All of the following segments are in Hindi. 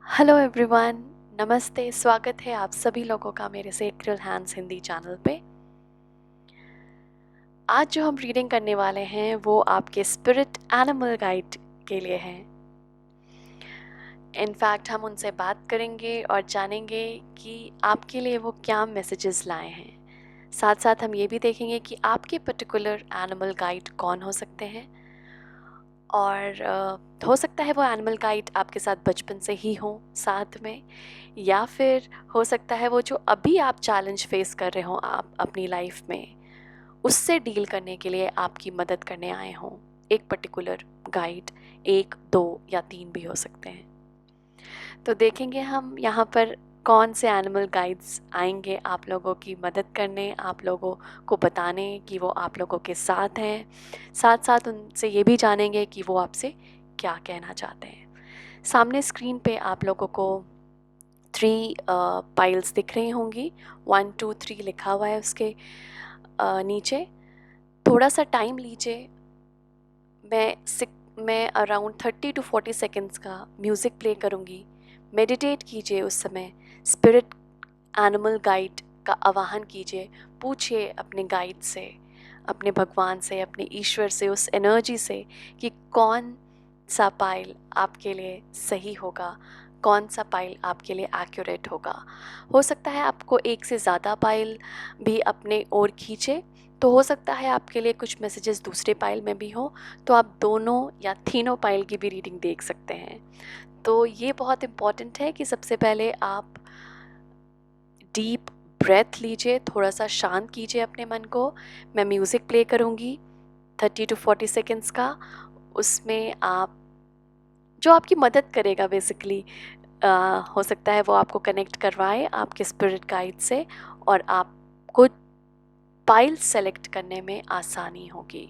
हेलो एवरीवन, नमस्ते। स्वागत है आप सभी लोगों का मेरे सेक्रेड हैंड्स हिंदी चैनल पे। आज जो हम रीडिंग करने वाले हैं वो आपके स्पिरिट एनिमल गाइड के लिए है। इनफैक्ट हम उनसे बात करेंगे और जानेंगे कि आपके लिए वो क्या मैसेजेस लाए हैं। साथ साथ हम ये भी देखेंगे कि आपके पर्टिकुलर एनिमल गाइड कौन हो सकते हैं और हो सकता है वो एनिमल गाइड आपके साथ बचपन से ही हो साथ में, या फिर हो सकता है वो जो अभी आप चैलेंज फेस कर रहे हो आप अपनी लाइफ में, उससे डील करने के लिए आपकी मदद करने आए हों। एक पर्टिकुलर गाइड 1, 2 या 3 भी हो सकते हैं। तो देखेंगे हम यहाँ पर कौन से एनिमल गाइड्स आएंगे आप लोगों की मदद करने, आप लोगों को बताने कि वो आप लोगों के साथ हैं। साथ साथ उनसे ये भी जानेंगे कि वो आपसे क्या कहना चाहते हैं। सामने स्क्रीन पे आप लोगों को 3 पाइल्स दिख रही होंगी। 1, 2, 3 लिखा हुआ है उसके नीचे। थोड़ा सा टाइम लीजिए। मैं अराउंड 30 to 40 सेकेंड्स का म्यूज़िक प्ले करूँगी। मेडिटेट कीजिए उस समय। स्पिरिट एनिमल गाइड का आवाहन कीजिए। पूछिए अपने गाइड से, अपने भगवान से, अपने ईश्वर से, उस एनर्जी से कि कौन सा पाइल आपके लिए सही होगा, कौन सा पाइल आपके लिए एक्यूरेट होगा। हो सकता है आपको एक से ज़्यादा पाइल भी अपने ओर खींचे, तो हो सकता है आपके लिए कुछ मैसेजेस दूसरे पाइल में भी हो, तो आप दोनों या तीनों पाइल की भी रीडिंग देख सकते हैं। तो ये बहुत इम्पॉर्टेंट है कि सबसे पहले आप डीप ब्रेथ लीजिए, थोड़ा सा शांत कीजिए अपने मन को। मैं म्यूज़िक प्ले करूँगी 30 to 40 सेकेंड्स का। उसमें आप जो आपकी मदद करेगा बेसिकली, हो सकता है वो आपको कनेक्ट करवाए आपके स्पिरिट गाइड से और आपको पाइल सेलेक्ट करने में आसानी होगी।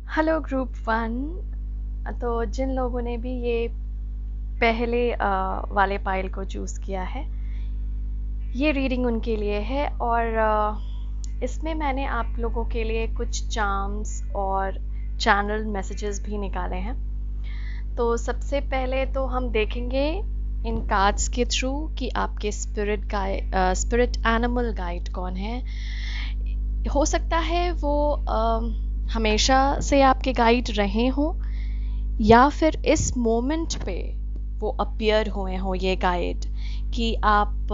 Hello group 1। तो जिन लोगों ने भी ये पहले वाले पाइल को चूज़ किया है, ये रीडिंग उनके लिए है। और इसमें मैंने आप लोगों के लिए कुछ चार्म्स और चैनल मैसेजेस भी निकाले हैं। तो सबसे पहले तो हम देखेंगे इन कार्ड्स के थ्रू कि आपके स्पिरिट एनिमल गाइड कौन है। हो सकता है वो हमेशा से आपके गाइड रहे हों, या फिर इस मोमेंट पे वो अपीयर हुए हों ये गाइड, कि आप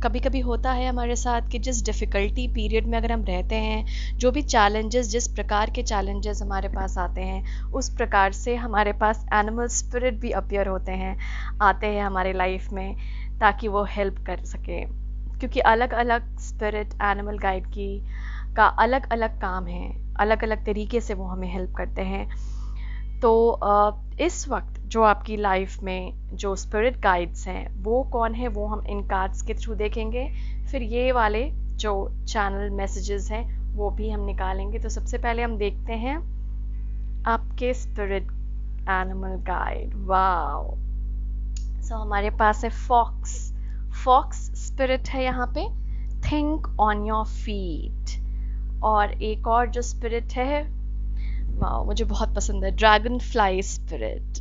कभी कभी होता है हमारे साथ कि जिस डिफ़िकल्टी पीरियड में अगर हम रहते हैं, जो भी चैलेंजेस, जिस प्रकार के चैलेंजेस हमारे पास आते हैं, उस प्रकार से हमारे पास एनिमल स्पिरिट भी अपीयर आते हैं हमारे लाइफ में, ताकि वो हेल्प कर सके। क्योंकि अलग अलग स्पिरिट एनिमल गाइड का अलग अलग काम है, अलग अलग तरीके से वो हमें हेल्प करते हैं। तो इस वक्त जो आपकी लाइफ में जो स्पिरिट गाइड्स हैं वो कौन है, वो हम इन कार्ड्स के थ्रू देखेंगे। फिर ये वाले जो चैनल मैसेजेस हैं वो भी हम निकालेंगे। तो सबसे पहले हम देखते हैं आपके स्पिरिट एनिमल गाइड। वाओ! सो हमारे पास है फॉक्स स्पिरिट है यहाँ पे। Think on your feet. और एक और जो स्पिरिट है, वाओ, मुझे बहुत पसंद है, dragon fly spirit.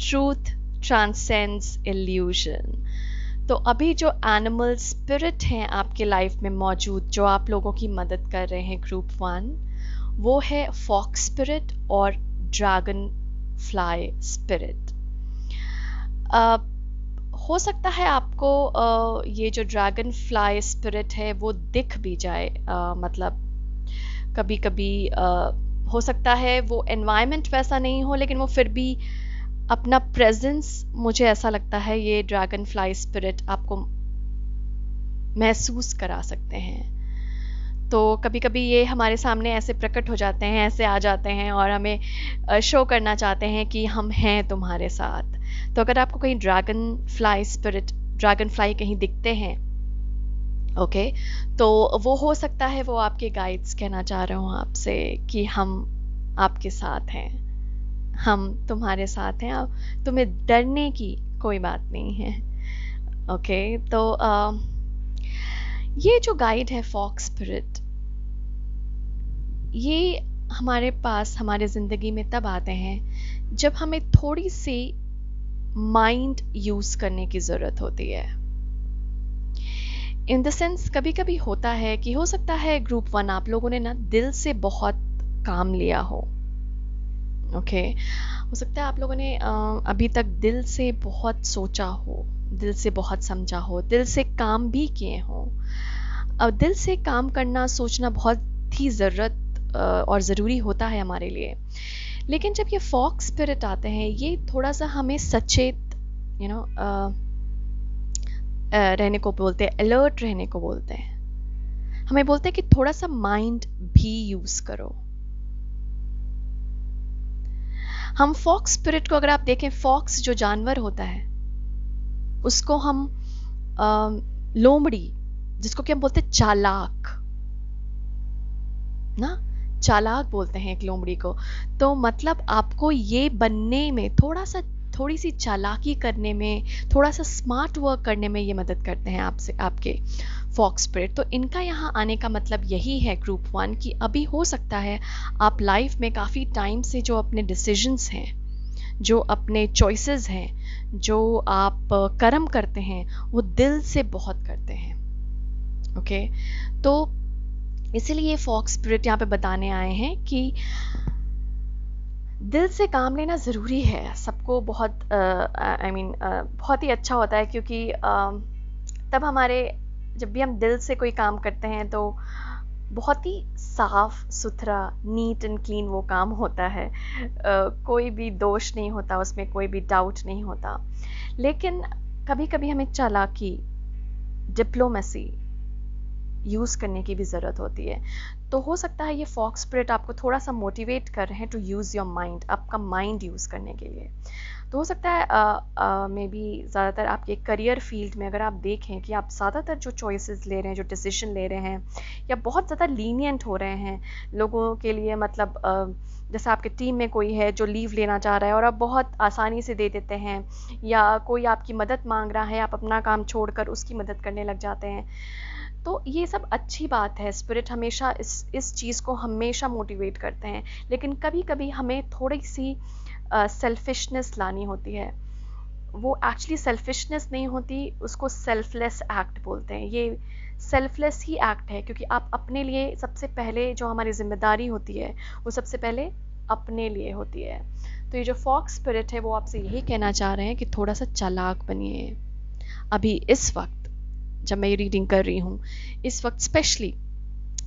Truth transcends illusion. तो अभी जो एनिमल स्पिरिट हैं आपके लाइफ में मौजूद, जो आप लोगों की मदद कर रहे हैं ग्रुप 1, वो है फॉक्स स्पिरिट और ड्रैगन फ्लाई स्पिरिट। हो सकता है आपको ये जो ड्रैगन फ्लाई स्पिरिट है वो दिख भी जाए, मतलब कभी कभी हो सकता है वो एनवायरनमेंट वैसा नहीं हो, लेकिन वो फिर भी अपना प्रेजेंस, मुझे ऐसा लगता है ये ड्रैगन फ्लाई स्पिरिट आपको महसूस करा सकते हैं। तो कभी कभी ये हमारे सामने ऐसे प्रकट हो जाते हैं, ऐसे आ जाते हैं और हमें शो करना चाहते हैं कि हम हैं तुम्हारे साथ। तो अगर आपको कहीं dragon fly spirit, dragon fly कहीं दिखते हैं, ओके, तो वो हो सकता है वो आपके गाइड्स कहना चाह रहे हो आपसे कि हम आपके साथ हैं, हम तुम्हारे साथ हैं, अब तुम्हें डरने की कोई बात नहीं है। ओके, तो ये जो गाइड है फॉक्स स्पिरिट, ये हमारे पास हमारे ज़िंदगी में तब आते हैं जब हमें थोड़ी सी माइंड यूज़ करने की ज़रूरत होती है। इन द सेंस कभी कभी होता है कि हो सकता है ग्रुप 1 आप लोगों ने ना दिल से बहुत काम लिया हो। ओके, हो सकता है आप लोगों ने अभी तक दिल से बहुत सोचा हो, दिल से बहुत समझा हो, दिल से काम भी किए हो। अब दिल से काम करना, सोचना बहुत ही ज़रूरत और ज़रूरी होता है हमारे लिए। लेकिन जब ये फॉक्स स्पिरिट आते हैं, ये थोड़ा सा हमें सचेत रहने को बोलते हैं, अलर्ट रहने को बोलते हैं। हमें बोलते हैं कि थोड़ा सा माइंड भी यूज़ करो। हम फॉक्स स्पिरिट को अगर आप देखें, फॉक्स जो जानवर होता है उसको हम लोमड़ी, जिसको कि हम बोलते हैं चालाक ना, चालाक बोलते हैं एक लोमड़ी को। तो मतलब आपको ये बनने में थोड़ी सी चालाकी करने में, थोड़ा सा स्मार्ट वर्क करने में ये मदद करते हैं आपसे, आपके फॉक्स स्पिरिट। तो इनका यहाँ आने का मतलब यही है ग्रुप 1 कि अभी हो सकता है आप लाइफ में काफ़ी टाइम से जो अपने डिसीजंस हैं, जो अपने चॉइसेस हैं, जो आप कर्म करते हैं, वो दिल से बहुत करते हैं। ओके, तो इसीलिए फॉक्स स्पिरिट यहाँ पे बताने आए हैं कि दिल से काम लेना ज़रूरी है सबको। बहुत बहुत ही अच्छा होता है, क्योंकि तब हमारे, जब भी हम दिल से कोई काम करते हैं तो बहुत ही साफ सुथरा, नीट एंड क्लीन वो काम होता है। कोई भी दोष नहीं होता उसमें, कोई भी डाउट नहीं होता। लेकिन कभी कभी हमें चालाकी, डिप्लोमेसी यूज़ करने की भी ज़रूरत होती है। तो हो सकता है ये फॉक्स स्पिरिट आपको थोड़ा सा मोटिवेट कर रहे हैं टू यूज़ योर माइंड, आपका माइंड यूज़ करने के लिए। तो हो सकता है मे बी ज़्यादातर आपके करियर फील्ड में अगर आप देखें कि आप ज़्यादातर जो चॉइसेस ले रहे हैं, जो डिसीजन ले रहे हैं, या बहुत ज़्यादा लीनियंट हो रहे हैं लोगों के लिए, मतलब जैसे आपके टीम में कोई है जो लीव लेना चाह रहा है और आप बहुत आसानी से दे देते हैं, या कोई आपकी मदद मांग रहा है, आप अपना काम छोड़कर उसकी मदद करने लग जाते हैं। तो ये सब अच्छी बात है, स्पिरिट हमेशा इस चीज़ को हमेशा मोटिवेट करते हैं। लेकिन कभी कभी हमें थोड़ी सी सेल्फिशनेस लानी होती है। वो एक्चुअली सेल्फिशनेस नहीं होती, उसको सेल्फलेस एक्ट बोलते हैं। ये सेल्फलेस ही एक्ट है, क्योंकि आप अपने लिए सबसे पहले, जो हमारी जिम्मेदारी होती है वो सबसे पहले अपने लिए होती है। तो ये जो फॉक्स स्पिरिट है वो आपसे यही कहना चाह रहे हैं कि थोड़ा सा चालाक बनिए। अभी इस वक्त जब मैं ये रीडिंग कर रही हूँ, इस वक्त स्पेशली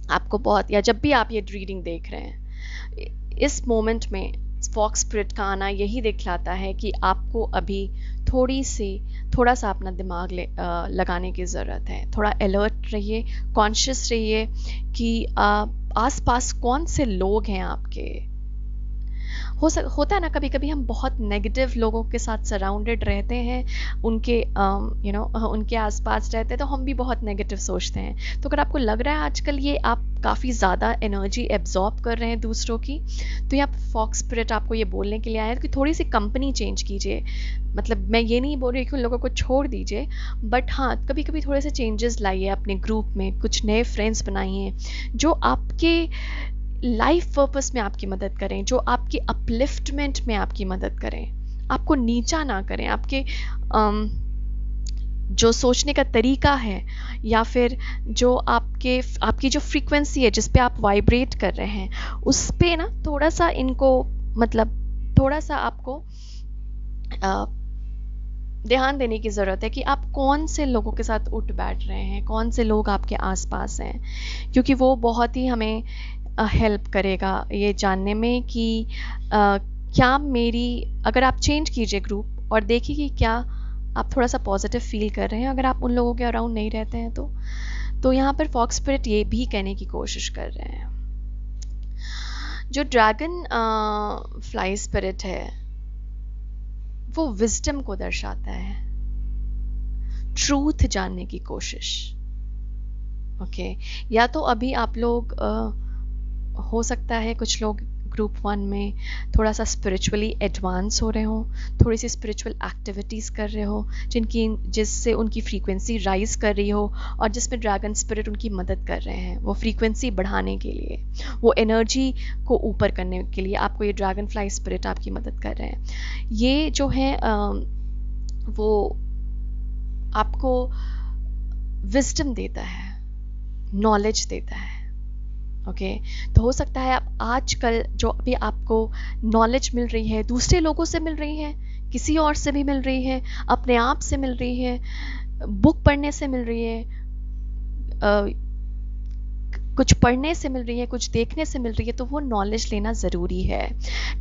आपको बहुत, या जब भी आप ये रीडिंग देख रहे हैं, इस मोमेंट में फॉक्स स्पिरिट का आना यही दिखलाता है कि आपको अभी थोड़ा सा अपना दिमाग लगाने की ज़रूरत है। थोड़ा अलर्ट रहिए, कॉन्शियस रहिए कि आसपास कौन से लोग हैं आपके। होता है ना, कभी कभी हम बहुत नेगेटिव लोगों के साथ सराउंडेड रहते हैं, उनके उनके आसपास रहते हैं, तो हम भी बहुत नेगेटिव सोचते हैं। तो अगर आपको लग रहा है आजकल ये आप काफ़ी ज़्यादा एनर्जी एब्जॉर्ब कर रहे हैं दूसरों की, तो यहाँ फॉक्स स्पिरिट आपको ये बोलने के लिए आया है कि थोड़ी सी कंपनी चेंज कीजिए। मतलब मैं ये नहीं बोल रही कि उन लोगों को छोड़ दीजिए, बट हाँ, कभी कभी थोड़े से चेंजेस लाइए अपने ग्रुप में, कुछ नए फ्रेंड्स बनाइए जो आपके लाइफ पर्पस में आपकी मदद करें, जो आपकी अपलिफ्टमेंट में आपकी मदद करें, आपको नीचा ना करें। आपके जो सोचने का तरीका है, या फिर जो आपकी जो फ्रीक्वेंसी है जिस पे आप वाइब्रेट कर रहे हैं, उस पे ना थोड़ा सा इनको, मतलब थोड़ा सा आपको ध्यान देने की ज़रूरत है कि आप कौन से लोगों के साथ उठ बैठ रहे हैं, कौन से लोग आपके आसपास हैं, क्योंकि वो बहुत ही हमें हेल्प करेगा ये जानने में कि क्या मेरी, अगर आप चेंज कीजिए ग्रुप और देखिए कि क्या आप थोड़ा सा पॉजिटिव फील कर रहे हैं अगर आप उन लोगों के अराउंड नहीं रहते हैं तो यहाँ पर फॉक्स स्पिरिट ये भी कहने की कोशिश कर रहे हैं, जो ड्रैगन फ्लाई स्पिरिट है वो विजडम को दर्शाता है, ट्रूथ जानने की कोशिश। ओके, या तो अभी आप लोग हो सकता है कुछ लोग ग्रुप 1 में थोड़ा सा स्पिरिचुअली एडवांस हो रहे हो, थोड़ी सी स्पिरिचुअल एक्टिविटीज़ कर रहे हो जिससे उनकी फ्रीक्वेंसी राइज कर रही हो और जिसमें ड्रैगन स्पिरिट उनकी मदद कर रहे हैं वो फ्रीक्वेंसी बढ़ाने के लिए, वो एनर्जी को ऊपर करने के लिए आपको ये ड्रैगन फ्लाई स्पिरिट आपकी मदद कर रहे हैं। ये जो है वो आपको विजडम देता है, नॉलेज देता है। ओके, तो हो सकता है आप आजकल जो अभी आपको नॉलेज मिल रही है दूसरे लोगों से मिल रही है, किसी और से भी मिल रही है, अपने आप से मिल रही है, बुक पढ़ने से मिल रही है, कुछ पढ़ने से मिल रही है, कुछ देखने से मिल रही है, तो वो नॉलेज लेना ज़रूरी है।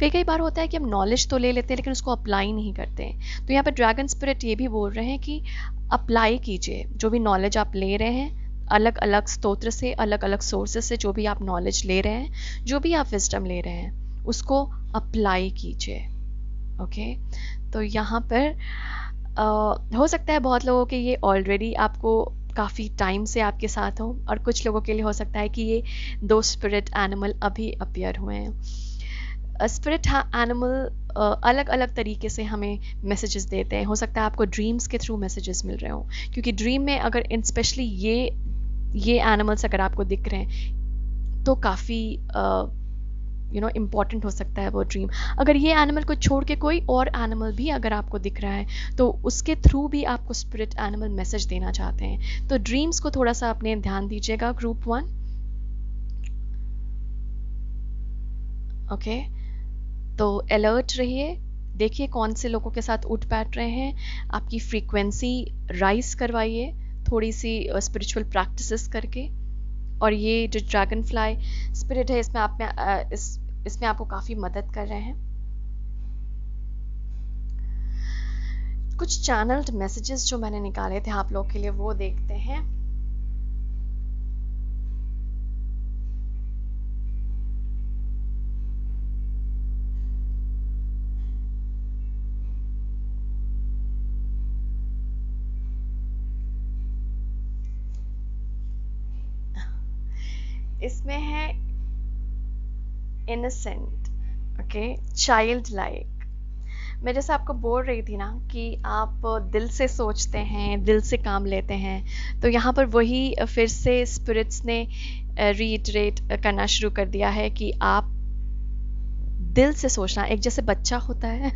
कई बार होता है कि हम नॉलेज तो ले लेते हैं लेकिन उसको अप्लाई नहीं करते, तो यहाँ पर ड्रैगन स्पिरिट ये भी बोल रहे हैं कि अप्लाई कीजिए जो भी नॉलेज आप ले रहे हैं, अलग अलग स्तोत्र से, अलग अलग सोर्सेस से जो भी आप नॉलेज ले रहे हैं, जो भी आप विजडम ले रहे हैं, उसको अप्लाई कीजिए। ओके, तो यहाँ पर हो सकता है बहुत लोगों के ये ऑलरेडी आपको काफ़ी टाइम से आपके साथ हो और कुछ लोगों के लिए हो सकता है कि ये 2 स्पिरिट एनिमल अभी अपीयर हुए हैं। स्पिरिट एनिमल अलग अलग तरीके से हमें मैसेजेस देते हैं। हो सकता है आपको ड्रीम्स के थ्रू मैसेजेस मिल रहे हो, क्योंकि ड्रीम में अगर स्पेशली ये एनिमल्स अगर आपको दिख रहे हैं तो काफ़ी इम्पॉर्टेंट हो सकता है वो ड्रीम। अगर ये एनिमल को छोड़ के कोई और एनिमल भी अगर आपको दिख रहा है तो उसके थ्रू भी आपको स्पिरिट एनिमल मैसेज देना चाहते हैं, तो ड्रीम्स को थोड़ा सा अपने ध्यान दीजिएगा ग्रुप 1। ओके, तो अलर्ट रहिए, देखिए कौन से लोगों के साथ उठ बैठ रहे हैं, आपकी फ्रीक्वेंसी राइज करवाइए थोड़ी सी स्पिरिचुअल प्रैक्टिसेस करके। और ये जो ड्रैगन फ्लाई स्पिरिट है इसमें इसमें आपको काफ़ी मदद कर रहे हैं। कुछ चैनल्ड मैसेजेस जो मैंने निकाले थे आप लोग के लिए वो देखते हैं। इसमें है इनोसेंट, ओके, चाइल्ड लाइक। मैं जैसे आपको बोल रही थी ना कि आप दिल से सोचते हैं, दिल से काम लेते हैं, तो यहाँ पर वही फिर से स्पिरिट्स ने रीइटरेट करना शुरू कर दिया है कि आप दिल से सोचना, एक जैसे बच्चा होता है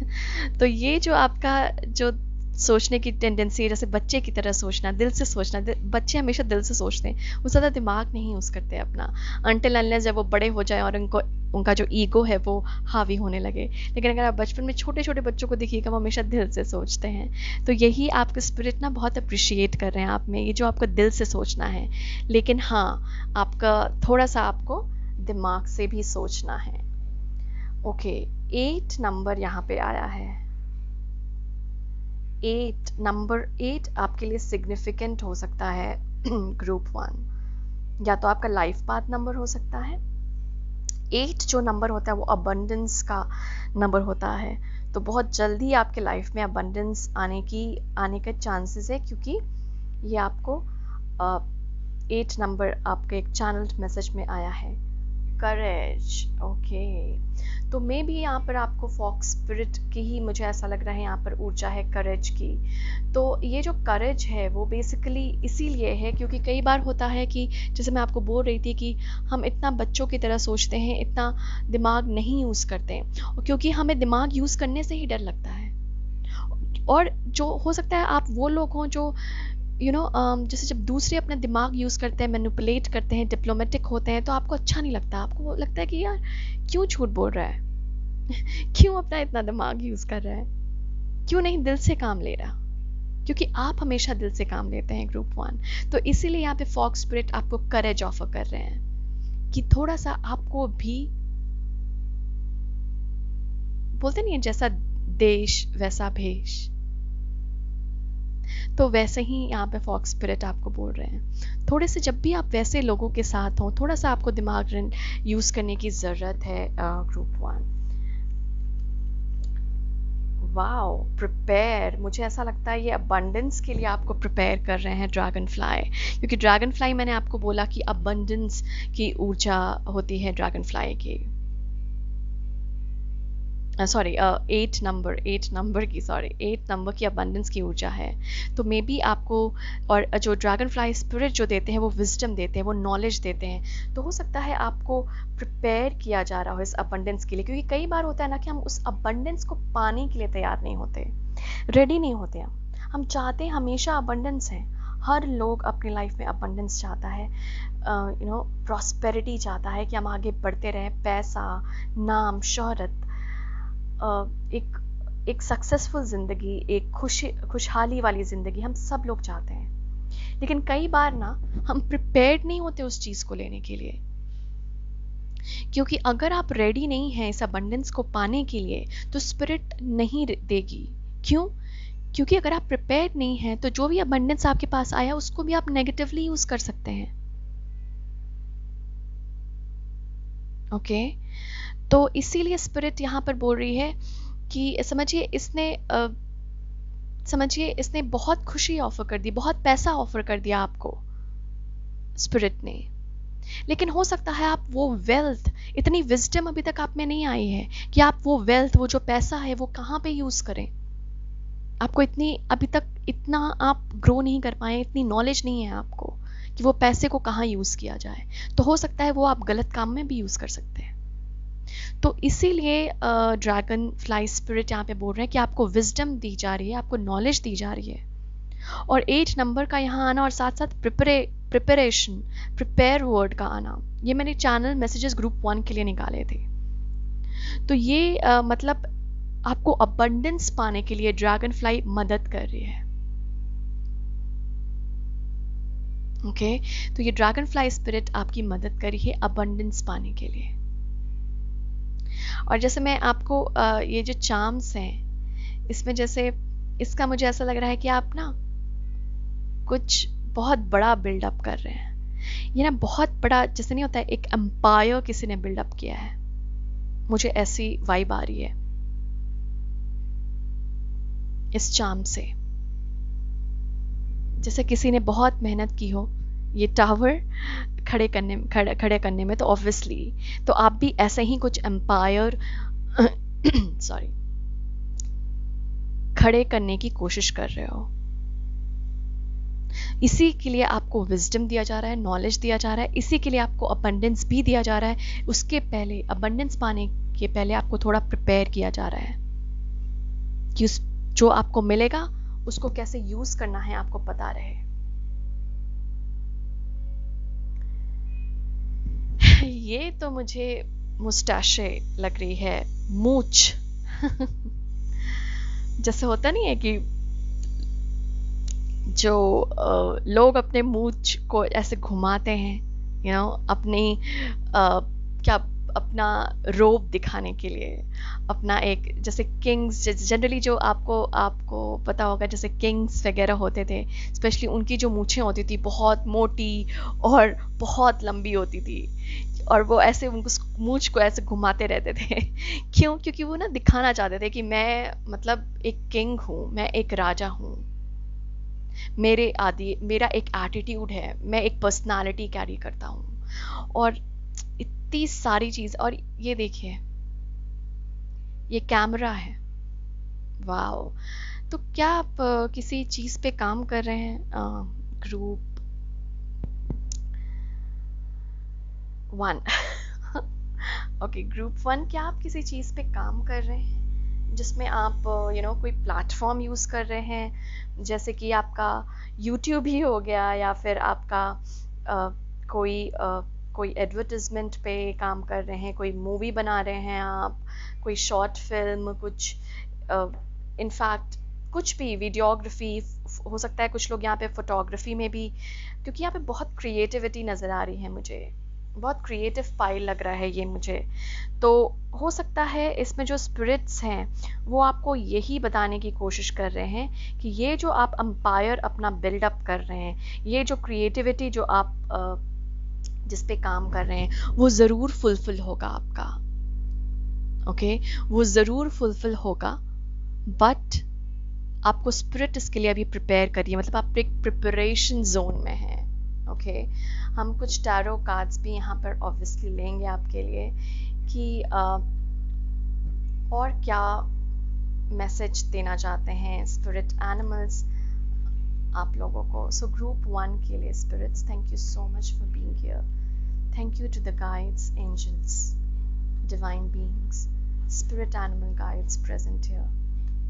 तो ये जो आपका जो सोचने की टेंडेंसी है, जैसे बच्चे की तरह सोचना, दिल से सोचना, बच्चे हमेशा दिल से सोचते हैं, वो ज़्यादा दिमाग नहीं यूज़ करते अपना, अनटिल अनलेस जब वो बड़े हो जाए और उनका जो ईगो है वो हावी होने लगे। लेकिन अगर आप बचपन में छोटे छोटे बच्चों को देखिएगा वो हमेशा दिल से सोचते हैं, तो यही आपका स्पिरिट ना बहुत अप्रिशिएट कर रहे हैं आप में, ये जो आपका दिल से सोचना है। लेकिन हाँ, आपका थोड़ा सा आपको दिमाग से भी सोचना है। ओके, 8 नंबर यहाँ पे आया है। 8 नंबर 8 आपके लिए सिग्निफिकेंट हो सकता है ग्रुप 1, या तो आपका लाइफ पाथ नंबर हो सकता है। 8 जो नंबर होता है वो अबंडेंस का नंबर होता है, तो बहुत जल्दी आपके लाइफ में अबंडेंस आने के चांसेस है, क्योंकि ये आपको 8 नंबर आपके एक चैनल्ड मैसेज में आया है, करेज। ओके, तो मे भी यहाँ पर आपको फॉक्स स्पिरिट की ही मुझे ऐसा लग रहा है यहाँ पर ऊर्जा है करेज की। तो ये जो करेज है वो बेसिकली इसीलिए है क्योंकि कई बार होता है कि जैसे मैं आपको बोल रही थी कि हम इतना बच्चों की तरह सोचते हैं, इतना दिमाग नहीं यूज़ करते हैं, क्योंकि हमें दिमाग यूज़ करने से ही डर लगता है। और जो हो सकता है आप वो लोग हों जो जैसे जब दूसरे अपना दिमाग यूज़ करते हैं, मैनिपुलेट करते हैं, डिप्लोमेटिक होते हैं, तो आपको अच्छा नहीं लगता, आपको लगता है कि यार क्यों झूठ बोल रहा है क्यों अपना इतना दिमाग यूज़ कर रहा है, क्यों नहीं दिल से काम ले रहा। क्योंकि आप हमेशा दिल से काम लेते हैं ग्रुप 1। तो इसीलिए यहाँ पे फॉक्स स्पिरिट आपको करेज ऑफर कर रहे हैं कि थोड़ा सा आपको भी, बोलते नहीं है जैसा देश वैसा भेष, तो वैसे ही यहाँ पे फॉक्स स्पिरिट आपको बोल रहे हैं थोड़े से जब भी आप वैसे लोगों के साथ हो, थोड़ा सा आपको दिमाग यूज करने की जरूरत है ग्रुप 1। वाओ, प्रिपेयर, मुझे ऐसा लगता है ये अबंडेंस के लिए आपको प्रिपेयर कर रहे हैं ड्रैगन फ्लाई, क्योंकि ड्रैगन फ्लाई मैंने आपको बोला कि अबंडेंस की ऊर्जा होती है ड्रैगन फ्लाई की, सॉरी 8 नंबर की अबंडेंस की ऊर्जा है। तो मे बी आपको, और जो ड्रैगन फ्लाई स्पिरिट जो देते हैं वो विजडम देते हैं, वो नॉलेज देते हैं, तो हो सकता है आपको प्रिपेयर किया जा रहा हो इस अबंडेंस के लिए, क्योंकि कई बार होता है ना कि हम उस अबंडेंस को पाने के लिए तैयार नहीं होते, रेडी नहीं होते। हम चाहते हैं हमेशा अबंडेंस है, हर लोग अपनी लाइफ में अबंडेंस चाहता है, प्रॉस्पेरिटी चाहता है कि हम आगे बढ़ते रहें, पैसा, नाम, शोहरत, एक सक्सेसफुल ज़िंदगी, एक खुशहाली वाली ज़िंदगी हम सब लोग चाहते हैं। लेकिन कई बार ना हम प्रिपेयर्ड नहीं होते उस चीज़ को लेने के लिए, क्योंकि अगर आप रेडी नहीं हैं इस अबंडेंस को पाने के लिए तो स्पिरिट नहीं देगी। क्यों? क्योंकि अगर आप प्रिपेयर्ड नहीं हैं तो जो भी अबंडेंस आपके पास आया उसको भी आप नेगेटिवली यूज कर सकते हैं। ओके, तो इसीलिए स्पिरिट यहाँ पर बोल रही है कि समझिए इसने बहुत खुशी ऑफर कर दी, बहुत पैसा ऑफर कर दिया आपको स्पिरिट ने, लेकिन हो सकता है आप वो वेल्थ, इतनी विजडम अभी तक आप में नहीं आई है कि आप वो वेल्थ, वो जो पैसा है वो कहाँ पे यूज करें। आपको अभी तक इतना आप ग्रो नहीं कर पाए, इतनी नॉलेज नहीं है आपको कि वो पैसे को कहाँ यूज किया जाए, तो हो सकता है वो आप गलत काम में भी यूज कर सकते हैं। तो इसीलिए ड्रैगन फ्लाई स्पिरिट यहाँ पे बोल रहे हैं कि आपको विजडम दी जा रही है, आपको नॉलेज दी जा रही है, और 8 नंबर का यहाँ आना और साथ साथ प्रिपरेशन, प्रिपेयर वर्ड का आना, ये मैंने चैनल मैसेजेस ग्रुप 1 के लिए निकाले थे। तो ये मतलब आपको अबंडेंस पाने के लिए ड्रैगन फ्लाई मदद कर रही है। ओके, तो ये ड्रैगन फ्लाई स्पिरिट आपकी मदद कर रही है अबंडेंस पाने के लिए। और जैसे मैं आपको ये जो चार्म्स हैं, इसमें जैसे इसका मुझे ऐसा लग रहा है कि आप ना कुछ बहुत बड़ा बिल्डअप कर रहे हैं। ये ना बहुत बड़ा, जैसे नहीं होता है एक एम्पायर किसी ने बिल्डअप किया है, मुझे ऐसी वाइब आ रही है इस चार्म से, जैसे किसी ने बहुत मेहनत की हो ये टावर खड़े करने में, तो ऑब्वियसली तो आप भी ऐसे ही कुछ एम्पायर सॉरी खड़े करने की कोशिश कर रहे हो। इसी के लिए आपको विजडम दिया जा रहा है, नॉलेज दिया जा रहा है, इसी के लिए आपको अबंडेंस भी दिया जा रहा है। उसके पहले, अबंडेंस पाने के पहले आपको थोड़ा प्रिपेयर किया जा रहा है कि उस जो आपको मिलेगा उसको कैसे यूज करना है आपको पता रहे। ये तो मुझे मुस्टैशे लग रही है, मूछ जैसे होता नहीं है कि जो लोग अपने मूछ को ऐसे घुमाते हैं, अपनी क्या, अपना रोब दिखाने के लिए, अपना एक, जैसे किंग्स जनरली जो आपको पता होगा, जैसे किंग्स वगैरह होते थे, स्पेशली उनकी जो मूछें होती थी बहुत मोटी और बहुत लंबी होती थी, और वो ऐसे उनको मूछ को ऐसे घुमाते रहते थे क्यों? क्योंकि वो ना दिखाना चाहते थे कि मैं मतलब एक किंग हूँ, मैं एक राजा हूँ, मेरा एक एटीट्यूड है, मैं एक पर्सनालिटी कैरी करता हूँ, और इतनी सारी चीज। और ये देखिए, ये कैमरा है, वाओ। तो क्या आप किसी चीज पे काम कर रहे हैं? ग्रुप 1 ओके, ग्रुप 1, क्या आप किसी चीज पे काम कर रहे हैं जिसमें आप कोई प्लेटफॉर्म यूज कर रहे हैं, जैसे कि आपका यूट्यूब ही हो गया, या फिर आपका कोई एडवर्टाइजमेंट पे काम कर रहे हैं, कोई मूवी बना रहे हैं आप, कोई शॉर्ट फिल्म, कुछ इनफैक्ट कुछ भी वीडियोग्राफी हो सकता है, कुछ लोग यहाँ पे फोटोग्राफी में भी, क्योंकि यहाँ पे बहुत क्रिएटिविटी नज़र आ रही है मुझे, बहुत क्रिएटिव पाइल लग रहा है ये मुझे। तो हो सकता है इसमें जो स्पिरिट्स हैं वो आपको यही बताने की कोशिश कर रहे हैं कि ये जो आप एम्पायर अपना बिल्डअप कर रहे हैं, ये जो क्रिएटिविटी जो आप जिस पे काम कर रहे हैं, वो ज़रूर फुलफिल होगा आपका। ओके, वो ज़रूर फुलफिल होगा, बट आपको स्पिरिट इसके लिए अभी प्रिपेयर करिए, मतलब आप एक प्रिपरेशन जोन में हैं। ओके, हम कुछ टैरो कार्ड्स भी यहाँ पर ऑब्वियसली लेंगे आपके लिए कि और क्या मैसेज देना चाहते हैं स्पिरिट एनिमल्स आप लोगों को। सो ग्रुप 1 के लिए spirits, thank you so much for being here. Thank you to the guides, angels, divine beings, spirit animal guides present here.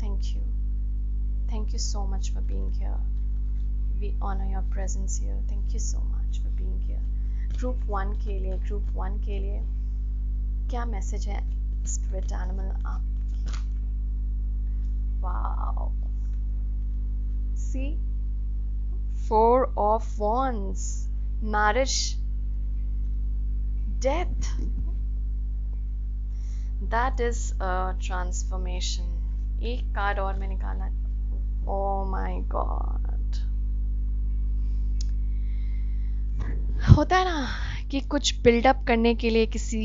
Thank you. Thank you so much for being here. We honor your presence here. Thank you so much for being here. Group 1 के लिए, Group 1 के लिए क्या मैसेज है स्पिरिट एनिमल आप? Wow, see, 4 of Wands, marriage, death. That is a transformation. एक कार्ड और मैं निकाला। Oh my God. होता है ना कि कुछ बिल्डअप करने के लिए किसी,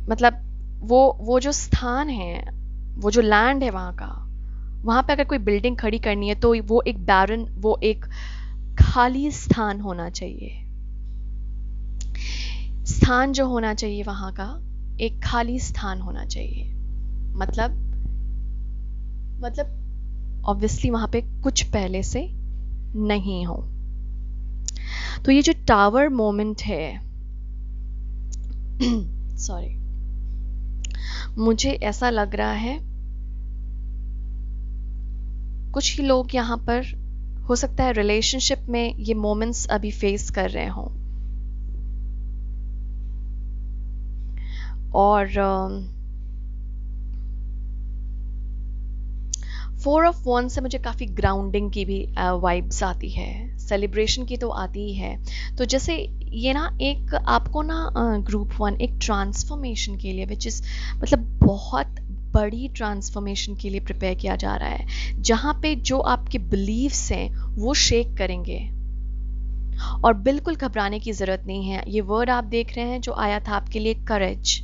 मतलब वो जो स्थान है, वो जो लैंड है वहाँ का, वहाँ पे अगर कोई बिल्डिंग खड़ी करनी है तो वो एक बैरन, वो एक खाली स्थान होना चाहिए। स्थान जो होना चाहिए वहाँ का एक खाली स्थान होना चाहिए। मतलब ऑब्वियसली वहाँ पे कुछ पहले से नहीं हो। तो ये जो टावर मोमेंट है सॉरी, मुझे ऐसा लग रहा है कुछ ही लोग यहाँ पर हो सकता है रिलेशनशिप में ये मोमेंट्स अभी फेस कर रहे हों, और 4 of Wands से मुझे काफ़ी ग्राउंडिंग की भी वाइब्स आती है, सेलिब्रेशन की तो आती ही है। तो जैसे ये ना एक आपको ना ग्रुप 1 एक ट्रांसफॉर्मेशन के लिए, विच इज़ मतलब बहुत बड़ी ट्रांसफॉर्मेशन के लिए प्रिपेयर किया जा रहा है, जहाँ पे जो आपके बिलीव्स हैं वो शेक करेंगे। और बिल्कुल घबराने की ज़रूरत नहीं है। ये वर्ड आप देख रहे हैं जो आया था आपके लिए, करेज।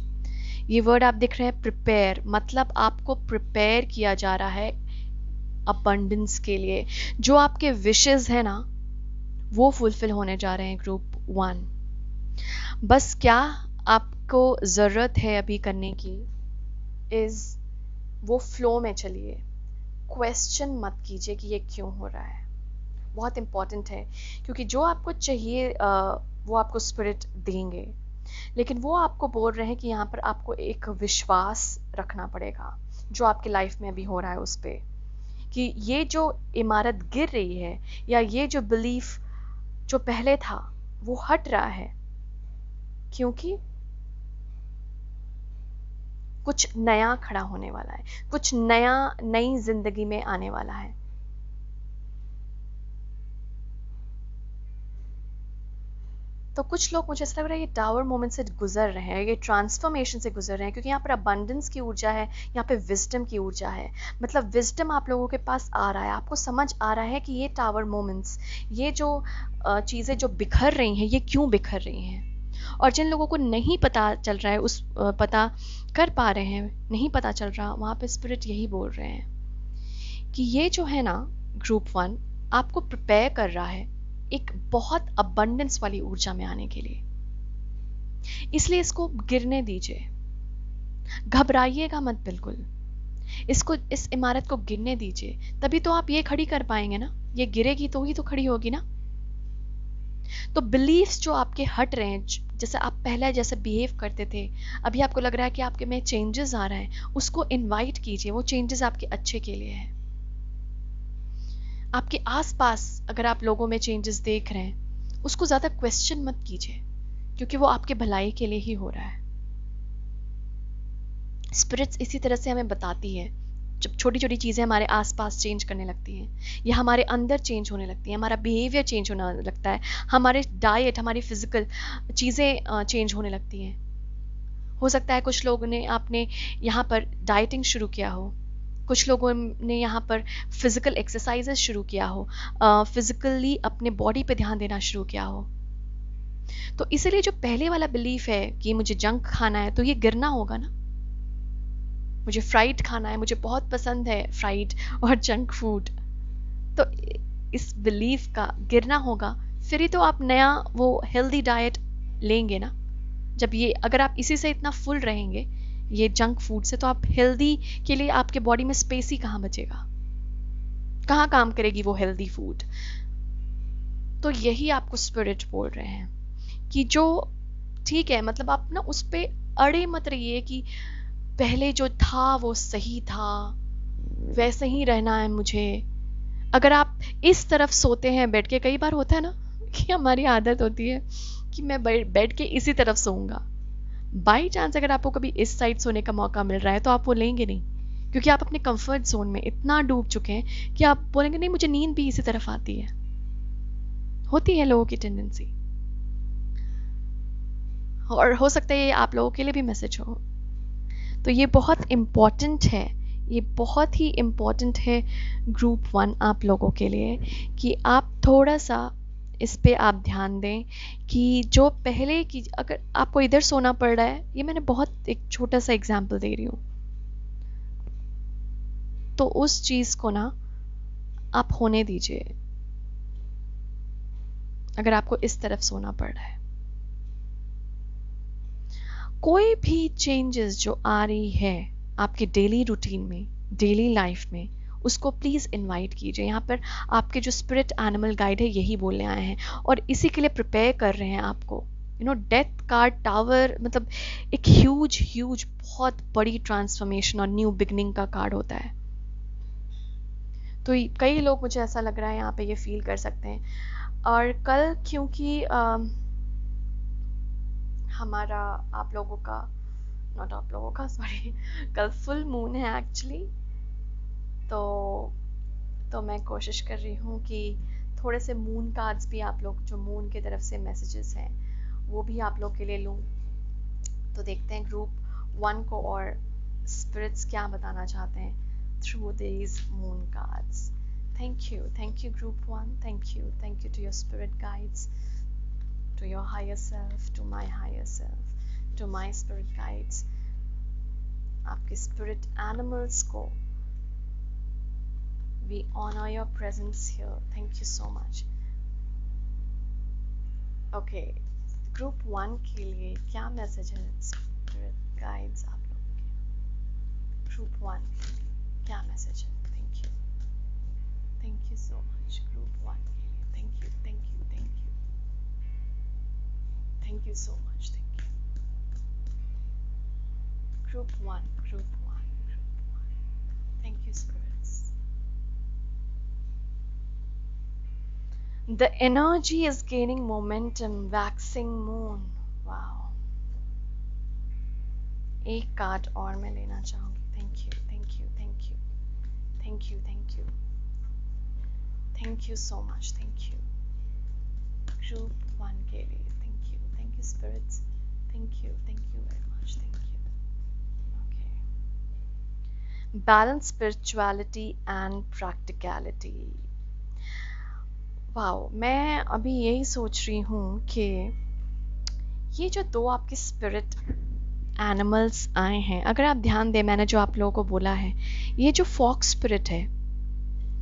ये वर्ड आप देख रहे हैं, प्रिपेयर, मतलब आपको प्रिपेयर किया जा रहा है अबंडेंस के लिए। जो आपके विशेस है ना वो फुलफिल होने जा रहे हैं ग्रुप 1। बस क्या आपको ज़रूरत है अभी करने की इज़ वो फ्लो में चलिए, क्वेश्चन मत कीजिए कि ये क्यों हो रहा है। बहुत इम्पॉर्टेंट है, क्योंकि जो आपको चाहिए वो आपको स्पिरिट देंगे, लेकिन वो आपको बोल रहे हैं कि यहाँ पर आपको एक विश्वास रखना पड़ेगा जो आपकी लाइफ में अभी हो रहा है उस पर, कि ये जो इमारत गिर रही है या ये जो बिलीफ जो पहले था वो हट रहा है, क्योंकि कुछ नया खड़ा होने वाला है, कुछ नया नई जिंदगी में आने वाला है। तो कुछ लोग, मुझे ऐसा लग रहा है ये टावर मोमेंट से गुजर रहे हैं, ये ट्रांसफॉर्मेशन से गुजर रहे हैं, क्योंकि यहाँ पर अबंडेंस की ऊर्जा है, यहाँ पे विजडम की ऊर्जा है। मतलब विजडम आप लोगों के पास आ रहा है, आपको समझ आ रहा है कि ये टावर मोमेंट्स, ये जो चीज़ें जो बिखर रही हैं, ये क्यों बिखर रही हैं। और जिन लोगों को नहीं पता चल रहा है, उस पता कर पा रहे हैं, नहीं पता चल रहा, वहाँ पे स्पिरिट यही बोल रहे हैं कि ये जो है ना ग्रुप 1 आपको प्रिपेयर कर रहा है एक बहुत अबंडेंस वाली ऊर्जा में आने के लिए। इसलिए इसको गिरने दीजिए, घबराइएगा मत बिल्कुल। इसको, इस इमारत को गिरने दीजिए, तभी तो आप ये खड़ी कर पाएंगे ना। ये गिरेगी तो ही तो खड़ी होगी ना। तो बिलीफ्स जो आपके हट रहे हैं, जैसे आप पहले जैसे बिहेव करते थे, अभी आपको लग रहा है कि आपके में चेंजेस आ रहे हैं, उसको इनवाइट कीजिए। वो चेंजेस आपके अच्छे के लिए है। आपके आसपास अगर आप लोगों में चेंजेस देख रहे हैं, उसको ज़्यादा क्वेश्चन मत कीजिए, क्योंकि वो आपके भलाई के लिए ही हो रहा है। स्पिरिट्स इसी तरह से हमें बताती है, जब छोटी छोटी चीज़ें हमारे आसपास चेंज करने लगती हैं या हमारे अंदर चेंज होने लगती हैं, हमारा बिहेवियर चेंज होने लगता है, हमारे डाइट, हमारी फिजिकल चीज़ें चेंज होने लगती हैं। हो सकता है कुछ लोगों ने आपने यहाँ पर डाइटिंग शुरू किया हो, कुछ लोगों ने यहाँ पर फिजिकल एक्सरसाइजेस शुरू किया हो, फिजिकली अपने बॉडी पे ध्यान देना शुरू किया हो। तो इसीलिए जो पहले वाला बिलीफ है कि मुझे जंक खाना है, तो ये गिरना होगा ना। मुझे फ्राइड खाना है, मुझे बहुत पसंद है फ्राइड और जंक फूड, तो इस बिलीफ का गिरना होगा। फिर ही तो आप नया वो हेल्दी डाइट लेंगे ना। जब ये, अगर आप इसी से इतना फुल रहेंगे ये जंक फूड से, तो आप हेल्दी के लिए आपके बॉडी में स्पेस ही कहाँ बचेगा, कहाँ काम करेगी वो हेल्दी फूड। तो यही आपको स्पिरिट बोल रहे हैं कि जो ठीक है, मतलब आप ना उस पे अड़े मत रहिए कि पहले जो था वो सही था, वैसे ही रहना है मुझे। अगर आप इस तरफ सोते हैं बैठ के, कई बार होता है ना कि हमारी आदत होती है कि मैं बैठ के इसी तरफ सोऊंगा। बाई चांस अगर आपको कभी इस साइड सोने का मौका मिल रहा है तो आप वो लेंगे नहीं, क्योंकि आप अपने कंफर्ट जोन में इतना डूब चुके हैं कि आप बोलेंगे नहीं, मुझे नींद भी इसी तरफ आती है। होती है लोगों की टेंडेंसी, और हो सकता है ये आप लोगों के लिए भी मैसेज हो। तो ये बहुत इम्पॉर्टेंट है, ये बहुत ही इम्पॉर्टेंट है ग्रुप 1 आप लोगों के लिए, कि आप थोड़ा सा इस पे आप ध्यान दें कि जो पहले की, अगर आपको इधर सोना पड़ रहा है, ये मैंने बहुत एक छोटा सा एग्जांपल दे रही हूँ, तो उस चीज़ को ना आप होने दीजिए। अगर आपको इस तरफ सोना पड़ रहा है, कोई भी चेंजेस जो आ रही है आपके डेली रूटीन में, डेली लाइफ में, उसको प्लीज़ इनवाइट कीजिए। यहाँ पर आपके जो स्पिरिट एनिमल गाइड है यही बोलने आए हैं और इसी के लिए प्रिपेयर कर रहे हैं आपको। डेथ कार्ड टावर मतलब एक ह्यूज बहुत बड़ी ट्रांसफॉर्मेशन और न्यू बिगनिंग का कार्ड होता है। तो कई लोग, मुझे ऐसा लग रहा है यहाँ पे ये फील कर सकते हैं। और कल क्योंकि हमारा आप लोगों का, नॉट आप लोगों का, सॉरी, कल फुल मून है एक्चुअली, तो मैं कोशिश कर रही हूँ कि थोड़े से मून कार्ड्स भी आप लोग, जो मून की तरफ से मैसेजेस हैं, वो भी आप लोग के लिए लूँ। तो देखते हैं ग्रुप 1 को और स्पिरिट्स क्या बताना चाहते हैं through these moon cards. Thank you group 1, thank you to your spirit guides, to your higher self, to my higher self, to my spirit guides, आपके spirit animals को, we honor your presence here. Thank you so much. Okay, group 1 के लिए क्या मैसेज है spirit guides आप लोगों के? Group 1 क्या मैसेज है? Thank you so much group 1 के लिए, thank you so much, thank you. Group 1, thank you spirits. The energy is gaining momentum, waxing moon. Wow. एक कार्ड और मैं लेना चाहूंगी। Thank you so much, thank you. Group 1 के लिए thank you spirits, thank you very much, thank you. Okay. Balance spirituality and practicality. Wow, मैं अभी यही सोच रही हूँ कि ये जो दो आपके स्पिरिट एनिमल्स आए हैं, अगर आप ध्यान दें, मैंने जो आप लोगों को बोला है, ये जो फॉक्स स्पिरिट है,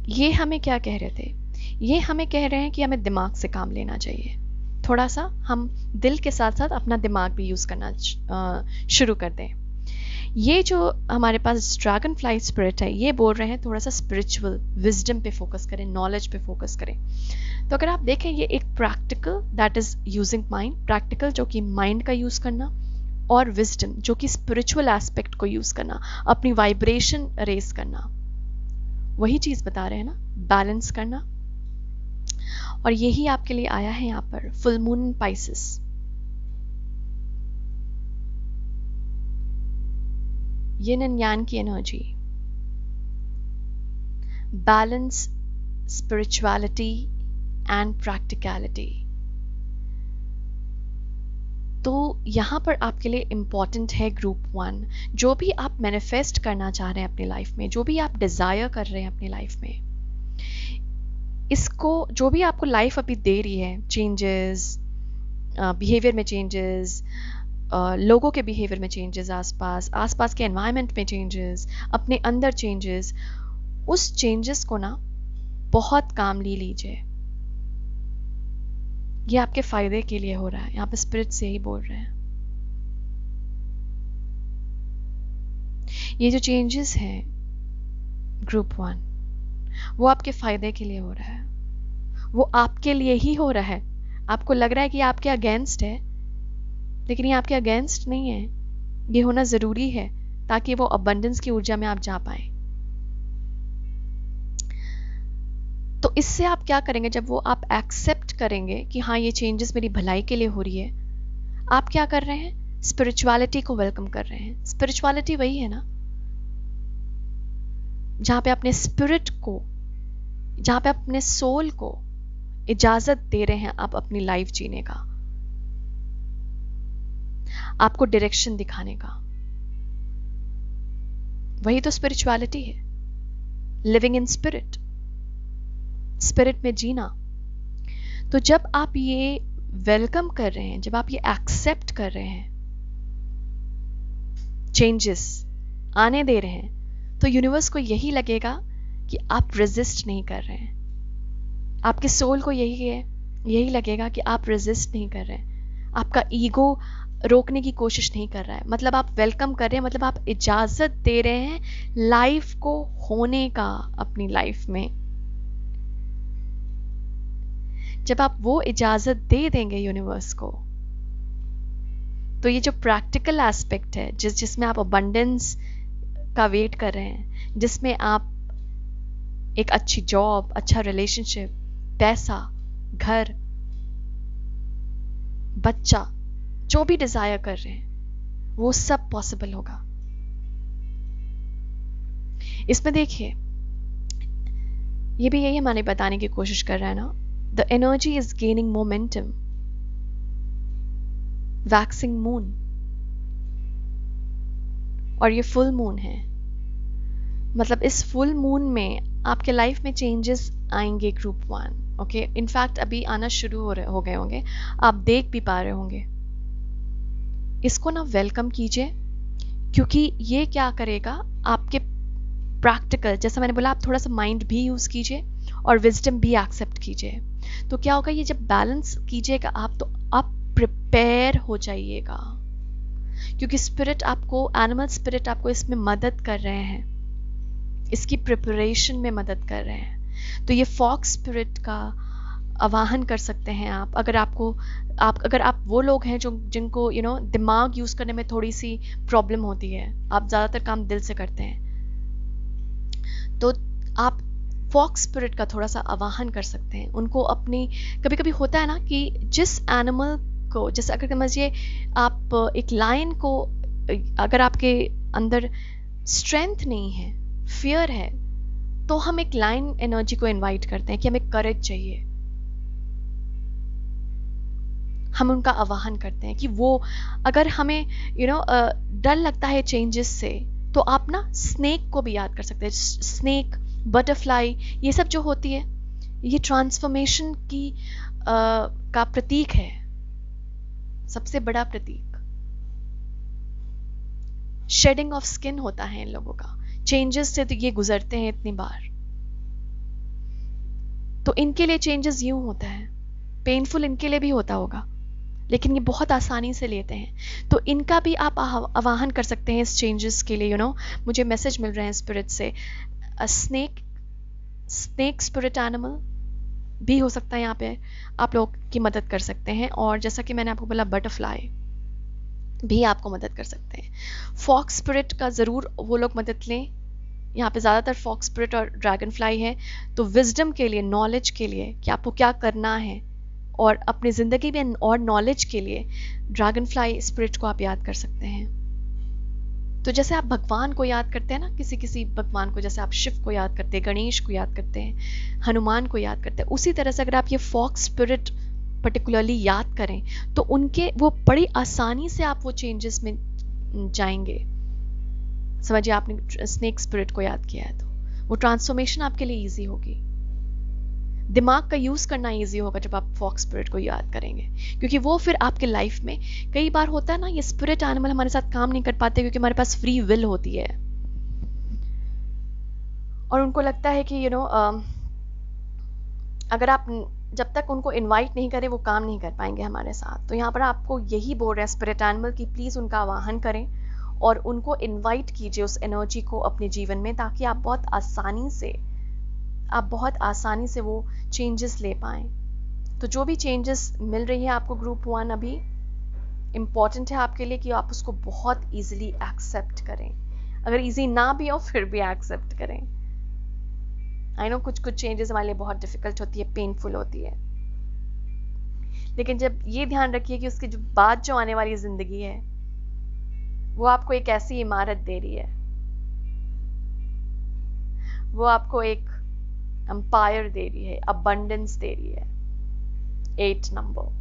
ये हमें क्या कह रहे थे? ये हमें कह रहे हैं कि हमें दिमाग से काम लेना चाहिए, थोड़ा सा हम दिल के साथ साथ अपना दिमाग भी यूज़ करना शुरू कर दें। ये जो हमारे पास ड्रैगन फ्लाई स्पिरिट है, ये बोल रहे हैं थोड़ा सा स्पिरिचुअल विजडम पे फोकस करें, नॉलेज पे फोकस करें। तो अगर आप देखें, ये एक practical, that is using mind, practical जो कि माइंड का यूज़ करना, और विजडम जो कि स्पिरिचुअल एस्पेक्ट को यूज़ करना, अपनी वाइब्रेशन रेस करना, वही चीज़ बता रहे हैं ना, बैलेंस करना। और यही आपके लिए आया है यहाँ पर, full moon in Pisces. Yin and yang की energy, balance, spirituality and practicality. तो यहाँ पर आपके लिए इम्पॉर्टेंट है ग्रुप 1। जो भी आप मैनिफेस्ट करना चाह रहे हैं अपनी लाइफ में, जो भी आप डिज़ायर कर रहे हैं अपनी लाइफ में, इसको जो भी आपको लाइफ अभी दे रही है, चेंजेस, बिहेवियर में चेंजेस, लोगों के बिहेवियर में चेंजेस, आसपास के एनवायरनमेंट में चेंजेस, अपने अंदर चेंजेस, उस चेंजेस को ना बहुत कामली लीजिए। ये आपके फायदे के लिए हो रहा है, यहाँ पे स्पिरिट से ही बोल रहे हैं। ये जो चेंजेस हैं ग्रुप 1, वो आपके फायदे के लिए हो रहा है, वो आपके लिए ही हो रहा है। आपको लग रहा है कि आपके अगेंस्ट है, लेकिन ये आपके अगेंस्ट नहीं है। ये होना जरूरी है ताकि वो अबंडेंस की ऊर्जा में आप जा पाए। तो इससे आप क्या करेंगे, जब वो आप एक्सेप्ट करेंगे कि हाँ ये चेंजेस मेरी भलाई के लिए हो रही है, आप क्या कर रहे हैं, स्पिरिचुअलिटी को वेलकम कर रहे हैं। स्पिरिचुअलिटी वही है ना जहां पे अपने स्पिरिट को, जहां पे अपने सोल को इजाजत दे रहे हैं आप अपनी लाइफ जीने का, आपको डायरेक्शन दिखाने का। वही तो स्पिरिचुअलिटी है, लिविंग इन स्पिरिट, स्पिरिट में जीना। तो जब आप ये वेलकम कर रहे हैं, जब आप ये एक्सेप्ट कर रहे हैं, चेंजेस आने दे रहे हैं, तो यूनिवर्स को यही लगेगा कि आप रेजिस्ट नहीं कर रहे हैं। आपके सोल को यही लगेगा कि आप रेजिस्ट नहीं कर रहे हैं, आपका ईगो रोकने की कोशिश नहीं कर रहा है। मतलब आप वेलकम कर रहे हैं, मतलब आप इजाजत दे रहे हैं लाइफ को होने का अपनी लाइफ में। जब आप वो इजाजत दे देंगे यूनिवर्स को, तो ये जो प्रैक्टिकल एस्पेक्ट है, जिसमें आप अबंडेंस का वेट कर रहे हैं, जिसमें आप एक अच्छी जॉब, अच्छा रिलेशनशिप, पैसा, घर, बच्चा, जो भी डिजायर कर रहे हैं, वो सब पॉसिबल होगा। इसमें देखिए, ये भी यही हमें बताने की कोशिश कर रहा है ना, the energy is gaining momentum, waxing moon, और ये फुल मून है। मतलब इस फुल मून में आपके लाइफ में चेंजेस आएंगे ग्रुप 1। ओके, इनफैक्ट अभी आना शुरू हो गए होंगे, आप देख भी पा रहे होंगे। इसको ना वेलकम कीजिए, क्योंकि ये क्या करेगा, आपके प्रैक्टिकल, जैसा मैंने बोला, आप थोड़ा सा माइंड भी यूज कीजिए और विजडम भी एक्सेप्ट कीजिए। तो क्या होगा, ये जब बैलेंस कीजिएगा आप, तो आप प्रिपेयर हो जाइएगा, क्योंकि स्पिरिट आपको, एनिमल स्पिरिट आपको इसमें मदद कर रहे हैं, इसकी प्रिपरेशन में मदद कर रहे हैं। तो ये फॉक्स स्पिरिट का आवाहन कर सकते हैं आप, अगर आप वो लोग हैं जिनको दिमाग यूज करने में थोड़ी सी प्रॉब्लम होती है, आप ज्यादातर काम दिल से करते हैं, तो आप फॉक्स स्पिरिट का थोड़ा सा आवाहन कर सकते हैं। उनको अपनी, कभी कभी होता है ना कि जिस एनिमल को, जैसे अगर समझिए आप एक लायन को, अगर आपके अंदर स्ट्रेंथ नहीं है, फियर है, तो हम एक लायन एनर्जी को इनवाइट करते हैं कि हमें करेज चाहिए। हम उनका आवाहन करते हैं कि वो, अगर हमें डर लगता है चेंजेस से, तो आप ना स्नेक को भी याद कर सकते हैं। स्नेक, बटरफ्लाई, ये सब जो होती है, ये ट्रांसफॉर्मेशन की का प्रतीक है, सबसे बड़ा प्रतीक। शेडिंग ऑफ स्किन होता है इन लोगों का, चेंजेस से तो ये गुजरते हैं इतनी बार, तो इनके लिए चेंजेस यूं होता है, पेनफुल इनके लिए भी होता होगा, लेकिन ये बहुत आसानी से लेते हैं। तो इनका भी आप आवाहन कर सकते हैं इस चेंजेस के लिए। मुझे मैसेज मिल रहे हैं स्पिरिट से, स्नेक स्पिरिट एनिमल भी हो सकता है, यहाँ पे आप लोग की मदद कर सकते हैं। और जैसा कि मैंने आपको बोला, बटरफ्लाई भी आपको मदद कर सकते हैं। फॉक्स स्पिरिट का ज़रूर वो लोग मदद लें, यहाँ पे ज़्यादातर फॉक्स स्पिरिट और ड्रैगन फ्लाई है। तो विजडम के लिए, नॉलेज के लिए कि आपको क्या करना है, और अपनी ज़िंदगी में और नॉलेज के लिए ड्रैगन फ्लाई स्पिरिट को आप याद कर सकते हैं। तो जैसे आप भगवान को याद करते हैं ना, किसी किसी भगवान को, जैसे आप शिव को याद करते हैं, गणेश को याद करते हैं, हनुमान को याद करते हैं, उसी तरह से अगर आप ये फॉक्स स्पिरिट पर्टिकुलरली याद करें तो उनके वो बड़ी आसानी से आप वो चेंजेस में जाएंगे। समझिए आपने स्नेक स्पिरिट को याद किया है तो वो ट्रांसफॉर्मेशन आपके लिए इजी होगी। दिमाग का यूज करना इजी होगा जब आप फॉक्स स्पिरिट को याद करेंगे, क्योंकि वो फिर आपके लाइफ में, कई बार होता है ना ये स्पिरिट एनिमल हमारे साथ काम नहीं कर पाते क्योंकि हमारे पास फ्री विल होती है और उनको लगता है कि अगर आप जब तक उनको इनवाइट नहीं करें वो काम नहीं कर पाएंगे हमारे साथ। तो यहाँ पर आपको यही बोल रहे हैं स्पिरिट एनिमल की प्लीज उनका आवाहन करें और उनको इनवाइट कीजिए उस एनर्जी को अपने जीवन में, ताकि आप बहुत आसानी से वो चेंजेस ले पाएं। तो जो भी चेंजेस मिल रही है आपको ग्रुप 1 अभी इम्पॉर्टेंट है आपके लिए कि आप उसको बहुत इजीली एक्सेप्ट करें। अगर इजी ना भी हो फिर भी एक्सेप्ट करें। आई नो कुछ चेंजेस हमारे लिए बहुत डिफिकल्ट होती है, पेनफुल होती है, लेकिन जब ये ध्यान रखिए कि उसके बाद जो आने वाली जिंदगी है वो आपको एक ऐसी इमारत दे रही है, वो आपको एक एम्पायर दे रही है, अबंडेंस दे रही है, 8 नंबर।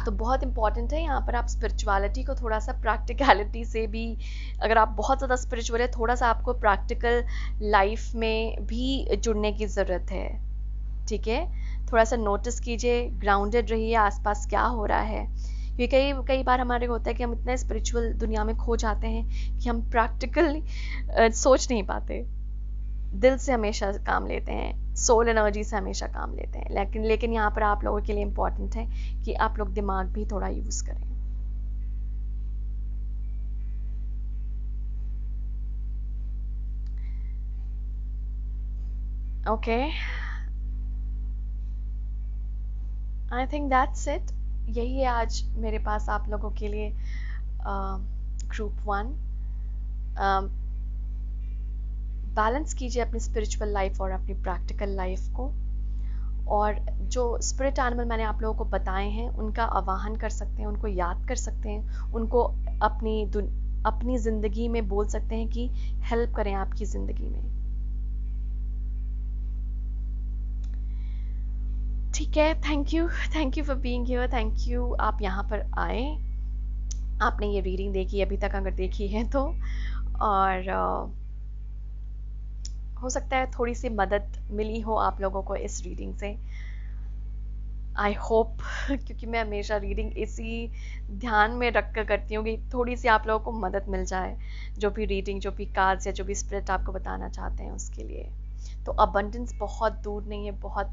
तो बहुत इंपॉर्टेंट है यहाँ पर आप स्पिरिचुअलिटी को थोड़ा सा प्रैक्टिकलिटी से भी, अगर आप बहुत ज़्यादा स्पिरिचुअल है, थोड़ा सा आपको प्रैक्टिकल लाइफ में भी जुड़ने की ज़रूरत है। ठीक है, थोड़ा सा नोटिस कीजिए, ग्राउंडेड रहिए, आसपास क्या हो रहा है, क्योंकि कई बार हमारे होता है कि हम इतने स्पिरिचुअल दुनिया में खो जाते हैं कि हम प्रैक्टिकल सोच नहीं पाते, दिल से हमेशा काम लेते हैं, सोल एनर्जी से हमेशा काम लेते हैं। लेकिन यहाँ पर आप लोगों के लिए इम्पोर्टेंट है कि आप लोग दिमाग भी थोड़ा यूज करें। Okay, I think that's it. यही है आज मेरे पास आप लोगों के लिए ग्रुप 1। बैलेंस कीजिए अपनी स्पिरिचुअल लाइफ और अपनी प्रैक्टिकल लाइफ को, और जो स्पिरिट एनिमल मैंने आप लोगों को बताए हैं उनका आवाहन कर सकते हैं, उनको याद कर सकते हैं, उनको अपनी ज़िंदगी में बोल सकते हैं कि हेल्प करें आपकी ज़िंदगी में। ठीक है, thank you for being here, thank you आप यहाँ पर आए, आपने ये रीडिंग देखी अभी तक अगर देखी है तो, और हो सकता है थोड़ी सी मदद मिली हो आप लोगों को इस रीडिंग से, आई होप क्योंकि मैं हमेशा रीडिंग इसी ध्यान में रख कर करती हूँ कि थोड़ी सी आप लोगों को मदद मिल जाए, जो भी रीडिंग, जो भी कार्ड्स या जो भी स्पिरिट आपको बताना चाहते हैं उसके लिए। तो अबंडेंस बहुत दूर नहीं है, बहुत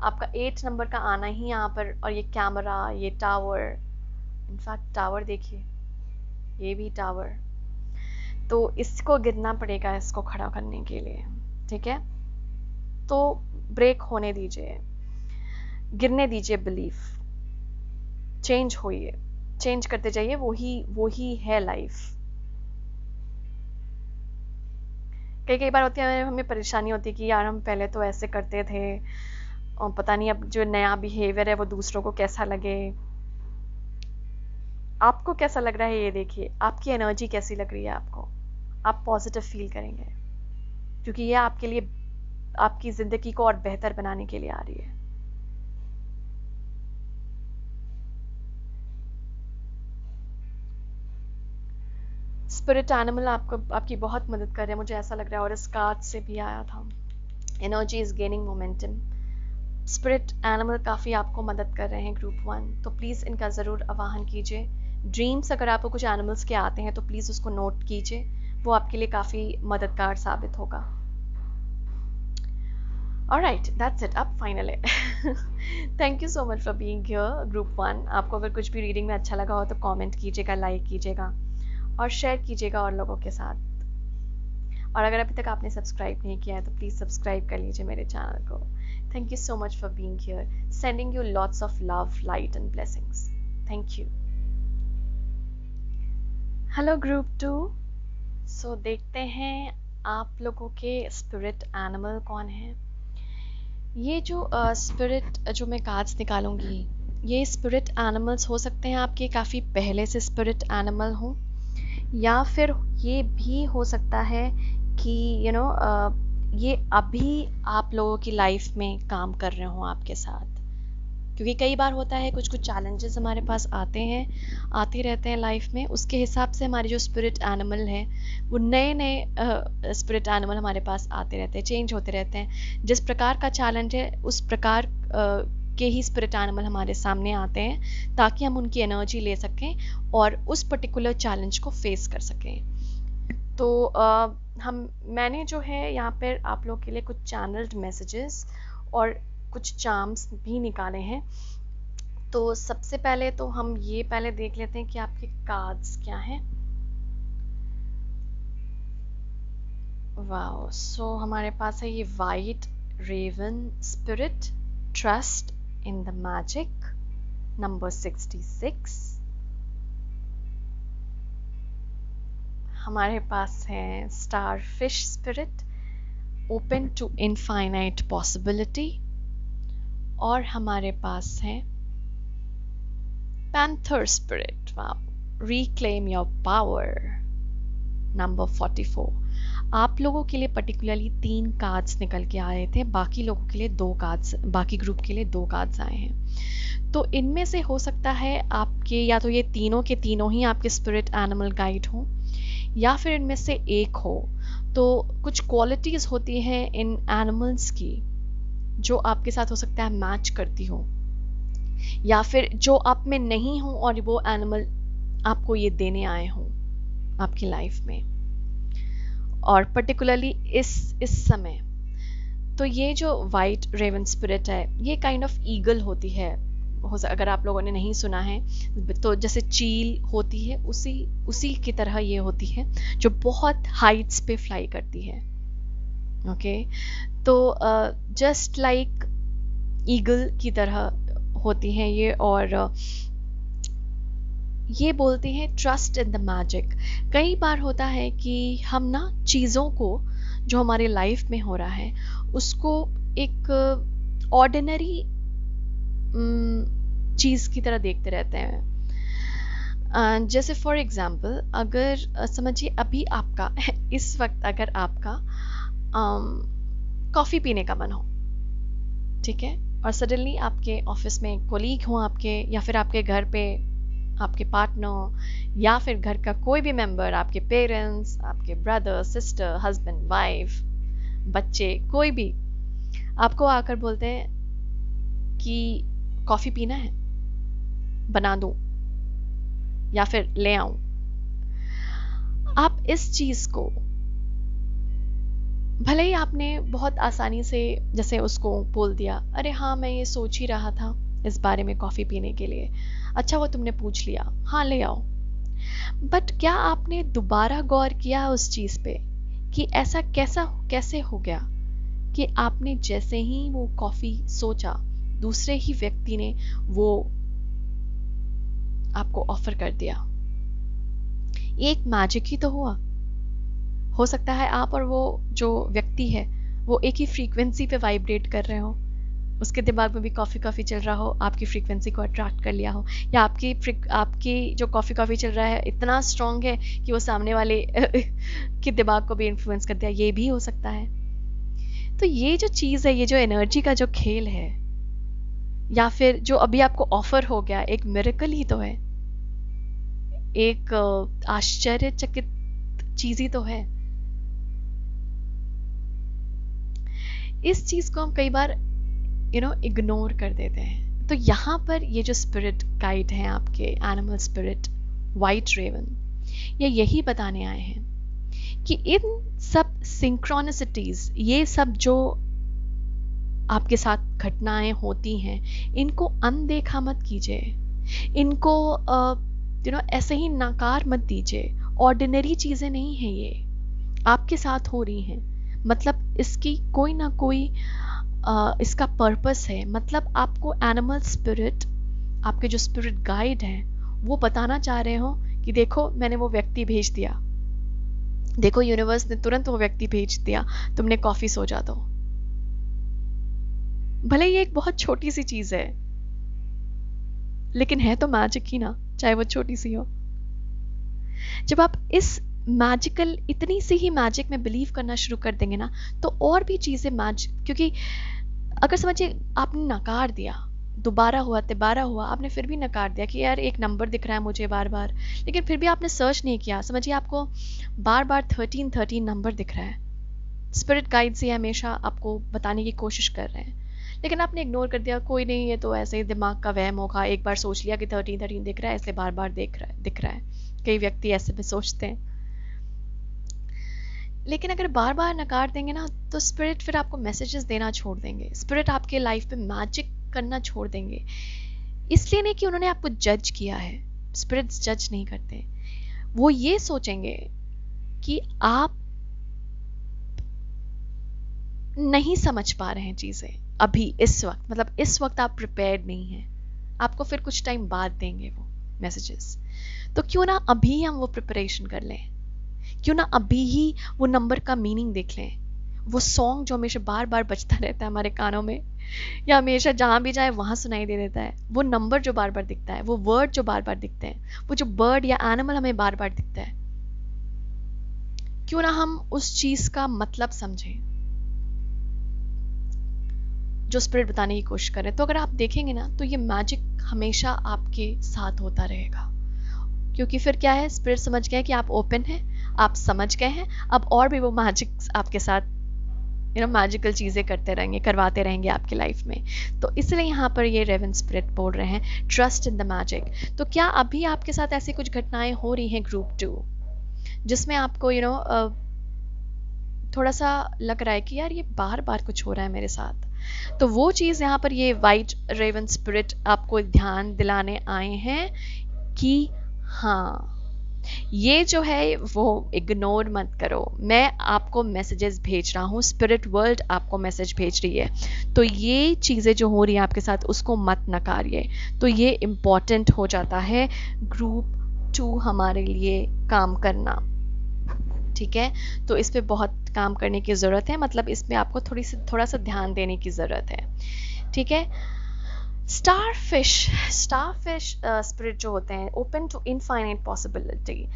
आपका 8 नंबर का आना ही यहाँ पर, और ये कैमरा, ये टावर, इनफैक्ट टावर देखिए, ये भी टावर, तो इसको गिरना पड़ेगा इसको खड़ा करने के लिए। ठीक है, तो ब्रेक होने दीजिए, गिरने दीजिए बिलीफ, चेंज होइए, चेंज करते जाइए, वही है लाइफ। कई बार होती है हमें परेशानी होती है कि यार हम पहले तो ऐसे करते थे और पता नहीं अब जो नया बिहेवियर है वो दूसरों को कैसा लगे। आपको कैसा लग रहा है ये देखिए, आपकी एनर्जी कैसी लग रही है आपको, आप पॉजिटिव फील करेंगे क्योंकि ये आपके लिए, आपकी जिंदगी को और बेहतर बनाने के लिए आ रही है। स्पिरिट एनिमल आपकी बहुत मदद कर रहे हैं, मुझे ऐसा लग रहा है, और इस कार्ड से भी आया था, energy is gaining momentum. Spirit animal काफ़ी आपको मदद कर रहे हैं ग्रुप 1, तो प्लीज़ इनका ज़रूर आवाहन कीजिए। ड्रीम्स अगर आपको कुछ एनिमल्स के आते हैं तो प्लीज़ उसको नोट कीजिए, वो आपके लिए काफ़ी मददगार साबित होगा। ऑलराइट, दैट्स इट, अब फाइनल है। Thank you so much for being here group 1। आपको अगर कुछ भी रीडिंग में अच्छा लगा हो तो कमेंट कीजिएगा, लाइक कीजिएगा और शेयर कीजिएगा और लोगों के साथ। और अगर अभी तक आपने सब्सक्राइब नहीं किया है तो प्लीज़ सब्सक्राइब कर लीजिए मेरे चैनल को। Thank you so much for being here. Sending you lots of love, light and blessings. Thank you. Hello group 2. So देखते हैं आप लोगों के स्पिरिट एनिमल कौन है। ये जो स्पिरिट जो मैं कार्ड्स निकालूंगी, ये स्पिरिट एनिमल्स हो सकते हैं आपके काफ़ी पहले से स्पिरिट एनिमल हों, या फिर ये भी हो सकता है कि ये अभी आप लोगों की लाइफ में काम कर रहे हो आपके साथ, क्योंकि कई बार होता है कुछ कुछ चैलेंजेस हमारे पास आते रहते हैं लाइफ में। उसके हिसाब से हमारे जो स्पिरिट एनिमल है वो नए नए स्पिरिट एनिमल हमारे पास आते रहते हैं, चेंज होते रहते हैं। जिस प्रकार का चैलेंज है उस प्रकार के ही स्पिरिट एनिमल हमारे सामने आते हैं ताकि हम उनकी एनर्जी ले सकें और उस पर्टिकुलर चैलेंज को फेस कर सकें। तो मैंने जो है यहाँ पर आप लोग के लिए कुछ चैनल्ड मैसेजेस और कुछ चार्म्स भी निकाले हैं। तो सबसे पहले तो हम ये पहले देख लेते हैं कि आपके कार्ड्स क्या हैं। वाओ, सो हमारे पास है ये white raven spirit, trust in the magic, number 66। हमारे पास है starfish spirit, open to infinite possibility. और हमारे पास है panther spirit, reclaim your power, number 44। आप लोगों के लिए पर्टिकुलरली 3 कार्ड्स निकल के आए थे, बाकी लोगों के लिए 2 कार्ड्स, बाकी ग्रुप के लिए 2 कार्ड्स आए हैं। तो इनमें से हो सकता है आपके या तो ये तीनों के तीनों ही आपके स्पिरिट एनिमल गाइड हो, या फिर इनमें से एक हो। तो कुछ क्वालिटीज होती हैं इन एनिमल्स की जो आपके साथ हो सकता है मैच करती हो, या फिर जो आप में नहीं हो और वो एनिमल आपको ये देने आए हो आपकी लाइफ में, और पर्टिकुलरली इस समय। तो ये जो वाइट रेवन स्पिरिट है ये काइंड ऑफ ईगल होती है। अगर आप लोगों ने नहीं सुना है तो जैसे चील होती है उसी की तरह ये होती है, जो बहुत हाइट्स पे फ्लाई करती है। ओके, तो जस्ट लाइक ईगल की तरह होती हैं ये, और ये बोलती हैं ट्रस्ट इन द मैजिक। कई बार होता है कि हम ना चीज़ों को जो हमारे लाइफ में हो रहा है उसको एक ऑर्डिनरी चीज़ की तरह देखते रहते हैं। जैसे फॉर एग्जांपल, अगर समझिए अभी आपका इस वक्त अगर आपका कॉफ़ी पीने का मन हो, ठीक है, और सडनली आपके ऑफिस में कोलीग हो आपके, या फिर आपके घर पे आपके पार्टनर, या फिर घर का कोई भी मेंबर, आपके पेरेंट्स, आपके ब्रदर सिस्टर, हस्बैंड वाइफ, बच्चे, कोई भी आपको आकर बोलते हैं कि कॉफ़ी पीना है, बना दूं या फिर ले आऊं। आप इस चीज़ को भले ही आपने बहुत आसानी से जैसे उसको बोल दिया, अरे हाँ मैं ये सोच ही रहा था इस बारे में कॉफ़ी पीने के लिए, अच्छा वो तुमने पूछ लिया, हाँ ले आओ। बट क्या आपने दोबारा गौर किया उस चीज़ पे कि ऐसा कैसे हो गया कि आपने जैसे ही वो कॉफ़ी सोचा दूसरे ही व्यक्ति ने वो आपको ऑफर कर दिया। एक मैजिक ही तो हुआ। हो सकता है आप और वो जो व्यक्ति है वो एक ही फ्रीक्वेंसी पे वाइब्रेट कर रहे हो, उसके दिमाग में भी कॉफ़ी चल रहा हो, आपकी फ्रीक्वेंसी को अट्रैक्ट कर लिया हो, या आपकी जो कॉफ़ी चल रहा है इतना स्ट्रॉन्ग है कि वो सामने वाले के दिमाग को भी इन्फ्लुएंस कर दिया, ये भी हो सकता है। तो ये जो चीज़ है, ये जो एनर्जी का जो खेल है, या फिर जो अभी आपको ऑफर हो गया, एक मिरेकल ही तो है, एक आश्चर्यचकित चीज ही तो है। इस चीज को हम कई बार इग्नोर कर देते हैं। तो यहाँ पर ये जो स्पिरिट गाइड हैं आपके एनिमल स्पिरिट वाइट रेवन, ये यही बताने आए हैं कि इन सब सिंक्रोनिसिटीज, ये सब जो आपके साथ घटनाएं होती हैं, इनको अनदेखा मत कीजिए, इनको ऐसे ही नकार मत दीजिए। ऑर्डिनरी चीजें नहीं है, ये आपके साथ हो रही हैं, मतलब इसकी कोई ना कोई इसका पर्पस है। मतलब आपको एनिमल स्पिरिट, आपके जो स्पिरिट गाइड हैं, वो बताना चाह रहे हो कि देखो मैंने वो व्यक्ति भेज दिया, देखो यूनिवर्स ने तुरंत वो व्यक्ति भेज दिया, तुमने कॉफी सोचा दो। भले ये एक बहुत छोटी सी चीज है, लेकिन है तो मैजिक ही ना, चाहे वो छोटी सी हो। जब आप इस मैजिकल, इतनी सी ही मैजिक में बिलीव करना शुरू कर देंगे ना, तो और भी चीज़ें मैजिक, क्योंकि अगर समझिए आपने नकार दिया, दोबारा हुआ तिबारा हुआ, आपने फिर भी नकार दिया कि यार एक नंबर दिख रहा है मुझे बार बार, लेकिन फिर भी आपने सर्च नहीं किया, समझिए आपको बार बार 13 नंबर दिख रहा है, स्पिरिट गाइड्स ये हमेशा आपको बताने की कोशिश कर रहे हैं, लेकिन आपने इग्नोर कर दिया, कोई नहीं ये तो ऐसे ही दिमाग का वहम होगा, एक बार सोच लिया कि 13 दिख रहा है इसलिए बार बार दिख रहा है। कई व्यक्ति ऐसे भी सोचते हैं, लेकिन अगर बार बार नकार देंगे ना, तो स्पिरिट फिर आपको मैसेजेस देना छोड़ देंगे, स्पिरिट आपके लाइफ पे मैजिक करना छोड़ देंगे। इसलिए नहीं कि उन्होंने आपको जज किया है, स्पिरिट्स जज नहीं करते, वो ये सोचेंगे कि आप नहीं समझ पा रहे हैं चीजें अभी इस वक्त, मतलब इस वक्त आप प्रिपेयर्ड नहीं हैं, आपको फिर कुछ टाइम बाद देंगे वो मैसेजेस। तो क्यों ना अभी हम वो प्रिपरेशन कर लें, क्यों ना अभी ही वो नंबर का मीनिंग देख लें, वो सॉन्ग जो हमेशा बार बार बजता रहता है हमारे कानों में, या हमेशा जहां भी जाए वहां सुनाई दे देता है, वो नंबर जो बार बार दिखता है, वो वर्ड जो बार बार दिखते हैं, वो जो बर्ड या एनिमल हमें बार बार दिखता है, क्यों ना हम उस चीज का मतलब समझें जो स्पिरिट बताने की कोशिश कर रहे हैं। तो अगर आप देखेंगे ना, तो ये मैजिक हमेशा आपके साथ होता रहेगा, क्योंकि फिर क्या है, स्पिरिट समझ गए कि आप ओपन हैं, आप समझ गए हैं, अब और भी वो मैजिक आपके साथ मैजिकल चीजें करवाते रहेंगे आपकी लाइफ में। तो इसलिए यहाँ पर ये रेवन स्पिरिट बोल रहे हैं ट्रस्ट इन द मैजिक। तो क्या अभी आपके साथ ऐसी कुछ घटनाएं हो रही हैं ग्रुप 2 जिसमें आपको थोड़ा सा लग रहा है कि यार ये बार बार कुछ हो रहा है मेरे साथ, तो वो चीज यहाँ पर ये वाइट रेवन स्पिरिट आपको ध्यान दिलाने आए हैं कि हाँ, ये जो है वो इग्नोर मत करो, मैं आपको मैसेजेस भेज रहा हूँ, स्पिरिट वर्ल्ड आपको मैसेज भेज रही है, तो ये चीज़ें जो हो रही है आपके साथ उसको मत नकारिए। तो ये इम्पॉर्टेंट हो जाता है ग्रुप 2 हमारे लिए काम करना, ठीक है। तो इस पे बहुत काम करने की ज़रूरत है, मतलब इसमें आपको थोड़ा सा ध्यान देने की ज़रूरत है, ठीक है। स्टारफिश स्पिरिट जो होते हैं ओपन टू इनफाइनाइट पॉसिबिलिटी,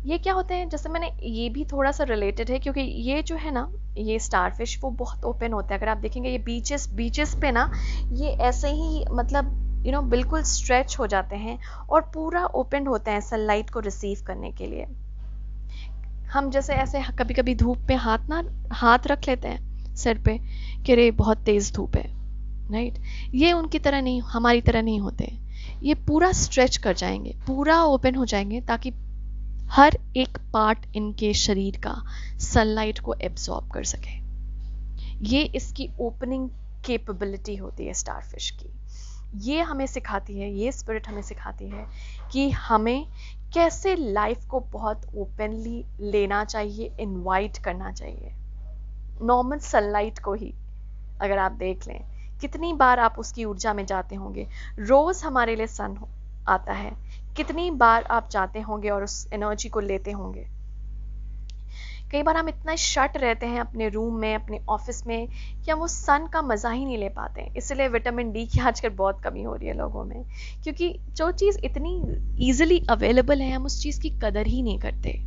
ये क्या होते हैं, जैसे मैंने ये भी थोड़ा सा रिलेटेड है, क्योंकि ये जो है ना, ये स्टारफिश वो बहुत ओपन होता है। अगर आप देखेंगे ये बीचेस पे ना, ये ऐसे ही मतलब बिल्कुल स्ट्रेच हो जाते हैं और पूरा ओपन होते हैं सनलाइट को रिसीव करने के लिए। हम जैसे ऐसे कभी कभी धूप पे हाथ रख लेते हैं सिर पे कि रे बहुत तेज धूप है, राइट, ये उनकी तरह नहीं, हमारी तरह नहीं होते, ये पूरा स्ट्रेच कर जाएंगे, पूरा ओपन हो जाएंगे, ताकि हर एक पार्ट इनके शरीर का सनलाइट को एब्जॉर्ब कर सके। ये इसकी ओपनिंग कैपेबिलिटी होती है स्टारफिश की। ये हमें सिखाती है, ये स्पिरिट हमें सिखाती है कि हमें कैसे लाइफ को बहुत ओपनली लेना चाहिए, इनवाइट करना चाहिए। नॉर्मल सनलाइट को ही अगर आप देख लें, कितनी बार आप उसकी ऊर्जा में जाते होंगे, रोज हमारे लिए सन आता है, कितनी बार आप जाते होंगे और उस एनर्जी को लेते होंगे। कई बार हम इतना शट रहते हैं अपने रूम में, अपने ऑफिस में, कि हम उस सन का मजा ही नहीं ले पाते हैं। इसलिए विटामिन डी की आजकल बहुत कमी हो रही है लोगों में, क्योंकि जो चीज इतनी इजीली अवेलेबल है हम उस चीज की कदर ही नहीं करते।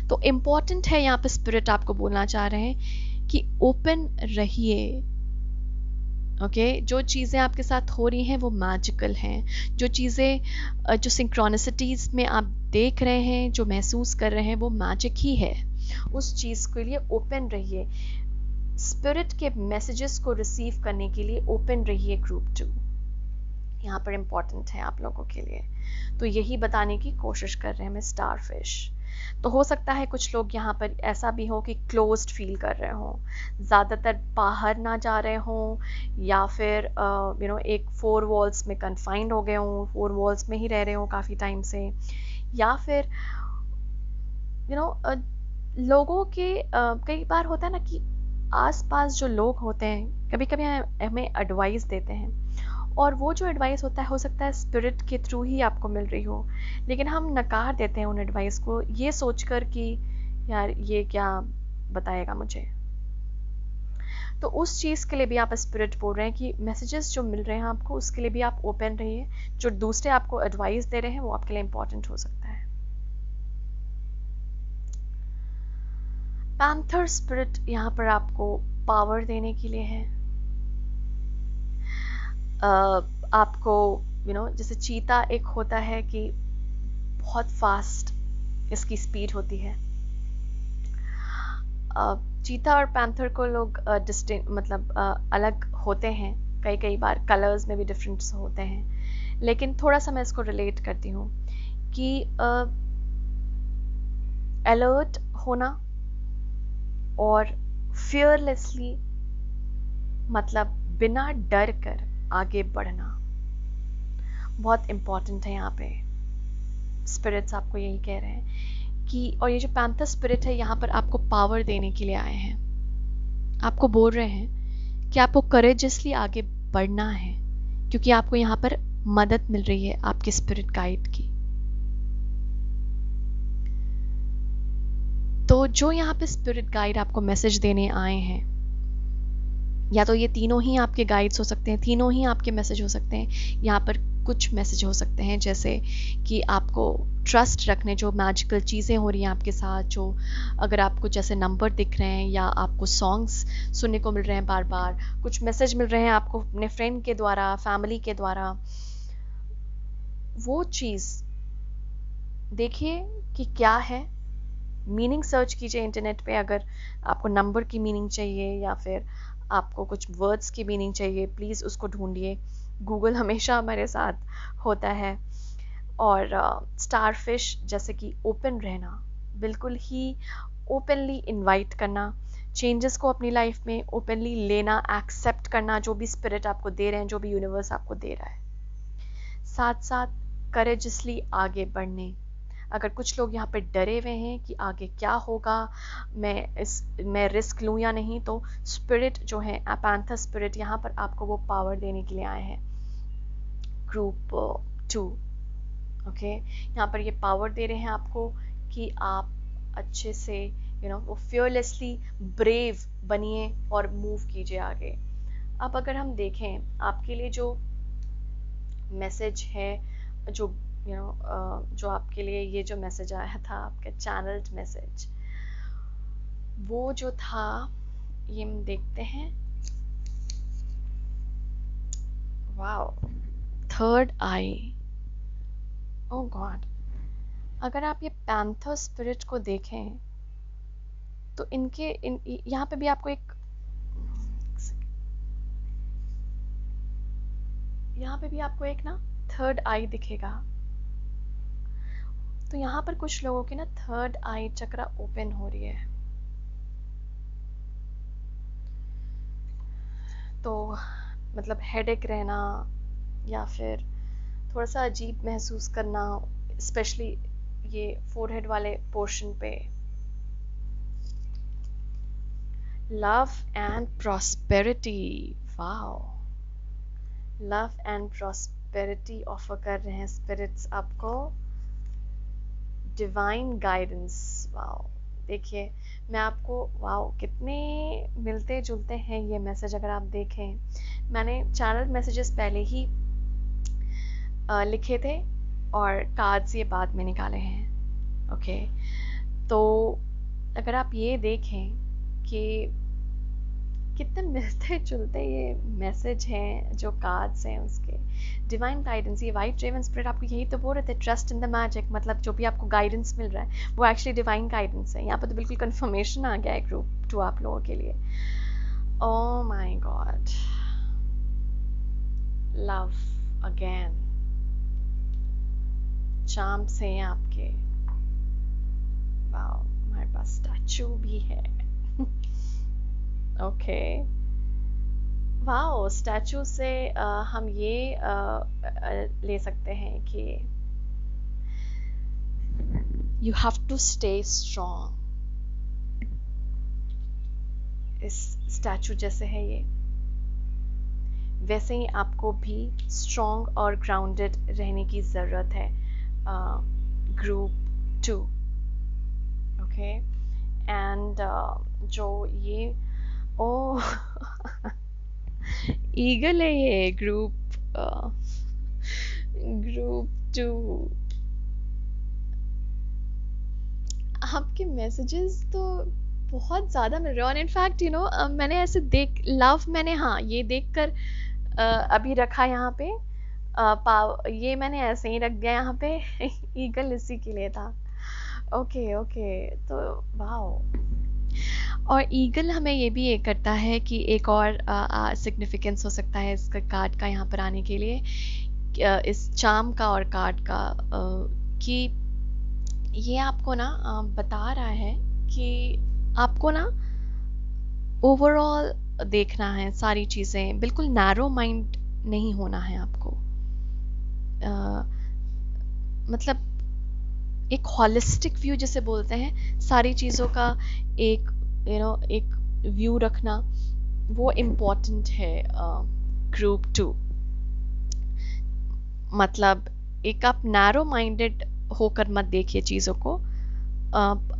तो इम्पोर्टेंट है, यहाँ पे स्पिरिट आपको बोलना चाह रहे हैं कि ओपन रहिए, ओके। जो चीज़ें आपके साथ हो रही हैं वो मैजिकल हैं, जो चीज़ें जो सिंक्रोनिसिटीज में आप देख रहे हैं, जो महसूस कर रहे हैं, वो मैजिक ही है। उस चीज़ के लिए ओपन रहिए, स्पिरिट के मैसेजेस को रिसीव करने के लिए ओपन रहिए ग्रुप 2, यहाँ पर इम्पोर्टेंट है आप लोगों के लिए। तो यही बताने की कोशिश कर रहे हैं मैं स्टारफिश। तो हो सकता है कुछ लोग यहाँ पर ऐसा भी हो कि क्लोज्ड फील कर रहे हों, ज़्यादातर बाहर ना जा रहे हों, या फिर एक 4 वॉल्स में कन्फाइंड हो गए हों, 4 वॉल्स में ही रह रहे हों काफ़ी टाइम से, या फिर लोगों के कई बार होता है ना कि आसपास जो लोग होते हैं कभी कभी हमें एडवाइस देते हैं, और वो जो एडवाइस होता है हो सकता है स्पिरिट के थ्रू ही आपको मिल रही हो, लेकिन हम नकार देते हैं उन एडवाइस को, ये सोचकर कि यार ये क्या बताएगा मुझे। तो उस चीज़ के लिए भी आप स्पिरिट बोल रहे हैं कि मैसेजेस जो मिल रहे हैं आपको, उसके लिए भी आप ओपन रहिए। जो दूसरे आपको एडवाइस दे रहे हैं वो आपके लिए इम्पोर्टेंट हो सकता है। पैंथर स्पिरिट यहाँ पर आपको पावर देने के लिए है। आपको जैसे चीता एक होता है कि बहुत फास्ट इसकी स्पीड होती है। चीता और पैंथर को लोग डिस्टिंग मतलब अलग होते हैं, कई कई बार कलर्स में भी डिफरेंस होते हैं, लेकिन थोड़ा सा मैं इसको रिलेट करती हूँ कि अलर्ट होना और फियरलेसली मतलब बिना डर कर आगे बढ़ना बहुत इम्पॉर्टेंट है। यहाँ पे स्पिरिट्स आपको यही कह रहे हैं कि, और ये जो पैंथर स्पिरिट है यहाँ पर आपको पावर देने के लिए आए हैं। आपको बोल रहे हैं कि आपको करेजियसली आगे बढ़ना है, क्योंकि आपको यहाँ पर मदद मिल रही है आपके स्पिरिट गाइड की। तो जो यहाँ पे स्पिरिट गाइड आपको मैसेज देने आए हैं, या तो ये तीनों ही आपके गाइड्स हो सकते हैं, तीनों ही आपके मैसेज हो सकते हैं। यहाँ पर कुछ मैसेज हो सकते हैं जैसे कि आपको ट्रस्ट रखने, जो मैजिकल चीज़ें हो रही हैं आपके साथ, जो अगर आपको जैसे नंबर दिख रहे हैं या आपको सॉन्ग्स सुनने को मिल रहे हैं बार बार, कुछ मैसेज मिल रहे हैं आपको अपने फ्रेंड के द्वारा, फैमिली के द्वारा, वो चीज़ देखिए कि क्या है। मीनिंग सर्च कीजिए इंटरनेट पे, अगर आपको नंबर की मीनिंग चाहिए या फिर आपको कुछ वर्ड्स की मीनिंग चाहिए, प्लीज़ उसको ढूंढिए। गूगल हमेशा हमारे साथ होता है। और स्टारफिश जैसे कि ओपन रहना, बिल्कुल ही ओपनली इनवाइट करना, चेंजेस को अपनी लाइफ में ओपनली लेना, एक्सेप्ट करना जो भी स्पिरिट आपको दे रहे हैं, जो भी यूनिवर्स आपको दे रहा है। साथ साथ करेजियसली आगे बढ़ने। अगर कुछ लोग यहाँ पे डरे हुए हैं कि आगे क्या होगा, मैं रिस्क लूँ या नहीं, तो स्पिरिट जो है पैंथर स्पिरिट यहाँ पर आपको वो पावर देने के लिए आए हैं। ग्रुप 2 ओके, यहाँ पर ये पावर दे रहे हैं आपको कि आप अच्छे से वो फियरलेसली ब्रेव बनिए और मूव कीजिए आगे। अब अगर हम देखें आपके लिए जो मैसेज है, जो जो आपके लिए ये जो मैसेज आया था, आपका चैनल्ड मैसेज, वो जो था, ये हम देखते हैं। वाओ, थर्ड आई, ओह गॉड। अगर आप ये पैंथर स्पिरिट को देखें तो इनके यहाँ पे भी आपको एक ना थर्ड आई दिखेगा। तो यहाँ पर कुछ लोगों की ना थर्ड आई चक्रा ओपन हो रही है। तो मतलब हेडेक रहना या फिर थोड़ा सा अजीब महसूस करना, स्पेशली ये फोरहेड वाले पोर्शन पे। Love and prosperity, wow, love and prosperity offer कर रहे हैं स्पिरिट्स आपको। डिवाइन गाइडेंस, वाओ, देखिए मैं आपको, वाओ कितने मिलते जुलते हैं ये मैसेज। अगर आप देखें, मैंने चैनल मैसेजेस पहले ही लिखे थे और कार्ड्स ये बाद में निकाले हैं। ओके, तो अगर आप ये देखें कि कितने मिलते जुलते ये मैसेज हैं, जो कार्ड्स हैं उसके। डिवाइन गाइडेंस, ये वाइट रेवन स्पिरिट आपको यही तो बोल रहे थे, ट्रस्ट इन द मैजिक, मतलब जो भी आपको गाइडेंस मिल रहा है वो एक्चुअली डिवाइन गाइडेंस है। यहाँ पर तो बिल्कुल कंफर्मेशन आ गया है ग्रुप 2 आप लोगों के लिए। Oh my God, love again, charms हैं आपके। वाओ, हमारे पास स्टैचू भी है। ओके, वाओ, स्टैचू से हम ये ले सकते हैं कि you have to stay strong. इस स्टैचू जैसे है ये, वैसे ही आपको भी स्ट्रॉन्ग और ग्राउंडेड रहने की ज़रूरत है ग्रुप 2। ओके, एंड जो ये ओ ईगल है ये ग्रुप 2। आपके मैसेजेस तो बहुत ज़्यादा मिल रहे हैं। और इनफैक्ट मैंने ऐसे देख लव मैंने हाँ ये देख कर अभी रखा यहाँ पे। पाव ये मैंने ऐसे ही रख दिया यहाँ पे। ईगल इसी के लिए था। Okay okay. तो वाओ। और ईगल हमें ये भी ये करता है कि एक और सिग्निफिकेंस हो सकता है इसका कार्ड का यहाँ पर आने के लिए, इस चार्म का और कार्ड का, कि ये आपको ना बता रहा है कि आपको ना ओवरऑल देखना है सारी चीज़ें, बिल्कुल नैरो माइंड नहीं होना है आपको। अ, मतलब एक हॉलिस्टिक व्यू जिसे बोलते हैं, सारी चीज़ों का एक एक व्यू रखना, वो इम्पोर्टेंट है ग्रुप 2। मतलब एक आप नैरो माइंडेड होकर मत देखिए चीज़ों को,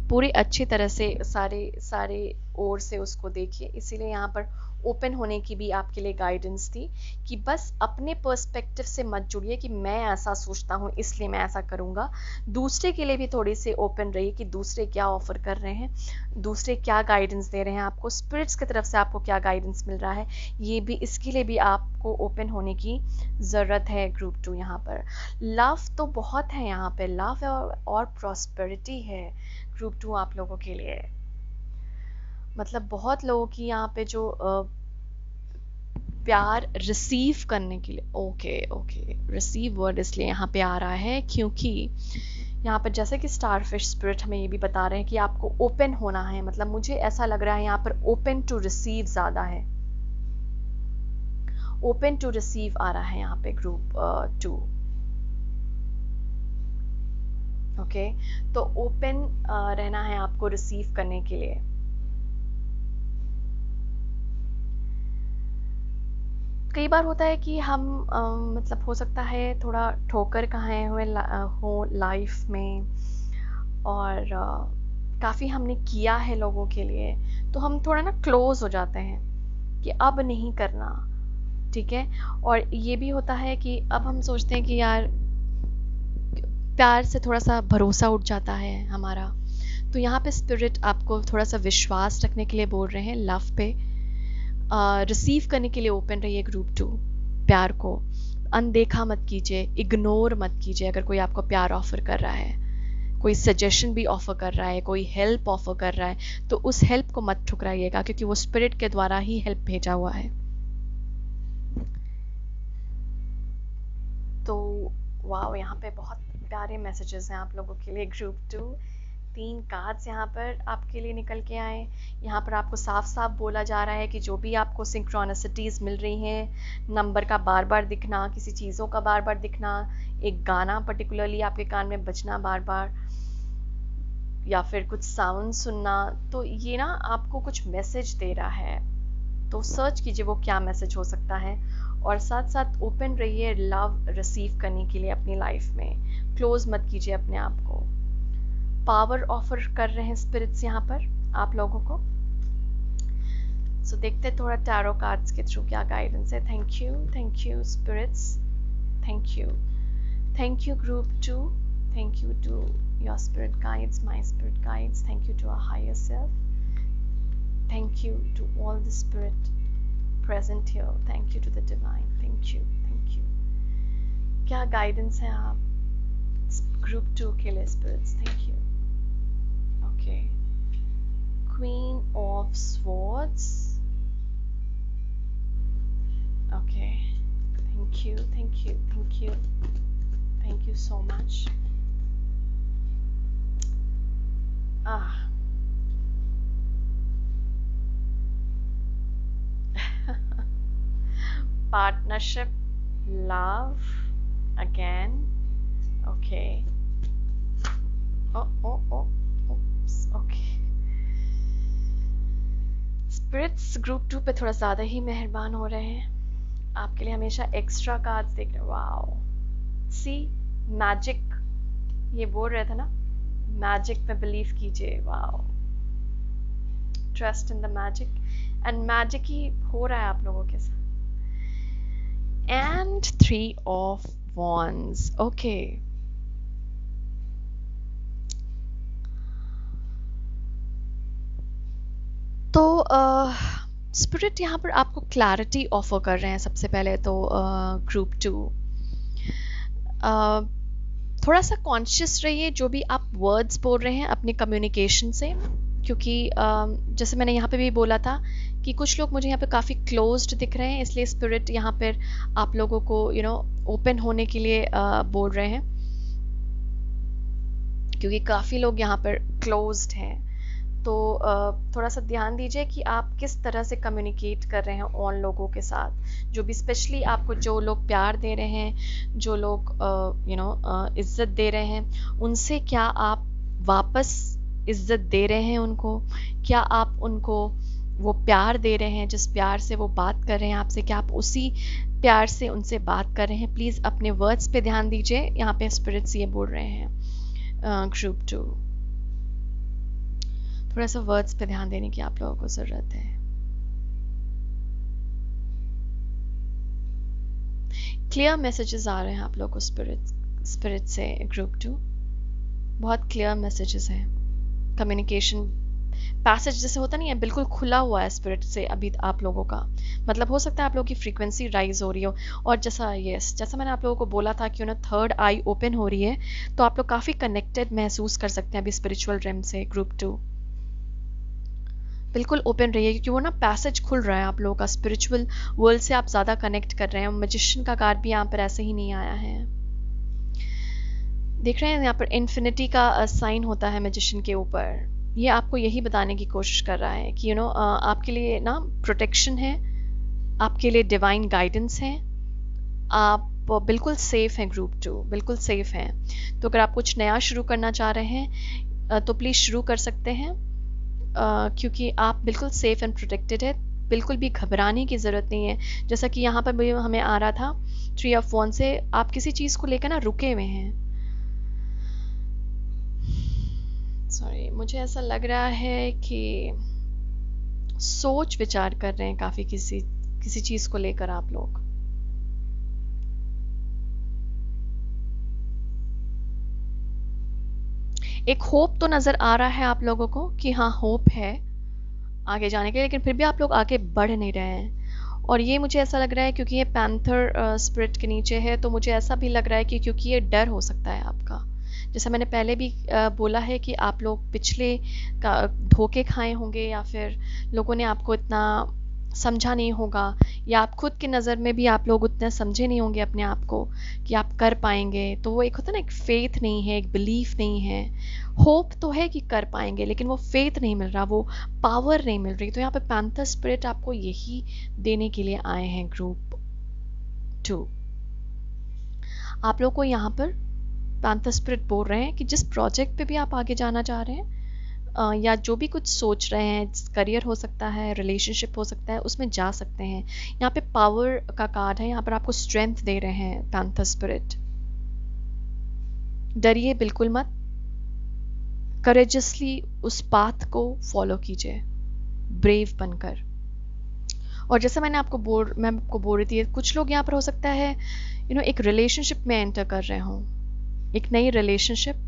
पूरी अच्छी तरह से सारे सारे ओर से उसको देखिए। इसीलिए यहाँ पर ओपन होने की भी आपके लिए गाइडेंस थी कि बस अपने पर्सपेक्टिव से मत जुड़िए कि मैं ऐसा सोचता हूँ इसलिए मैं ऐसा करूँगा। दूसरे के लिए भी थोड़ी सी ओपन रहिए कि दूसरे क्या ऑफर कर रहे हैं, दूसरे क्या गाइडेंस दे रहे हैं आपको, स्पिरिट्स की तरफ से आपको क्या गाइडेंस मिल रहा है। ये भी, इसके लिए भी आपको ओपन होने की ज़रूरत है ग्रुप 2 यहाँ पर। लव तो बहुत है यहाँ पे, लव और प्रॉस्पेरिटी है ग्रुप 2 आप लोगों के लिए। मतलब बहुत लोगों की यहाँ पे जो प्यार रिसीव करने के लिए, ओके ओके, रिसीव वर्ड इसलिए यहाँ पे आ रहा है क्योंकि यहाँ पर जैसे कि स्टारफिश स्पिरिट हमें ये भी बता रहे हैं कि आपको ओपन होना है। मतलब मुझे ऐसा लग रहा है यहाँ पर ओपन टू रिसीव ज़्यादा है, ओपन टू रिसीव आ रहा है यहाँ पे ग्रुप 2। ओके, तो ओपन रहना है आपको रिसीव करने के लिए। कई बार होता है कि हम मतलब हो सकता है थोड़ा ठोकर खाए हुए हो लाइफ में, और काफ़ी हमने किया है लोगों के लिए, तो हम थोड़ा ना क्लोज हो जाते हैं कि अब नहीं करना, ठीक है। और ये भी होता है कि अब हम सोचते हैं कि यार प्यार से थोड़ा सा भरोसा उठ जाता है हमारा। तो यहाँ पे स्पिरिट आपको थोड़ा सा विश्वास रखने के लिए बोल रहे हैं लव पे, रिसीव करने के लिए ओपन रहिए ग्रुप 2। प्यार को अनदेखा मत कीजिए, इग्नोर मत कीजिए। अगर कोई आपको प्यार ऑफर कर रहा है, कोई सजेशन भी ऑफर कर रहा है, कोई हेल्प ऑफर कर रहा है, तो उस हेल्प को मत ठुकराइएगा क्योंकि वो स्पिरिट के द्वारा ही हेल्प भेजा हुआ है। तो वाह, यहाँ पे बहुत प्यारे मैसेजेस हैं आप लोगों के लिए ग्रुप 2। 3 कार्ड्स यहाँ पर आपके लिए निकल के आए। यहाँ पर आपको साफ साफ बोला जा रहा है कि जो भी आपको सिंक्रोनिसिटीज मिल रही हैं, नंबर का बार बार दिखना, किसी चीज़ों का बार बार दिखना, एक गाना पर्टिकुलरली आपके कान में बजना बार बार, या फिर कुछ साउंड सुनना, तो ये ना आपको कुछ मैसेज दे रहा है। तो सर्च कीजिए वो क्या मैसेज हो सकता है, और साथ साथ ओपन रहिए लव रिसीव करने के लिए अपनी लाइफ में। क्लोज मत कीजिए अपने आप को। पावर ऑफर कर रहे हैं स्पिरिट्स यहाँ पर आप लोगों को। सो देखते थोड़ा टैरो कार्ड्स के थ्रू क्या गाइडेंस है। Thank you spirits, thank you group 2, thank you to your spirit guides, my spirit guides, thank you to our higher self, thank you to all the spirit present here, thank you to the divine, thank you। क्या गाइडेंस है आप ग्रुप 2 के लिए spirits? Thank you. Okay, queen of swords, okay, thank you so much. Partnership, love, again, okay. Oops, okay. Spirits group 2 पे थोड़ा ज़्यादा ही मेहरबान हो रहे हैं। आपके लिए हमेशा एक्स्ट्रा कार्ड्स देख रहे हैं। वाओ, सी मैजिक, ये बोल रहे थे ना, मैजिक पे बिलीव कीजिए। Wow, trust in the magic, and magic ही हो रहा है आप लोगों के साथ। And 3 of Wands. Okay. Spirit यहाँ पर आपको क्लैरिटी ऑफर कर रहे हैं। सबसे पहले तो ग्रुप 2, थोड़ा सा कॉन्शियस रहिए जो भी आप वर्ड्स बोल रहे हैं अपने कम्युनिकेशन से, क्योंकि जैसे मैंने यहाँ पे भी बोला था कि कुछ लोग मुझे यहाँ पे काफ़ी क्लोज्ड दिख रहे हैं, इसलिए स्पिरिट यहाँ पर आप लोगों को ओपन होने के लिए बोल रहे हैं, क्योंकि काफ़ी लोग यहाँ पर क्लोज्ड हैं। तो थोड़ा सा ध्यान दीजिए कि आप किस तरह से कम्युनिकेट कर रहे हैं उन लोगों के साथ, जो भी स्पेशली आपको जो लोग प्यार दे रहे हैं, जो लोग इज्जत दे रहे हैं, उनसे क्या आप वापस इज्जत दे रहे हैं उनको? क्या आप उनको वो प्यार दे रहे हैं जिस प्यार से वो बात कर रहे हैं आपसे? क्या आप उसी प्यार से उनसे बात कर रहे हैं? प्लीज़ अपने वर्ड्स पे ध्यान दीजिए। यहाँ पे स्पिरिट्स ये बोल रहे हैं ग्रुप 2, थोड़ा सा वर्ड्स पे ध्यान देने की आप लोगों को ज़रूरत है। क्लियर मैसेजेस आ रहे हैं आप लोगों को स्पिरिट से ग्रुप 2, बहुत क्लियर मैसेजेस हैं। कम्युनिकेशन पैसेज जैसे होता नहीं है, बिल्कुल खुला हुआ है स्पिरिट से अभी आप लोगों का। मतलब हो सकता है आप लोगों की फ्रीक्वेंसी राइज हो रही हो, और जैसा मैंने आप लोगों को बोला था कि थर्ड आई ओपन हो रही है, तो आप लोग काफ़ी कनेक्टेड महसूस कर सकते हैं अभी स्पिरिचुअल रेम से। ग्रुप 2 बिल्कुल ओपन रहिए, क्योंकि वो पैसेज खुल रहा है आप लोगों का, स्पिरिचुअल वर्ल्ड से आप ज़्यादा कनेक्ट कर रहे हैं। मैजिशियन का कार्ड भी यहाँ पर ऐसे ही नहीं आया है। देख रहे हैं यहाँ पर इन्फिनिटी का साइन होता है मैजिशियन के ऊपर। ये आपको यही बताने की कोशिश कर रहा है कि आपके लिए प्रोटेक्शन है, आपके लिए डिवाइन गाइडेंस है, आप बिल्कुल सेफ हैं। ग्रुप 2 बिल्कुल सेफ हैं। तो अगर आप कुछ नया शुरू करना चाह रहे हैं तो प्लीज़ शुरू कर सकते हैं, क्योंकि आप बिल्कुल सेफ एंड प्रोटेक्टेड है। बिल्कुल भी घबराने की ज़रूरत नहीं है। जैसा कि यहाँ पर भी हमें आ रहा था 3 ऑफ वन से, आप किसी चीज़ को लेकर रुके हुए हैं। सॉरी, मुझे ऐसा लग रहा है कि सोच विचार कर रहे हैं काफ़ी किसी चीज़ को लेकर आप लोग। एक होप तो नज़र आ रहा है आप लोगों को कि हाँ होप है आगे जाने के लिए, लेकिन फिर भी आप लोग आगे बढ़ नहीं रहे हैं। और ये मुझे ऐसा लग रहा है क्योंकि ये पैंथर स्पिरिट के नीचे है, तो मुझे ऐसा भी लग रहा है कि क्योंकि ये डर हो सकता है आपका। जैसा मैंने पहले भी बोला है कि आप लोग पिछले धोखे खाए होंगे, या फिर लोगों ने आपको इतना समझा नहीं होगा, या आप खुद की नज़र में भी आप लोग उतना समझे नहीं होंगे अपने आप को कि आप कर पाएंगे। तो वो एक होता है ना, एक फेथ नहीं है, एक बिलीफ नहीं है। होप तो है कि कर पाएंगे, लेकिन वो फेथ नहीं मिल रहा, वो पावर नहीं मिल रही। तो यहाँ पे पैंथर स्पिरिट आपको यही देने के लिए आए हैं ग्रुप 2। आप लोग को यहाँ पर पैंथर स्पिरिट बोल रहे हैं कि जिस प्रोजेक्ट पे भी आप आगे जाना चाह रहे हैं, या जो भी कुछ सोच रहे हैं, करियर हो सकता है, रिलेशनशिप हो सकता है, उसमें जा सकते हैं। यहाँ पे पावर का कार्ड है, यहाँ पर आपको स्ट्रेंथ दे रहे हैं पैंथर स्पिरिट। डरिए बिल्कुल मत, करेजसली उस पाथ को फॉलो कीजिए, ब्रेव बनकर। और जैसे मैं आपको बोल रही थी, कुछ लोग यहाँ पर हो सकता है एक रिलेशनशिप में एंटर कर रहे हों, एक नई रिलेशनशिप।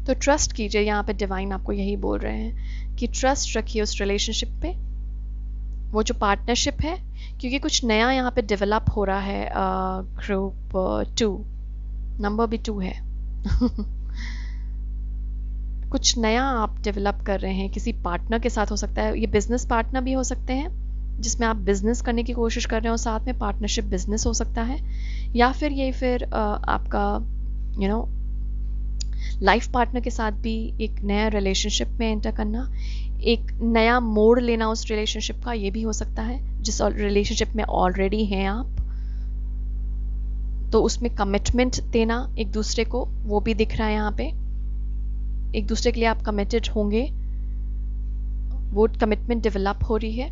तो ट्रस्ट कीजिए, यहाँ पे डिवाइन आपको यही बोल रहे हैं कि ट्रस्ट रखिए उस रिलेशनशिप पे, वो जो पार्टनरशिप है, क्योंकि कुछ नया यहाँ पे डेवलप हो रहा है। ग्रुप 2 नंबर भी 2 है। कुछ नया आप डेवलप कर रहे हैं किसी पार्टनर के साथ, हो सकता है ये बिजनेस पार्टनर भी हो सकते हैं, जिसमें आप बिजनेस करने की कोशिश कर रहे हो, साथ में पार्टनरशिप बिजनेस हो सकता है, या फिर आपका लाइफ पार्टनर के साथ भी एक नया रिलेशनशिप में एंटर करना, एक नया मोड़ लेना उस रिलेशनशिप का, ये भी हो सकता है। जिस रिलेशनशिप में ऑलरेडी हैं आप, तो उसमें कमिटमेंट देना एक दूसरे को, वो भी दिख रहा है यहाँ पे। एक दूसरे के लिए आप कमिटेड होंगे, वो कमिटमेंट डेवलप हो रही है।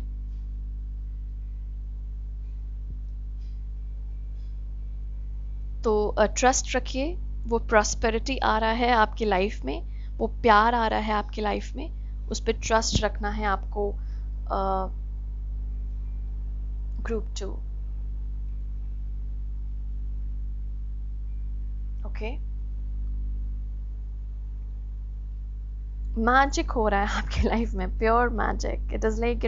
तो ट्रस्ट रखिए, वो प्रॉस्पेरिटी आ रहा है आपकी लाइफ में, वो प्यार आ रहा है आपकी लाइफ में, उस पर ट्रस्ट रखना है आपको। Group 2 okay. मैजिक हो रहा है आपकी लाइफ में, pure magic. It is like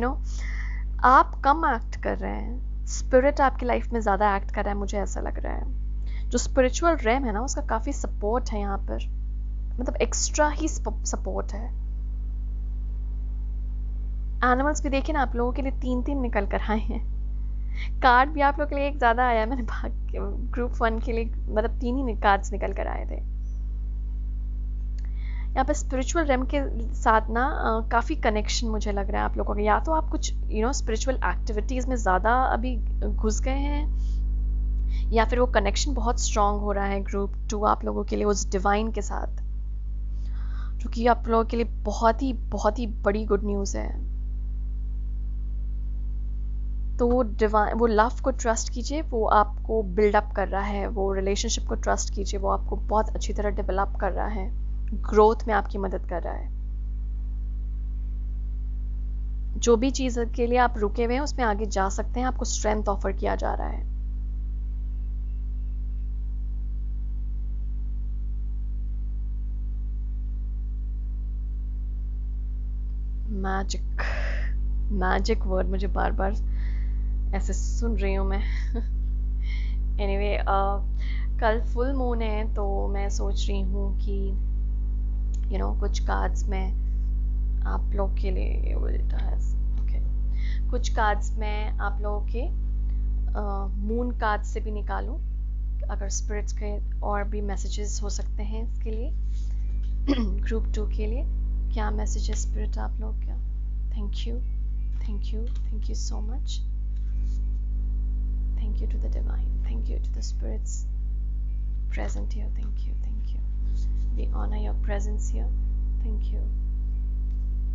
आप कम एक्ट कर रहे हैं, स्पिरिट आपकी लाइफ में ज़्यादा एक्ट कर रहा है, मुझे ऐसा लग रहा है। जो स्पिरिचुअल रेम है ना, उसका काफ़ी सपोर्ट है यहाँ पर, मतलब एक्स्ट्रा ही सपोर्ट है। एनिमल्स भी देखिए ना, आप लोगों के लिए 3-3 निकल कर आए हैं। कार्ड भी आप लोगों के लिए एक ज़्यादा आया है, मैंने ग्रुप 1 के लिए मतलब 3 ही कार्ड्स निकल कर आए थे। यहाँ पे स्पिरिचुअल रेम के साथ ना काफ़ी कनेक्शन मुझे लग रहा है आप लोगों का। या तो आप कुछ स्पिरिचुअल एक्टिविटीज़ में ज़्यादा अभी घुस गए हैं, या फिर वो कनेक्शन बहुत स्ट्रांग हो रहा है ग्रुप 2 आप लोगों के लिए उस डिवाइन के साथ, जो कि आप लोगों के लिए बहुत ही बड़ी गुड न्यूज़ है। तो वो लव को ट्रस्ट कीजिए, वो आपको बिल्डअप कर रहा है, वो रिलेशनशिप को ट्रस्ट कीजिए, वो आपको बहुत अच्छी तरह डेवलप कर रहा है, ग्रोथ में आपकी मदद कर रहा है। जो भी चीज़ के लिए आप रुके हुए हैं उसमें आगे जा सकते हैं, आपको स्ट्रेंथ ऑफर किया जा रहा है। मैजिक, मैजिक वर्ड मुझे बार बार ऐसे सुन रही हूँ मैं। एनीवे कल फुल मून है, तो मैं सोच रही हूँ कि कुछ कार्ड्स में आप लोग के लिए उल्टा है। ओके, कुछ कार्ड्स में आप लोगों के मून कार्ड से भी निकालूं, अगर स्पिरिट्स के और भी मैसेजेस हो सकते हैं इसके लिए। ग्रुप 2 के लिए क्या मैसेज है स्पिरिट आप लोग का? Thank you, thank you, thank you so much. Thank you to the divine. Thank you to the spirits present here. Thank you. Thank you. We honor your presence here. Thank you.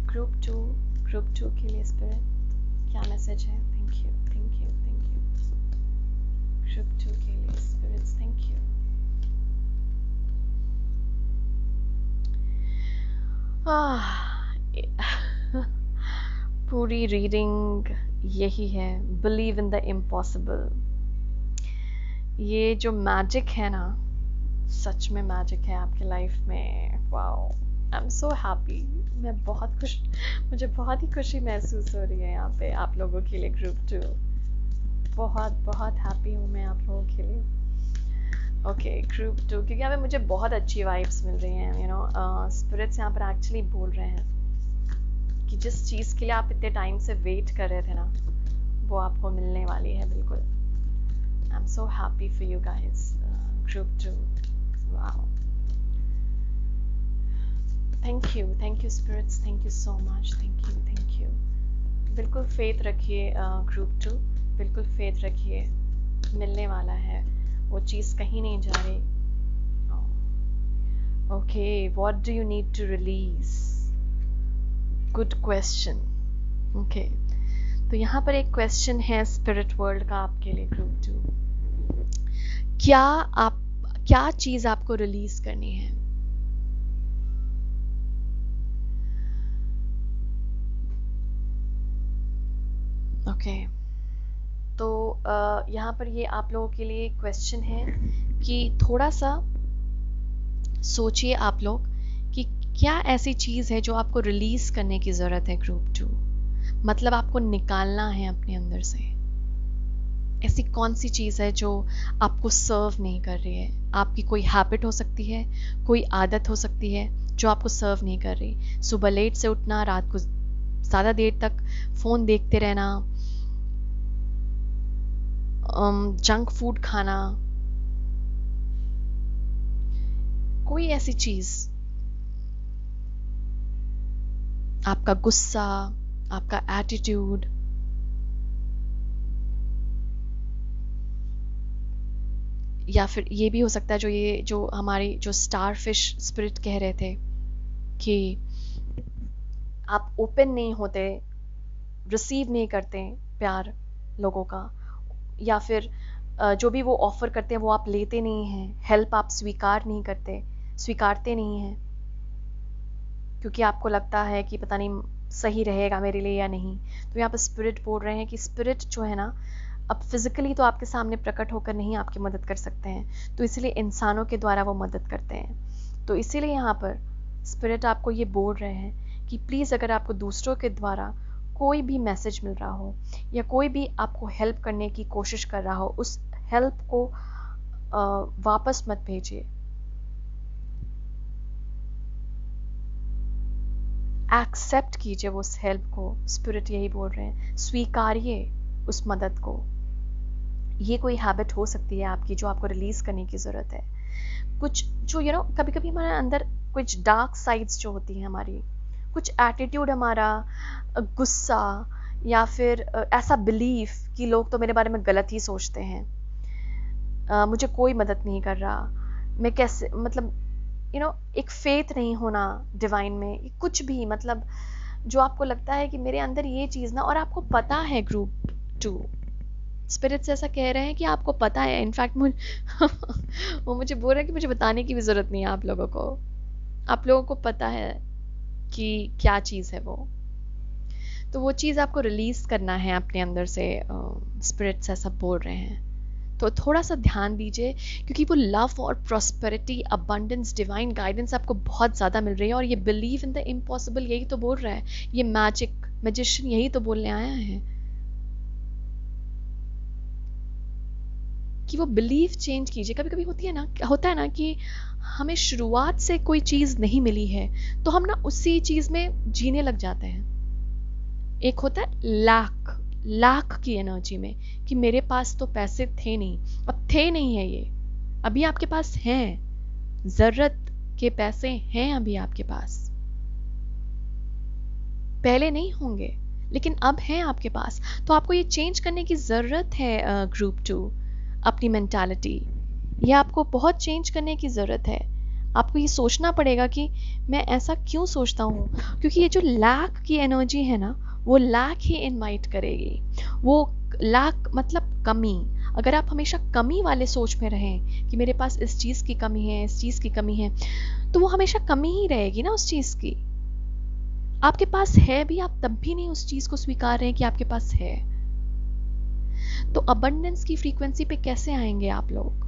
Group 2 के लिए spirit क्या मैसेज है? Thank you. Thank you. Thank you. Group 2 के लिए spirits. Thank you. पूरी रीडिंग यही है, बिलीव इन द इम्पॉसिबल। ये जो मैजिक है ना, सच में मैजिक है आपकी लाइफ में। Wow, I am so happy. मैं बहुत खुश, मुझे बहुत ही खुशी महसूस हो रही है यहाँ पे आप लोगों के लिए। ग्रुप 2 बहुत हैप्पी हूँ मैं आप लोगों के लिए। ओके, ग्रुप 2, क्योंकि यहाँ पे मुझे बहुत अच्छी वाइब्स मिल रही हैं। स्पिरिट्स यहाँ पर एक्चुअली बोल रहे हैं कि जिस चीज़ के लिए आप इतने टाइम से वेट कर रहे थे ना, वो आपको मिलने वाली है। बिल्कुल, I am so happy for you guys. Group 2, wow, thank you spirits, thank you so much, thank you. बिल्कुल फेथ रखिए ग्रुप 2, बिल्कुल फेथ रखिए, मिलने वाला है, वो चीज़ कहीं नहीं जा रही। Okay, what do you need to release? Good question. Okay, तो यहाँ पर एक क्वेश्चन है स्पिरिट वर्ल्ड का आपके लिए ग्रुप 2। क्या चीज आपको रिलीज करनी है? ओके, तो यहाँ पर ये आप लोगों के लिए क्वेश्चन है कि थोड़ा सा सोचिए आप लोग कि क्या ऐसी चीज़ है जो आपको रिलीज करने की ज़रूरत है ग्रुप 2। मतलब आपको निकालना है अपने अंदर से। ऐसी कौन सी चीज़ है जो आपको सर्व नहीं कर रही है? आपकी कोई हैबिट हो सकती है, कोई आदत हो सकती है जो आपको सर्व नहीं कर रही। सुबह लेट से उठना, रात को ज़्यादा देर तक फ़ोन देखते रहना, जंक फूड खाना, कोई ऐसी चीज़, आपका गुस्सा, आपका एटीट्यूड, या फिर ये भी हो सकता है जो हमारी जो स्टारफिश स्पिरिट कह रहे थे कि आप ओपन नहीं होते, रिसीव नहीं करते प्यार लोगों का, या फिर जो भी वो ऑफर करते हैं वो आप लेते नहीं हैं, हेल्प आप स्वीकारते नहीं हैं, क्योंकि आपको लगता है कि पता नहीं सही रहेगा मेरे लिए या नहीं। तो यहाँ पर स्पिरिट बोल रहे हैं कि स्पिरिट जो है ना, अब फिजिकली तो आपके सामने प्रकट होकर नहीं आपकी मदद कर सकते हैं, तो इसलिए इंसानों के द्वारा वो मदद करते हैं। तो इसीलिए यहाँ पर स्पिरिट आपको ये बोल रहे हैं कि प्लीज़ अगर आपको दूसरों के द्वारा कोई भी मैसेज मिल रहा हो या कोई भी आपको हेल्प करने की कोशिश कर रहा हो, उस हेल्प को वापस मत भेजिए। एक्सेप्ट कीजिए वो उस हेल्प को। स्पिरिट यही बोल रहे हैं, स्वीकारिए उस मदद को। ये कोई हैबिट हो सकती है आपकी जो आपको रिलीज करने की ज़रूरत है। कुछ जो कभी कभी हमारे अंदर कुछ डार्क साइड्स जो होती हैं हमारी, कुछ एटीट्यूड हमारा, गुस्सा या फिर ऐसा बिलीफ कि लोग तो मेरे बारे में गलत ही सोचते हैं, मुझे कोई मदद नहीं कर रहा, मैं कैसे, मतलब एक फेथ नहीं होना डिवाइन में, कुछ भी, मतलब जो आपको लगता है कि मेरे अंदर ये चीज़ ना, और आपको पता है ग्रुप 2 स्पिरिट्स ऐसा कह रहे हैं कि आपको पता है, इनफैक्ट वो मुझे बोल रहे हैं कि मुझे बताने की भी ज़रूरत नहीं है आप लोगों को पता है कि क्या चीज़ है वो। तो वो चीज़ आपको रिलीज करना है अपने अंदर से, स्पिरिट्स ऐसा बोल रहे हैं। तो थोड़ा सा ध्यान दीजिए, क्योंकि वो लव और प्रॉस्पेरिटी, अबंडेंस, डिवाइन गाइडेंस आपको बहुत ज़्यादा मिल रही है। और ये बिलीव इन द इम्पॉसिबल यही तो बोल रहा है, ये मैजिशियन यही तो बोलने आया है कि वो बिलीव चेंज कीजिए। कभी कभी होता है ना कि हमें शुरुआत से कोई चीज़ नहीं मिली है तो हम ना उसी चीज़ में जीने लग जाते हैं। एक होता है लाख की एनर्जी में कि मेरे पास तो पैसे थे नहीं, अब थे नहीं है, ये अभी आपके पास हैं, जरूरत के पैसे हैं अभी आपके पास, पहले नहीं होंगे लेकिन अब हैं आपके पास। तो आपको ये चेंज करने की ज़रूरत है ग्रुप 2, अपनी मेंटालिटी, ये आपको बहुत चेंज करने की ज़रूरत है। आपको ये सोचना पड़ेगा कि मैं ऐसा क्यों सोचता हूँ, क्योंकि ये जो लैक की एनर्जी है ना, वो लैक ही इनवाइट करेगी। वो लैक मतलब कमी। अगर आप हमेशा कमी वाले सोच में रहें कि मेरे पास इस चीज़ की कमी है, इस चीज़ की कमी है, तो वो हमेशा कमी ही रहेगी ना उस चीज़ की। आपके पास है भी, आप तब भी नहीं उस चीज़ को स्वीकार रहे हैं कि आपके पास है। तो अबंडेंस की फ्रीक्वेंसी पे कैसे आएंगे आप लोग?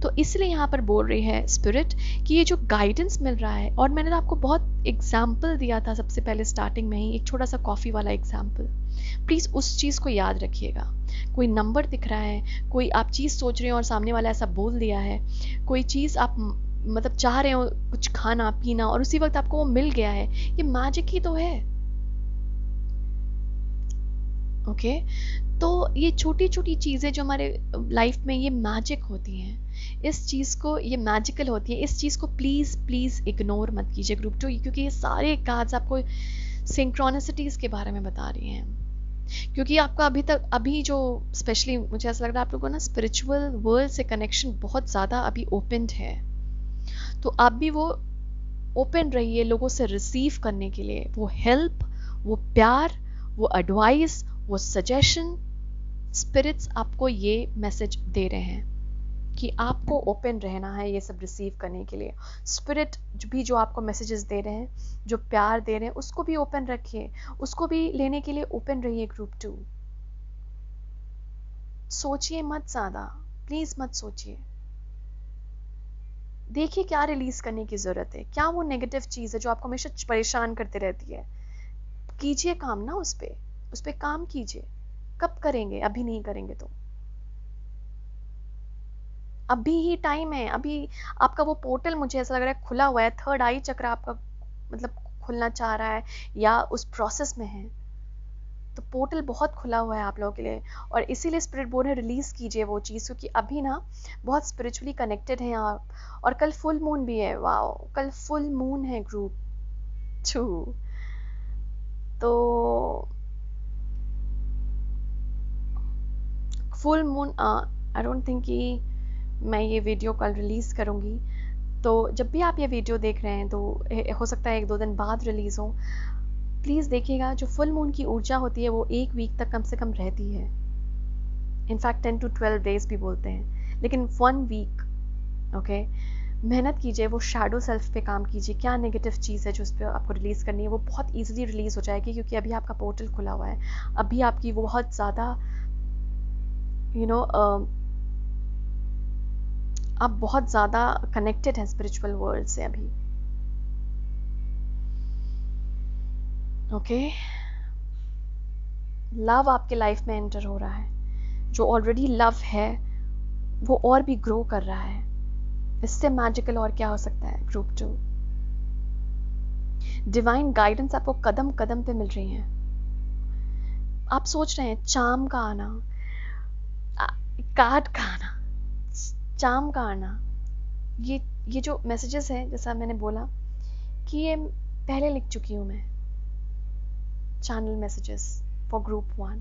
तो इसलिए यहाँ पर बोल रही है स्पिरिट कि ये जो गाइडेंस मिल रहा है, और मैंने तो आपको बहुत एग्जाम्पल दिया था सबसे पहले स्टार्टिंग में ही, एक छोटा सा कॉफ़ी वाला एग्जाम्पल, प्लीज़ उस चीज़ को याद रखिएगा। कोई नंबर दिख रहा है, कोई आप चीज़ सोच रहे हो और सामने वाला ऐसा बोल दिया है, कोई चीज़ आप मतलब चाह रहे हो कुछ खाना पीना और उसी वक्त आपको वो मिल गया है, ये मैजिक ही तो है। ओके तो ये छोटी छोटी चीज़ें जो हमारे लाइफ में ये मैजिक होती हैं, इस चीज़ को, ये मैजिकल होती है, इस चीज़ को प्लीज़ प्लीज़ इग्नोर मत कीजिए ग्रुप 2, क्योंकि ये सारे कार्ड्स आपको सिंक्रोनिसिटीज़ के बारे में बता रही हैं। क्योंकि आपका अभी जो स्पेशली मुझे ऐसा लग रहा है आप लोगों को ना स्पिरिचुअल वर्ल्ड से कनेक्शन बहुत ज़्यादा अभी ओपनड है। तो आप भी वो ओपन रहिए लोगों से रिसीव करने के लिए, वो हेल्प, वो प्यार, वो एडवाइस, वो सजेशन। स्पिरिट्स आपको ये मैसेज दे रहे हैं कि आपको ओपन रहना है ये सब रिसीव करने के लिए। स्पिरिट भी जो आपको मैसेजेस दे रहे हैं, जो प्यार दे रहे हैं, उसको भी ओपन रखिए, उसको भी लेने के लिए ओपन रहिए ग्रुप 2। सोचिए मत ज़्यादा, प्लीज़ मत सोचिए, देखिए क्या रिलीज करने की ज़रूरत है, क्या वो नेगेटिव चीज़ है जो आपको हमेशा परेशान करते रहती है। कीजिए काम ना उस पर काम कीजिए। कब करेंगे? अभी नहीं करेंगे तो अभी ही टाइम है। अभी आपका वो पोर्टल मुझे ऐसा लग रहा है खुला हुआ है, थर्ड आई चक्र आपका मतलब खुलना चाह रहा है या उस प्रोसेस में है, तो पोर्टल बहुत खुला हुआ है आप लोगों के लिए। और इसीलिए स्पिरिट बोर्ड ने रिलीज कीजिए वो चीज़, क्योंकि अभी ना बहुत स्पिरिचुअली कनेक्टेड हैं आप। और कल फुल मून भी है, वाओ, कल फुल मून है ग्रुप 2। तो full moon, I don't think कि मैं ये वीडियो कल रिलीज़ करूँगी, तो जब भी आप ये वीडियो देख रहे हैं तो हो सकता है 1-2 दिन बाद रिलीज़ हो। प्लीज़ देखिएगा, जो फुल मून की ऊर्जा होती है वो 1 वीक तक कम से कम रहती है, इनफैक्ट 10 to 12 डेज भी बोलते हैं, लेकिन 1 वीक। ओके मेहनत कीजिए, वो शैडो सेल्फ पे काम कीजिए, क्या नेगेटिव चीज़ है जो उस पर आपको रिलीज़ करनी है, वो बहुत ईजिली रिलीज़ हो जाएगी, क्योंकि अभी आपका पोर्टल खुला हुआ है। अभी आपकी वो बहुत ज़्यादा आप बहुत ज़्यादा कनेक्टेड हैं स्पिरिचुअल वर्ल्ड से अभी। ओके, लव आपके लाइफ में एंटर हो रहा है। जो ऑलरेडी लव है वो और भी ग्रो कर रहा है। इससे मैजिकल और क्या हो सकता है? ग्रुप 2, डिवाइन गाइडेंस आपको कदम कदम पे मिल रही है। आप सोच रहे हैं चाम का आना, कार्ड का आना, चाम का आना, ये जो मैसेजेस हैं, जैसा मैंने बोला कि ये पहले लिख चुकी हूं मैं, channel messages for group 1।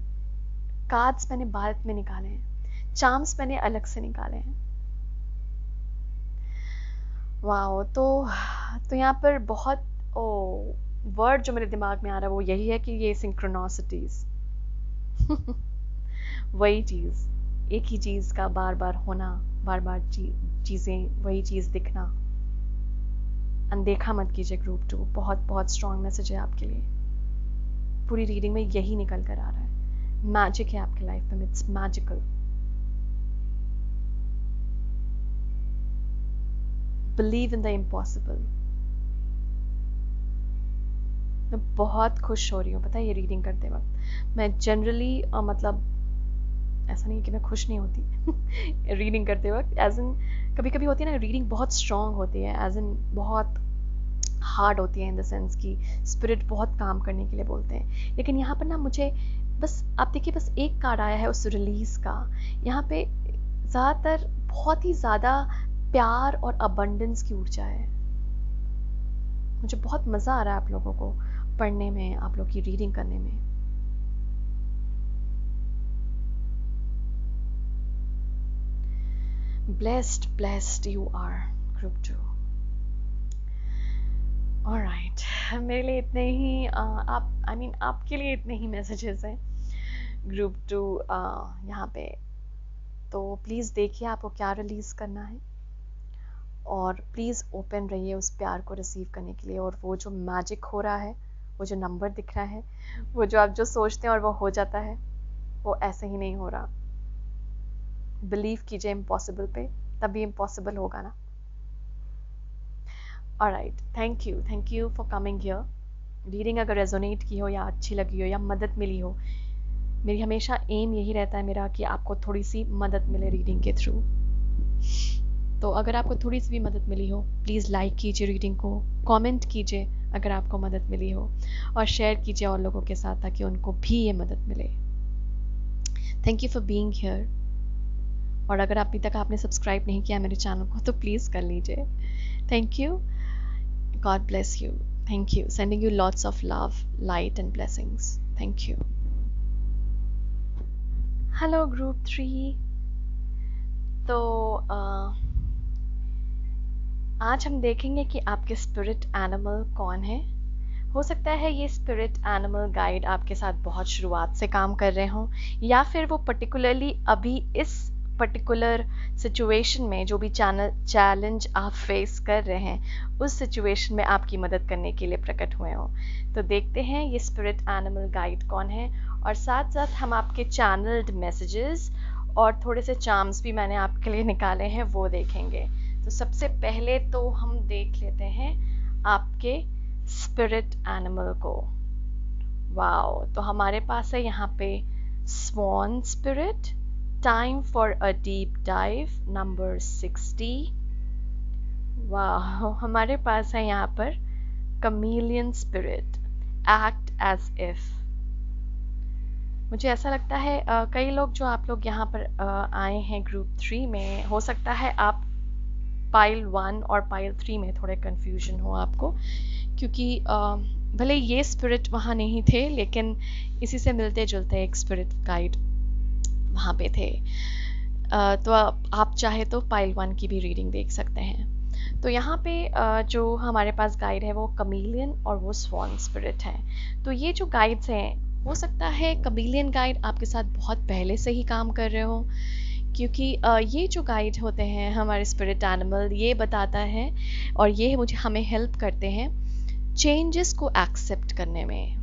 Cards मैंने भारत में निकाले हैं, चार्म्स मैंने अलग से निकाले हैं। वाओ, तो यहाँ पर बहुत वर्ड जो मेरे दिमाग में आ रहा है वो यही है कि ये सिंक्रोनोसिटीज वही चीज, एक ही चीज का बार बार होना, बार बार चीजें, वही चीज दिखना। अनदेखा मत कीजिए ग्रुप 2, बहुत बहुत स्ट्रॉन्ग मैसेज है आपके लिए। पूरी रीडिंग में यही निकल कर आ रहा है। मैजिक है आपके लाइफ में, it's magical. Believe in the impossible. मैं बहुत खुश हो रही हूँ, पता है, ये रीडिंग करते वक्त। मैं जनरली मतलब ऐसा नहीं कि मैं खुश नहीं होती रीडिंग करते वक्त, एज इन कभी कभी होती है ना रीडिंग बहुत स्ट्रांग होती है, एज इन बहुत हार्ड होती है, इन द सेंस कि स्पिरिट बहुत काम करने के लिए बोलते हैं। लेकिन यहाँ पर ना मुझे बस, आप देखिए, बस एक कार्ड आया है उस रिलीज का। यहाँ पे ज़्यादातर बहुत ही ज़्यादा प्यार और अबंडेंस की ऊर्जा है। मुझे बहुत मज़ा आ रहा है आप लोगों को पढ़ने में, आप लोग की रीडिंग करने में। Blessed you are, group 2. Alright, मेरे लिए इतने ही आपके लिए इतने ही मैसेजेस हैं ग्रुप 2 यहाँ पे। तो प्लीज़ देखिए आपको क्या रिलीज़ करना है, और प्लीज़ ओपन रहिए उस प्यार को रिसीव करने के लिए। और वो जो मैजिक हो रहा है, वो जो नंबर दिख रहा है, वो जो आप जो सोचते हैं और वो हो जाता है, वो ऐसे ही नहीं हो रहा। बिलीव कीजिए इम्पॉसिबल पे, तभी इम्पॉसिबल होगा ना। Alright, thank you for coming here. Reading अगर रेजोनेट की हो या अच्छी लगी हो या मदद मिली हो, मेरी हमेशा एम यही रहता है मेरा कि आपको थोड़ी सी मदद मिले रीडिंग के थ्रू। तो अगर आपको थोड़ी सी भी मदद मिली हो, प्लीज़ लाइक कीजिए रीडिंग को, कमेंट कीजिए अगर आपको मदद मिली हो, और शेयर कीजिए और लोगों के साथ ताकि उनको भी ये मदद मिले। Thank you for being here. और अगर अभी तक आपने सब्सक्राइब नहीं किया मेरे चैनल को तो प्लीज़ कर लीजिए। Thank you, God bless you, thank you, sending you lots of love, light and blessings. Thank you. Hello group 3। तो आज हम देखेंगे कि आपके स्पिरिट एनिमल कौन है। हो सकता है ये स्पिरिट एनिमल गाइड आपके साथ बहुत शुरुआत से काम कर रहे हों, या फिर वो पर्टिकुलरली अभी इस पर्टिकुलर सिचुएशन में जो भी चैलेंज आप फेस कर रहे हैं उस सिचुएशन में आपकी मदद करने के लिए प्रकट हुए हों। तो देखते हैं ये स्पिरिट एनिमल गाइड कौन है, और साथ साथ हम आपके चैनल्ड मैसेजेस और थोड़े से चार्म्स भी मैंने आपके लिए निकाले हैं, वो देखेंगे। तो सबसे पहले तो हम देख लेते हैं आपके स्पिरिट एनिमल को। वाओ, तो हमारे पास है यहाँ पे swan spirit, time for a deep dive, number 60। वाह, हमारे पास है यहाँ पर chameleon spirit, act as if. मुझे ऐसा लगता है कई लोग जो आप लोग यहाँ पर आए हैं ग्रुप 3 में, हो सकता है आप पाइल 1 और पाइल 3 में थोड़े कंफ्यूजन हो आपको, क्योंकि भले ये स्पिरिट वहाँ नहीं थे लेकिन इसी से मिलते जुलते एक स्पिरिट गाइड वहाँ पे थे। तो आप चाहे तो पाइल 1 की भी रीडिंग देख सकते हैं। तो यहाँ पे जो हमारे पास गाइड है वो कमीलियन और वो स्वान स्पिरिट है। तो ये जो गाइड्स हैं, हो सकता है कमीलियन गाइड आपके साथ बहुत पहले से ही काम कर रहे हो, क्योंकि ये जो गाइड होते हैं हमारे स्पिरिट एनिमल, ये बताता है और ये मुझे हमें हेल्प करते हैं चेंजेस को एक्सेप्ट करने में,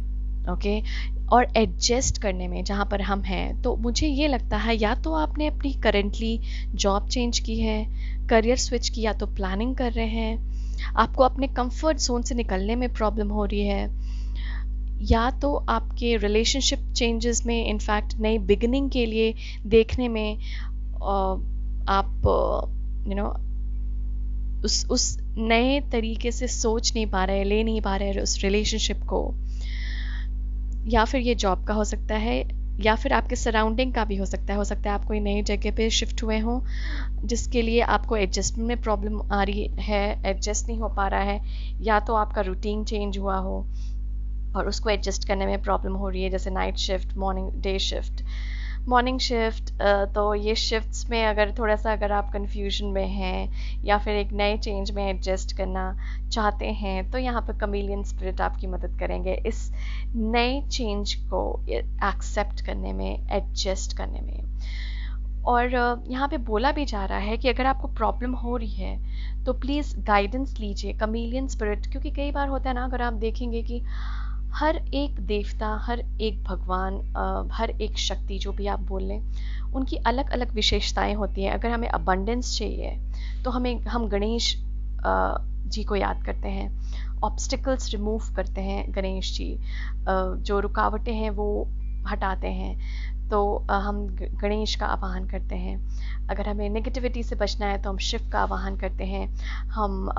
ओके, और एडजस्ट करने में जहाँ पर हम हैं। तो मुझे ये लगता है या तो आपने अपनी करेंटली जॉब चेंज की है, करियर स्विच की, या तो प्लानिंग कर रहे हैं, आपको अपने कंफर्ट जोन से निकलने में प्रॉब्लम हो रही है, या तो आपके रिलेशनशिप चेंजेस में, इनफैक्ट नई बिगिनिंग के लिए देखने में आप उस नए तरीके से सोच नहीं पा रहे, ले नहीं पा रहे उस रिलेशनशिप को, या फिर ये जॉब का हो सकता है, या फिर आपके सराउंडिंग का भी हो सकता है। आप कोई नई जगह पे शिफ्ट हुए हों जिसके लिए आपको एडजस्टमेंट में प्रॉब्लम आ रही है, एडजस्ट नहीं हो पा रहा है, या तो आपका रूटीन चेंज हुआ हो और उसको एडजस्ट करने में प्रॉब्लम हो रही है, जैसे नाइट शिफ्ट, मॉर्निंग शिफ्ट। तो ये शिफ्ट्स में अगर आप कंफ्यूजन में हैं या फिर एक नए चेंज में एडजस्ट करना चाहते हैं, तो यहाँ पर कमीलियन स्पिरिट आपकी मदद करेंगे इस नए चेंज को एक्सेप्ट करने में, एडजस्ट करने में। और यहाँ पे बोला भी जा रहा है कि अगर आपको प्रॉब्लम हो रही है तो प्लीज़ गाइडेंस लीजिए कमीलियन स्पिरिट, क्योंकि कई बार होता है ना, अगर आप देखेंगे कि हर एक देवता, हर एक भगवान, हर एक शक्ति, जो भी आप बोल लें, उनकी अलग अलग विशेषताएं होती हैं। अगर हमें अबंडेंस चाहिए तो हम गणेश जी को याद करते हैं, ऑब्स्टिकल्स रिमूव करते हैं गणेश जी, जो रुकावटें हैं वो हटाते हैं, तो हम गणेश का आवाहन करते हैं। अगर हमें नेगेटिविटी से बचना है तो हम शिव का आवाहन करते हैं, हम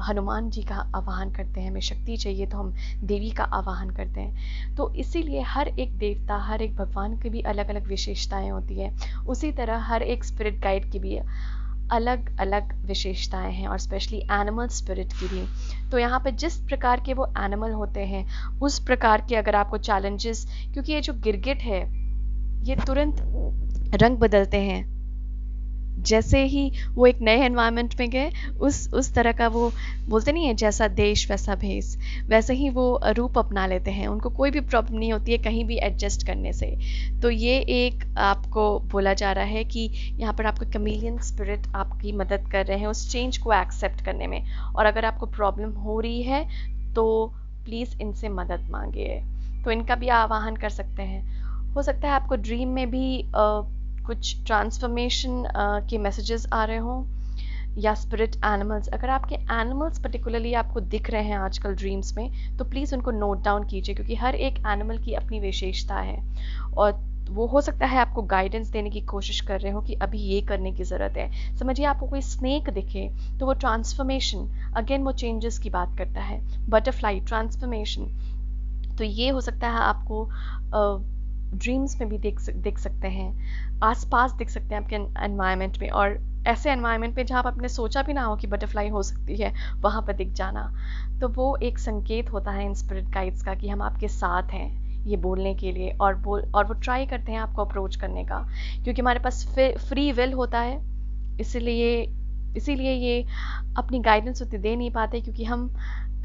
हनुमान जी का आवाहन करते हैं। हमें शक्ति चाहिए तो हम देवी का आवाहन करते हैं। तो इसीलिए हर एक देवता, हर एक भगवान की भी अलग अलग विशेषताएं होती है। उसी तरह हर एक स्पिरिट गाइड की भी अलग अलग विशेषताएं हैं, और स्पेशली एनिमल स्पिरिट की भी। तो यहाँ पे जिस प्रकार के वो एनिमल होते हैं उस प्रकार के अगर आपको चैलेंजेस, क्योंकि ये जो गिरगिट है ये तुरंत रंग बदलते हैं, जैसे ही वो एक नए एनवायरनमेंट में गए उस तरह का, वो बोलते नहीं है जैसा देश वैसा भेष, वैसे ही वो रूप अपना लेते हैं। उनको कोई भी प्रॉब्लम नहीं होती है कहीं भी एडजस्ट करने से। तो ये एक आपको बोला जा रहा है कि यहाँ पर आपको कमीलियन स्पिरिट आपकी मदद कर रहे हैं उस चेंज को एक्सेप्ट करने में। और अगर आपको प्रॉब्लम हो रही है तो प्लीज़ इनसे मदद मांगिए, तो इनका भी आवाहन कर सकते हैं। हो सकता है आपको ड्रीम में भी कुछ ट्रांसफॉर्मेशन के मैसेजेस आ रहे हों, या स्पिरिट एनिमल्स। अगर आपके एनिमल्स पर्टिकुलरली आपको दिख रहे हैं आजकल ड्रीम्स में, तो प्लीज़ उनको नोट डाउन कीजिए, क्योंकि हर एक एनिमल की अपनी विशेषता है, और वो हो सकता है आपको गाइडेंस देने की कोशिश कर रहे हो कि अभी ये करने की ज़रूरत है। समझिए आपको कोई स्नेक दिखे तो वो ट्रांसफॉर्मेशन, अगेन वो चेंजेस की बात करता है, बटरफ्लाई ट्रांसफॉर्मेशन। तो ये हो सकता है आपको ड्रीम्स में भी देख सकते हैं, आसपास दिख सकते हैं आपके एनवायरनमेंट में, और ऐसे एनवायरनमेंट में जहाँ आप आपने सोचा भी ना हो कि बटरफ्लाई हो सकती है, वहाँ पर दिख जाना। तो वो एक संकेत होता है इन स्पिरिट गाइड्स का कि हम आपके साथ हैं, ये बोलने के लिए, और वो ट्राई करते हैं आपको अप्रोच करने का, क्योंकि हमारे पास फ्री विल होता है। इसीलिए ये अपनी गाइडेंस उतनी दे नहीं पाते, क्योंकि हम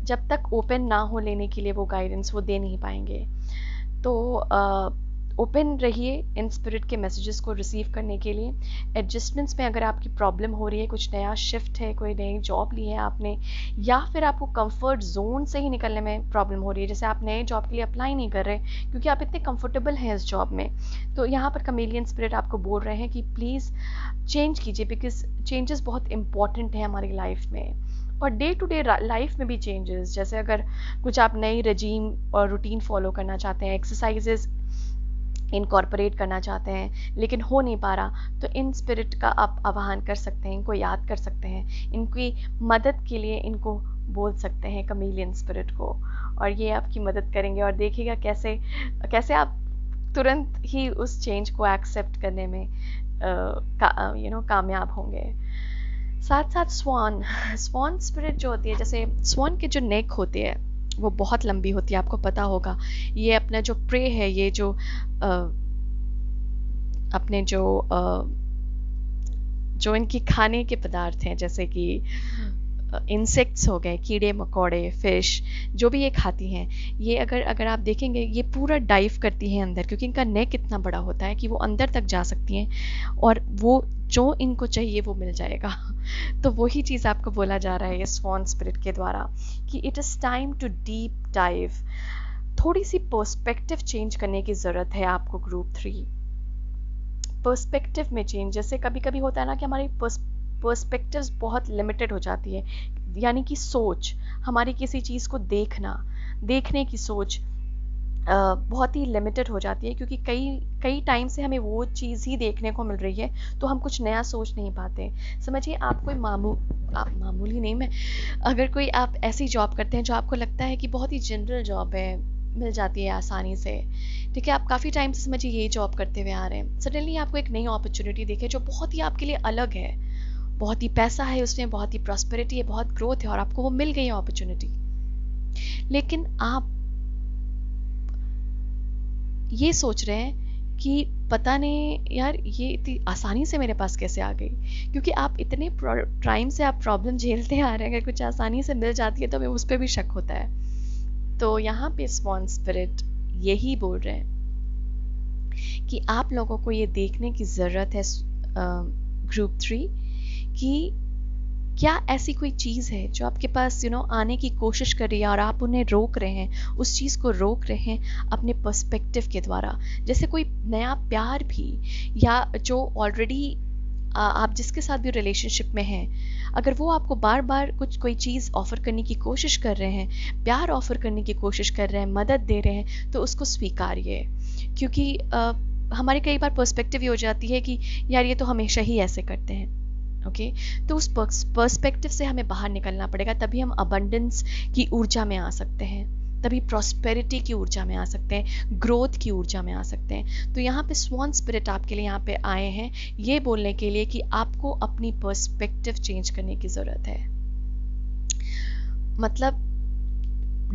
जब तक ओपन ना हो लेने के लिए वो गाइडेंस वो दे नहीं पाएंगे। तो ओपन रहिए इन स्पिरिट के मैसेजेस को रिसीव करने के लिए। एडजस्टमेंट्स में अगर आपकी प्रॉब्लम हो रही है, कुछ नया शिफ्ट है, कोई नई जॉब ली है आपने, या फिर आपको कंफर्ट जोन से ही निकलने में प्रॉब्लम हो रही है, जैसे आप नए जॉब के लिए अप्लाई नहीं कर रहे क्योंकि आप इतने कंफर्टेबल हैं इस जॉब में, तो यहाँ पर कमेलियन स्पिरिट आपको बोल रहे हैं कि प्लीज़ चेंज कीजिए, बिकॉज चेंजेस बहुत इंपॉर्टेंट है हमारी लाइफ में। और डे टू डे लाइफ में भी चेंजेस, जैसे अगर कुछ आप नई रजीम और रूटीन फॉलो करना चाहते हैं, एक्सरसाइजेस इनकॉर्पोरेट करना चाहते हैं लेकिन हो नहीं पा रहा, तो इन स्पिरिट का आप आवाहन कर सकते हैं, इनको याद कर सकते हैं, इनकी मदद के लिए इनको बोल सकते हैं कमीलियन स्पिरिट को, और ये आपकी मदद करेंगे। और देखिएगा कैसे कैसे आप तुरंत ही उस चेंज को एक्सेप्ट करने में कामयाब होंगे। साथ साथ स्वान स्पिरिट जो होती है, जैसे स्वान के जो नेक होते हैं वो बहुत लंबी होती है, आपको पता होगा। ये अपना जो प्रे है, ये जो अपने जो इनकी खाने के पदार्थ हैं, जैसे कि इंसेक्ट्स हो गए, कीड़े मकोड़े, फिश, जो भी ये खाती हैं, ये अगर आप देखेंगे ये पूरा डाइव करती हैं अंदर, क्योंकि इनका नेक इतना बड़ा होता है कि वो अंदर तक जा सकती हैं और वो जो इनको चाहिए वो मिल जाएगा। तो वही चीज़ आपको बोला जा रहा है ये स्वान स्पिरिट के द्वारा कि it is time to deep dive. थोड़ी सी पर्सपेक्टिव चेंज करने की ज़रूरत है आपको ग्रुप 3। पर्सपेक्टिव में चेंज, जैसे कभी कभी होता है ना कि हमारी पर्सपेक्टिव्स बहुत लिमिटेड हो जाती है, यानी कि सोच, हमारी किसी चीज़ को देखने की सोच बहुत ही लिमिटेड हो जाती है, क्योंकि कई कई टाइम से हमें वो चीज़ ही देखने को मिल रही है, तो हम कुछ नया सोच नहीं पाते। समझिए आप कोई आप मामूली नहीं, मैं अगर कोई आप ऐसी जॉब करते हैं जो आपको लगता है कि बहुत ही जनरल जॉब है, मिल जाती है आसानी से, ठीक है, आप काफ़ी टाइम से समझिए ये जॉब करते हुए आ रहे हैं, सडनली आपको एक नई अपॉर्चुनिटी दिखे जो बहुत ही आपके लिए अलग है, बहुत ही पैसा है उसमें, बहुत ही प्रॉस्पेरिटी है, बहुत ग्रोथ है, और आपको वो मिल गई है अपॉर्चुनिटी, लेकिन आप ये सोच रहे हैं कि पता नहीं यार ये इतनी आसानी से मेरे पास कैसे आ गई, क्योंकि आप इतने टाइम से आप प्रॉब्लम झेलते आ रहे हैं, अगर कुछ आसानी से मिल जाती है तो हमें उस पर भी शक होता है। तो यहाँ पे स्वॉन स्पिरिट यही बोल रहे हैं कि आप लोगों को ये देखने की ज़रूरत है, ग्रुप 3, कि क्या ऐसी कोई चीज़ है जो आपके पास आने की कोशिश कर रही है और आप उन्हें रोक रहे हैं, उस चीज़ को रोक रहे हैं अपने पर्सपेक्टिव के द्वारा। जैसे कोई नया प्यार भी, या जो ऑलरेडी आप जिसके साथ भी रिलेशनशिप में हैं, अगर वो आपको बार बार कोई चीज़ ऑफ़र करने की कोशिश कर रहे हैं, प्यार ऑफ़र करने की कोशिश कर रहे हैं, मदद दे रहे हैं, तो उसको स्वीकारिए। क्योंकि हमारी कई बार पर्सपेक्टिव ये हो जाती है कि यार ये तो हमेशा ही ऐसे करते हैं, ओके तो उस पर्सपेक्टिव से हमें बाहर निकलना पड़ेगा, तभी हम अबंडेंस की ऊर्जा में आ सकते हैं, तभी प्रॉस्पेरिटी की ऊर्जा में आ सकते हैं, ग्रोथ की ऊर्जा में आ सकते हैं। तो यहाँ पे स्वॉन स्पिरिट आपके लिए यहाँ पे आए हैं ये बोलने के लिए कि आपको अपनी पर्सपेक्टिव चेंज करने की ज़रूरत है। मतलब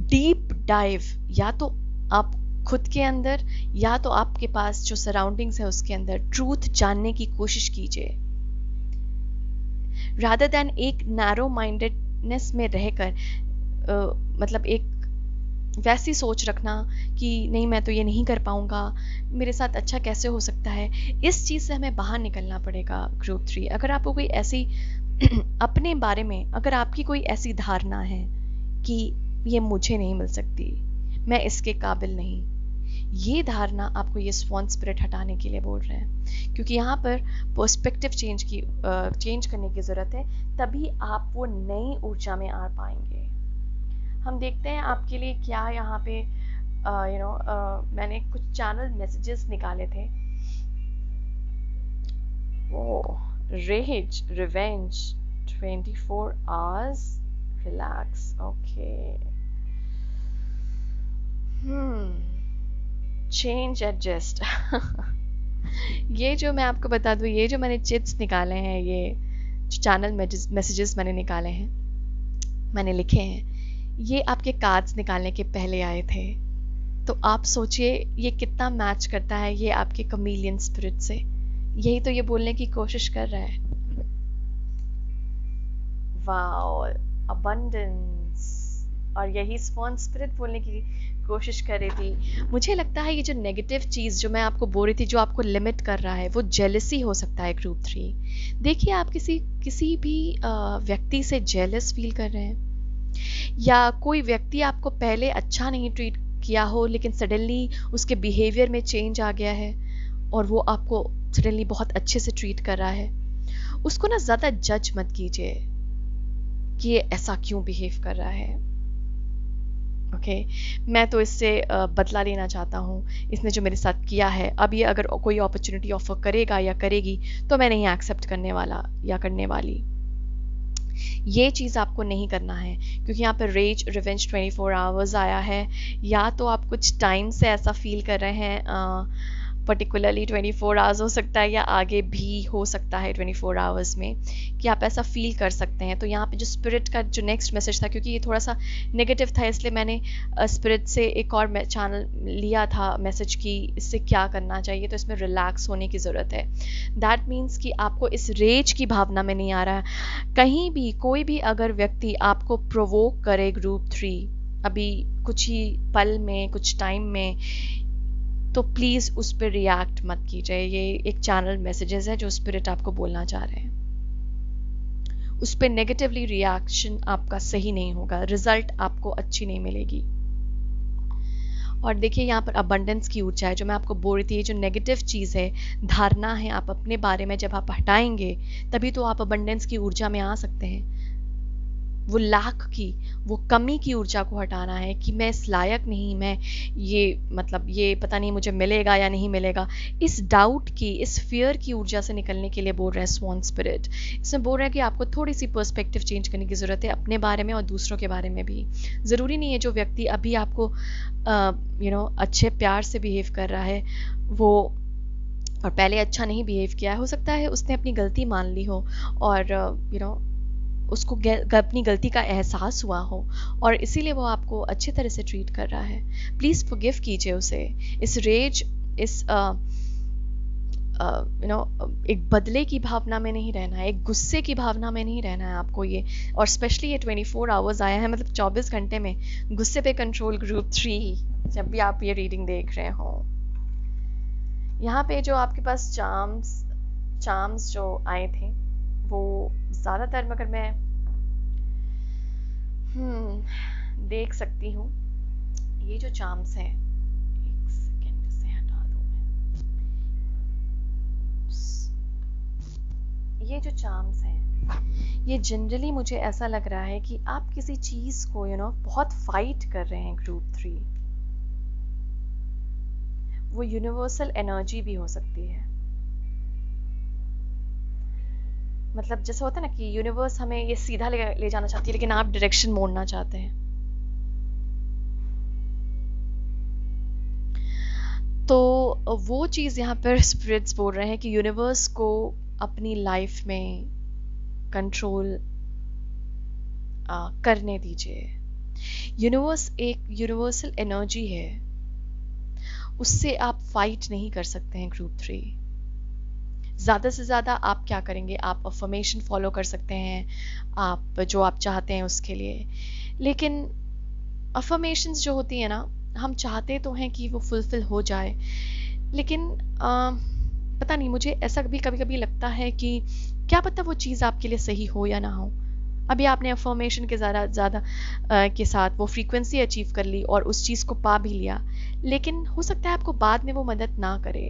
डीप डाइव, या तो आप खुद के अंदर या तो आपके पास जो सराउंडिंग्स है उसके अंदर ट्रूथ जानने की कोशिश कीजिए, रादर देन एक नैरो माइंडेडनेस में रहकर मतलब एक वैसी सोच रखना कि नहीं मैं तो ये नहीं कर पाऊंगा, मेरे साथ अच्छा कैसे हो सकता है। इस चीज़ से हमें बाहर निकलना पड़ेगा ग्रुप 3। अगर आपको कोई ऐसी अपने बारे में अगर आपकी कोई ऐसी धारणा है कि ये मुझे नहीं मिल सकती, मैं इसके काबिल नहीं, ये धारणा आपको ये स्वॉन स्पिरिट हटाने के लिए बोल रहे हैं, क्योंकि यहाँ पर पर्सपेक्टिव चेंज करने की ज़रूरत है, तभी आप वो नई ऊर्जा में आ पाएंगे। हम देखते हैं आपके लिए क्या यहाँ पे मैंने कुछ चैनल मैसेजेस निकाले थे। वो rage revenge 24 hours relax, okay, change adjust ये जो मैं आपको बता दूं, ये जो मैंने चिट्स निकाले हैं, ये जो चैनल मैसेजेस मैंने निकाले हैं, मैंने लिखे हैं, ये आपके कार्ड्स निकालने के पहले आए थे। तो आप सोचिए ये कितना मैच करता है ये आपके कमीलियन स्पिरिट से। यही तो ये बोलने की कोशिश कर रहा है, वाओ अबंडेंस, और यही स्वॉन स्पिरिट बोलने की कोशिश कर रही थी। मुझे लगता है ये जो नेगेटिव चीज़ जो मैं आपको बोल रही थी, जो आपको लिमिट कर रहा है, वो जेलसी हो सकता है ग्रुप 3। देखिए आप किसी भी व्यक्ति से जेलस फील कर रहे हैं, या कोई व्यक्ति आपको पहले अच्छा नहीं ट्रीट किया हो लेकिन सडनली उसके बिहेवियर में चेंज आ गया है और वो आपको सडनली बहुत अच्छे से ट्रीट कर रहा है, उसको ना ज़्यादा जज मत कीजिए कि ये ऐसा क्यों बिहेव कर रहा है। ओके मैं तो इससे बदला लेना चाहता हूँ, इसने जो मेरे साथ किया है, अब ये अगर कोई अपॉर्चुनिटी ऑफर करेगा या करेगी तो मैं नहीं एक्सेप्ट करने वाला या करने वाली। ये चीज़ आपको नहीं करना है, क्योंकि यहाँ पर रेज रिवेंज 24 आवर्स आया है। या तो आप कुछ टाइम से ऐसा फील कर रहे हैं, पर्टिकुलरली 24 आवर्स हो सकता है या आगे भी हो सकता है 24 आवर्स में, कि आप ऐसा फील कर सकते हैं। तो यहाँ पे जो स्पिरिट का जो नेक्स्ट मैसेज था, क्योंकि ये थोड़ा सा नेगेटिव था, इसलिए मैंने स्पिरिट से एक और चैनल लिया था मैसेज की इससे क्या करना चाहिए, तो इसमें रिलैक्स होने की ज़रूरत है। दैट मीन्स कि आपको इस रेज की भावना में नहीं आ रहा है। कहीं भी कोई भी अगर व्यक्ति आपको प्रोवोक करे ग्रुप 3 अभी कुछ ही पल में, कुछ टाइम में, तो प्लीज़ उस पर रिएक्ट मत कीजिए। ये एक चैनल मैसेजेस है जो स्पिरिट आपको बोलना चाह रहे हैं। उस पर नेगेटिवली रिएक्शन आपका सही नहीं होगा, रिजल्ट आपको अच्छी नहीं मिलेगी। और देखिए यहाँ पर अबंडेंस की ऊर्जा है जो मैं आपको बोल रही थी, ये जो नेगेटिव चीज़ है, धारणा है आप अपने बारे में, जब आप हटाएंगे तभी तो आप अबंडेंस की ऊर्जा में आ सकते हैं। वो लाख की, वो कमी की ऊर्जा को हटाना है कि मैं इस लायक नहीं, मैं ये मतलब ये पता नहीं मुझे मिलेगा या नहीं मिलेगा, इस डाउट की, इस फियर की ऊर्जा से निकलने के लिए बोल रहे हैं स्वान स्पिरिट। इसमें बोल रहे हैं कि आपको थोड़ी सी पर्सपेक्टिव चेंज करने की ज़रूरत है अपने बारे में और दूसरों के बारे में भी। ज़रूरी नहीं है जो व्यक्ति अभी आपको अच्छे प्यार से बिहेव कर रहा है वो और पहले अच्छा नहीं बिहेव किया है, हो सकता है उसने अपनी गलती मान ली हो और उसको अपनी गलती का एहसास हुआ हो और इसीलिए वो आपको अच्छी तरह से ट्रीट कर रहा है। प्लीज़ फॉरगिव कीजिए उसे। इस रेज, इस एक बदले की भावना में नहीं रहना है, एक गुस्से की भावना में नहीं रहना है आपको ये। और स्पेशली ये 24 आवर्स आया है, मतलब 24 घंटे में गुस्से पे कंट्रोल ग्रुप 3 जब भी आप ये रीडिंग देख रहे हो। यहाँ पे जो आपके पास चार्म्स जो आए थे वो ज़्यादातर, मगर मैं देख सकती हूँ ये जो चार्म्स हैं, एक सेकेंड से हटा दूँ मैं। ये जो चार्म्स हैं ये जनरली मुझे ऐसा लग रहा है कि आप किसी चीज़ को बहुत फाइट कर रहे हैं ग्रुप 3। वो यूनिवर्सल एनर्जी भी हो सकती है, मतलब जैसे होता है ना कि यूनिवर्स हमें ये सीधा ले जाना चाहती है लेकिन आप डायरेक्शन मोड़ना चाहते हैं। तो वो चीज़ यहाँ पर स्पिरिट्स बोल रहे हैं कि यूनिवर्स को अपनी लाइफ में कंट्रोल करने दीजिए। यूनिवर्स एक यूनिवर्सल एनर्जी है, उससे आप फाइट नहीं कर सकते हैं ग्रुप 3। ज़्यादा से ज़्यादा आप क्या करेंगे, आप अफर्मेशन फॉलो कर सकते हैं, आप जो आप चाहते हैं उसके लिए। लेकिन अफर्मेशंस जो होती है ना, हम चाहते तो हैं कि वो फुलफिल हो जाए, लेकिन पता नहीं, मुझे ऐसा भी कभी कभी लगता है कि क्या पता वो चीज़ आपके लिए सही हो या ना हो। अभी आपने अफर्मेशन के ज़्यादा के साथ वो फ्रीक्वेंसी अचीव कर ली और उस चीज़ को पा भी लिया, लेकिन हो सकता है आपको बाद में वो मदद ना करे,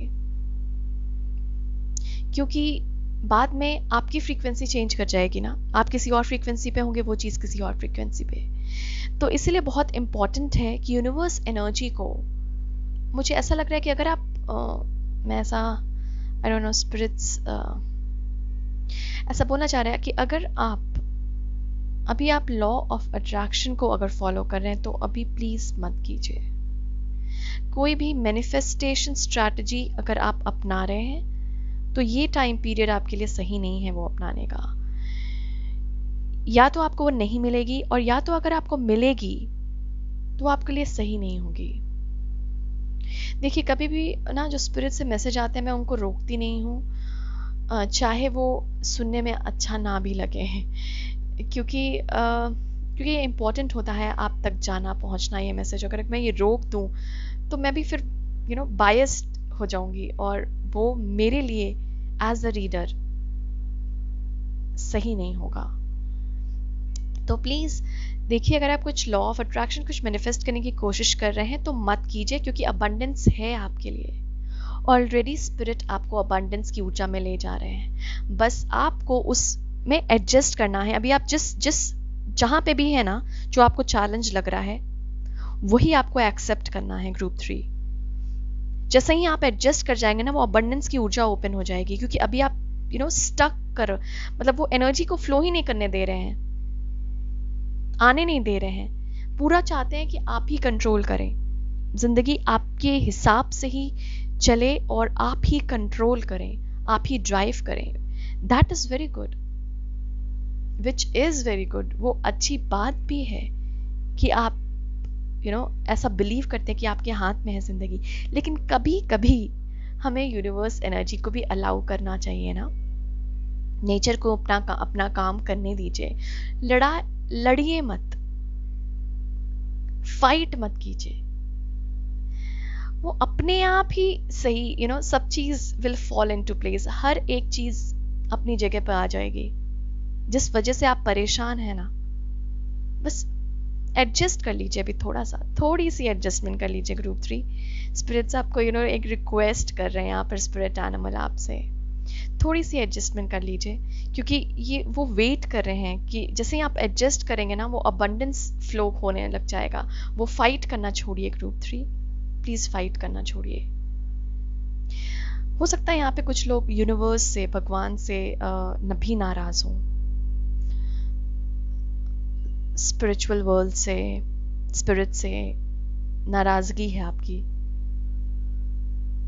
क्योंकि बाद में आपकी फ्रीक्वेंसी चेंज कर जाएगी ना, आप किसी और फ्रीक्वेंसी पे होंगे, वो चीज़ किसी और फ्रीक्वेंसी पे। तो इसलिए बहुत इम्पॉर्टेंट है कि यूनिवर्स एनर्जी को, मुझे ऐसा लग रहा है कि अगर आप मैं ऐसा आई डोंट नो स्पिरिट्स ऐसा बोलना चाह रहे हैं कि अगर अभी आप लॉ ऑफ अट्रैक्शन को अगर फॉलो कर रहे हैं तो अभी प्लीज मत कीजिए। कोई भी मैनिफेस्टेशन स्ट्रैटेजी अगर आप अपना रहे हैं तो ये टाइम पीरियड आपके लिए सही नहीं है वो अपनाने का। या तो आपको वो नहीं मिलेगी, और या तो अगर आपको मिलेगी तो आपके लिए सही नहीं होगी। देखिए, कभी भी ना जो स्पिरिट से मैसेज आते हैं मैं उनको रोकती नहीं हूँ, चाहे वो सुनने में अच्छा ना भी लगे, क्योंकि ये इम्पोर्टेंट होता है आप तक जाना, पहुँचना ये मैसेज। अगर मैं ये रोक दूँ तो मैं भी फिर बायस्ड हो जाऊंगी और वो मेरे लिए एज अ रीडर सही नहीं होगा। तो प्लीज़ देखिए, अगर आप कुछ लॉ ऑफ अट्रैक्शन, कुछ मैनिफेस्ट करने की कोशिश कर रहे हैं तो मत कीजिए, क्योंकि अबंडेंस है आपके लिए। ऑलरेडी स्पिरिट आपको अबंडेंस की ऊर्जा में ले जा रहे हैं, बस आपको उसमें एडजस्ट करना है। अभी आप जिस जहाँ पे भी है ना, जो आपको चैलेंज लग रहा है वही आपको एक्सेप्ट करना है ग्रुप 3। जैसे ही आप एडजस्ट कर जाएंगे ना, वो अबंडेंस की ऊर्जा ओपन हो जाएगी, क्योंकि अभी आप स्टक कर, मतलब वो एनर्जी को फ्लो ही नहीं करने दे रहे हैं, आने नहीं दे रहे हैं। पूरा चाहते हैं कि आप ही कंट्रोल करें, जिंदगी आपके हिसाब से ही चले और आप ही कंट्रोल करें, आप ही ड्राइव करें। That is very good, which is very good. वो अच्छी बात भी है कि आप ऐसा बिलीव करते हैं कि आपके हाथ में है जिंदगी, लेकिन कभी कभी हमें यूनिवर्स एनर्जी को भी अलाउ करना चाहिए ना। नेचर को अपना काम करने दीजिए। लड़िए मत, फाइट मत कीजिए, वो अपने आप ही सही सब चीज विल फॉल इनटू प्लेस। हर एक चीज अपनी जगह पर आ जाएगी। जिस वजह से आप परेशान है ना, बस एडजस्ट कर लीजिए। अभी थोड़ी सी एडजस्टमेंट कर लीजिए ग्रुप 3। स्पिरिट्स आपको एक रिक्वेस्ट कर रहे हैं यहाँ पर, स्पिरिट एनिमल आपसे थोड़ी सी एडजस्टमेंट कर लीजिए, क्योंकि ये वो वेट कर रहे हैं कि जैसे ही आप एडजस्ट करेंगे ना, वो अबंडेंस फ्लो होने लग जाएगा। वो फाइट करना छोड़िए ग्रुप 3, प्लीज़ फाइट करना छोड़िए। हो सकता है यहाँ पे कुछ लोग यूनिवर्स से, भगवान से भी नाराज हों, स्पिरिचुअल वर्ल्ड से, स्पिरिट से नाराजगी है आपकी।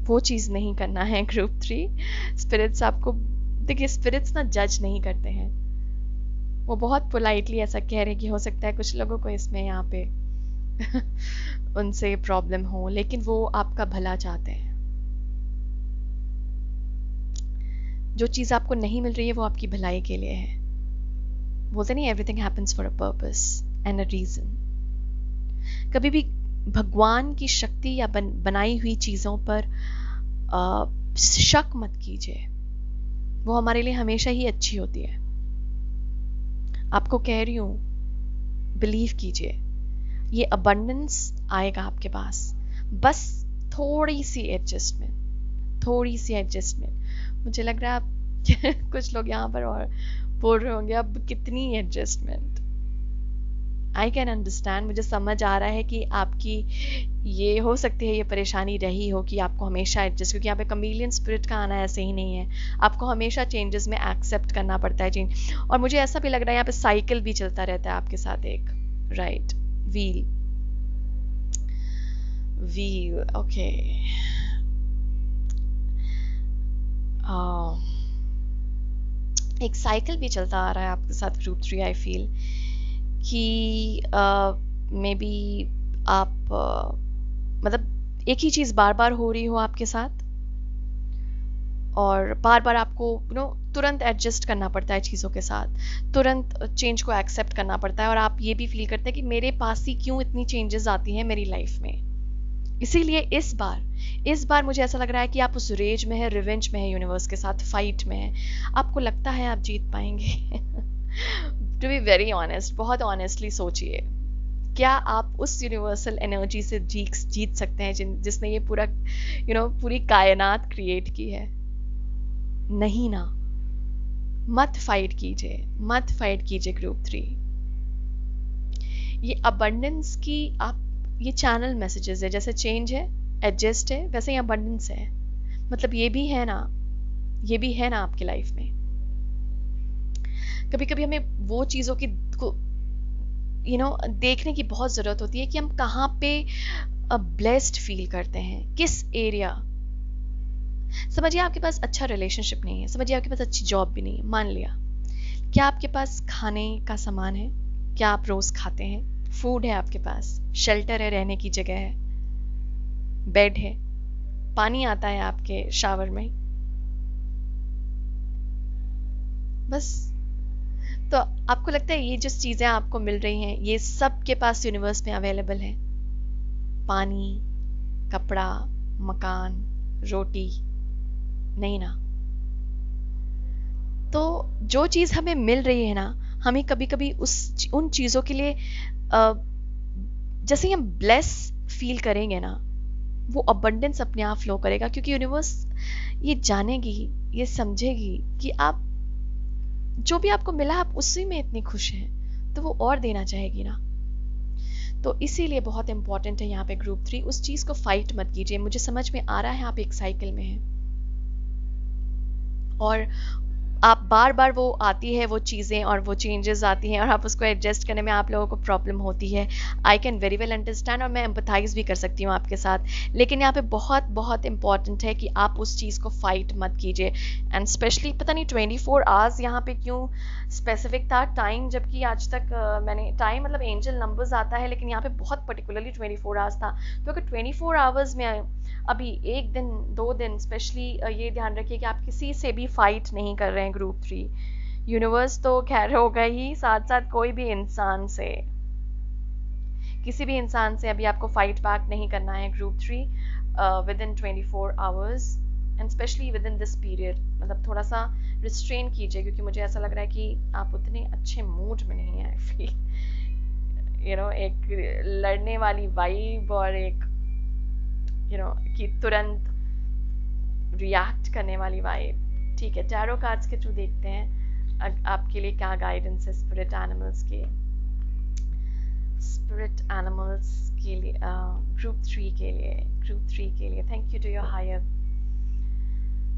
वो चीज़ नहीं करना है ग्रुप 3। स्पिरिट्स आपको, देखिए स्पिरिट्स ना जज नहीं करते हैं, वो बहुत पोलाइटली ऐसा कह रहे हैं कि हो सकता है कुछ लोगों को इसमें यहाँ पे उनसे प्रॉब्लम हो, लेकिन वो आपका भला चाहते हैं। जो चीज़ आपको नहीं मिल रही है वो आपकी भलाई के लिए है। बोलते नहीं, everything happens for a purpose and a reason. कभी भी भगवान की शक्ति या बनाई हुई चीज़ों पर शक मत कीजिए, वो हमारे लिए हमेशा ही अच्छी होती है। आपको कह रही हूँ, बिलीव कीजिए, ये अबंडेंस आएगा आपके पास, बस थोड़ी सी एडजस्टमेंट, थोड़ी सी एडजस्टमेंट। मुझे लग रहा है आप कुछ लोग यहाँ पर और बोल रहे होंगे अब कितनी एडजस्टमेंट। आई कैन अंडरस्टैंड, मुझे समझ आ रहा है कि आपकी ये हो सकती है, ये परेशानी रही हो कि आपको हमेशा एडजस्ट, क्योंकि यहाँ पे कमीलियन स्पिरिट का आना ऐसे ही नहीं है, आपको हमेशा चेंजेस में एक्सेप्ट करना पड़ता है चेंज। और मुझे ऐसा भी लग रहा है यहाँ पे साइकिल भी चलता रहता है आपके साथ, एक राइट व्हील, व्हील, ओके। एक साइकिल भी चलता आ रहा है आपके साथ ग्रुप 3। आई फील कि मे बी आप मतलब एक ही चीज़ बार बार हो रही हो आपके साथ, और बार बार आपको तुरंत एडजस्ट करना पड़ता है चीज़ों के साथ, तुरंत चेंज को एक्सेप्ट करना पड़ता है, और आप ये भी फील करते हैं कि मेरे पास ही क्यों इतनी चेंजेस आती हैं मेरी लाइफ में। इसीलिए इस बार मुझे ऐसा लग रहा है कि आप उस रेज में है, रिवेंज में है, यूनिवर्स के साथ फाइट में है। आपको लगता है आप जीत पाएंगे। टू बी वेरी ऑनेस्ट, बहुत ऑनेस्टली सोचिए, क्या आप उस यूनिवर्सल एनर्जी से जीत सकते हैं जिसने ये पूरा पूरी कायनात क्रिएट की है? नहीं ना। मत फाइट कीजिए, मत फाइट कीजिए ग्रुप 3। ये अबंडेंस की आप, ये चैनल मैसेजेस है, जैसे चेंज है, एडजस्ट है, वैसे ही अबंडेंस है। मतलब ये भी है ना, ये भी है ना आपकी लाइफ में। कभी कभी हमें वो चीज़ों की को देखने की बहुत ज़रूरत होती है कि हम कहाँ पे ब्लेस्ड फील करते हैं, किस एरिया। समझिए आपके पास अच्छा रिलेशनशिप नहीं है, समझिए आपके पास अच्छी जॉब भी नहीं है, मान लिया, क्या आपके पास खाने का सामान है? क्या आप रोज़ खाते हैं? फूड है आपके पास, शेल्टर है, रहने की जगह है, बेड है, पानी आता है आपके शावर में, बस। तो आपको लगता है ये जिस चीज़ें आपको मिल रही हैं, ये सब के पास यूनिवर्स में अवेलेबल है? पानी, कपड़ा, मकान, रोटी नहीं ना। तो जो चीज़ हमें मिल रही है ना, हमें कभी कभी उन चीज़ों के लिए जैसे ही हम ब्लेस फील करेंगे ना, वो अबंडेंस अपने आप फ्लो करेगा, क्योंकि यूनिवर्स ये जानेगी, ये समझेगी कि आप जो भी आपको मिला आप उसी में इतनी खुश हैं, तो वो और देना चाहेगी ना। तो इसीलिए बहुत इंपॉर्टेंट है यहाँ पे ग्रुप 3, उस चीज़ को फाइट मत कीजिए। मुझे समझ में आ रहा है आप एक साइकिल में हैं, और आप बार बार वो आती है वो चीज़ें और वो चेंजेस आती हैं, और आप उसको एडजस्ट करने में आप लोगों को प्रॉब्लम होती है। I can very well understand, और मैं एम्पथाइज भी कर सकती हूँ आपके साथ। लेकिन यहाँ पे बहुत बहुत इंपॉर्टेंट है कि आप उस चीज़ को फाइट मत कीजिए। एंड स्पेशली पता नहीं 24 आवर्स यहाँ पे क्यों स्पेसिफिक था टाइम, जबकि आज तक मैंने टाइम मतलब एंजल नंबर्स आता है, लेकिन यहाँ पे बहुत पर्टिकुलरली 24 आवर्स था। तो अगर 24 आवर्स में अभी एक दिन 2 दिन, स्पेशली ये ध्यान रखिए कि आप किसी से भी फाइट नहीं कर रहे हैं ग्रुप 3। यूनिवर्स तो खैर होगा ही, साथ साथ कोई भी इंसान से, किसी भी इंसान से अभी आपको फाइट बैक नहीं करना है group 3 with in 24 hours, and specially with in this period. मतलब थोड़ा सा रिस्ट्रेन कीजिए, क्योंकि मुझे ऐसा लग रहा है कि आप उतने अच्छे मूड में नहीं है। आई फील एक लड़ने वाली वाइब, और एक कि तुरंत रिएक्ट करने वाली वाइब, ठीक है, टैरो कार्ड्स के थ्रू देखते हैं आपके लिए क्या गाइडेंस है स्पिरिट एनिमल्स के लिए, ग्रुप 3 के लिए। Thank you to your higher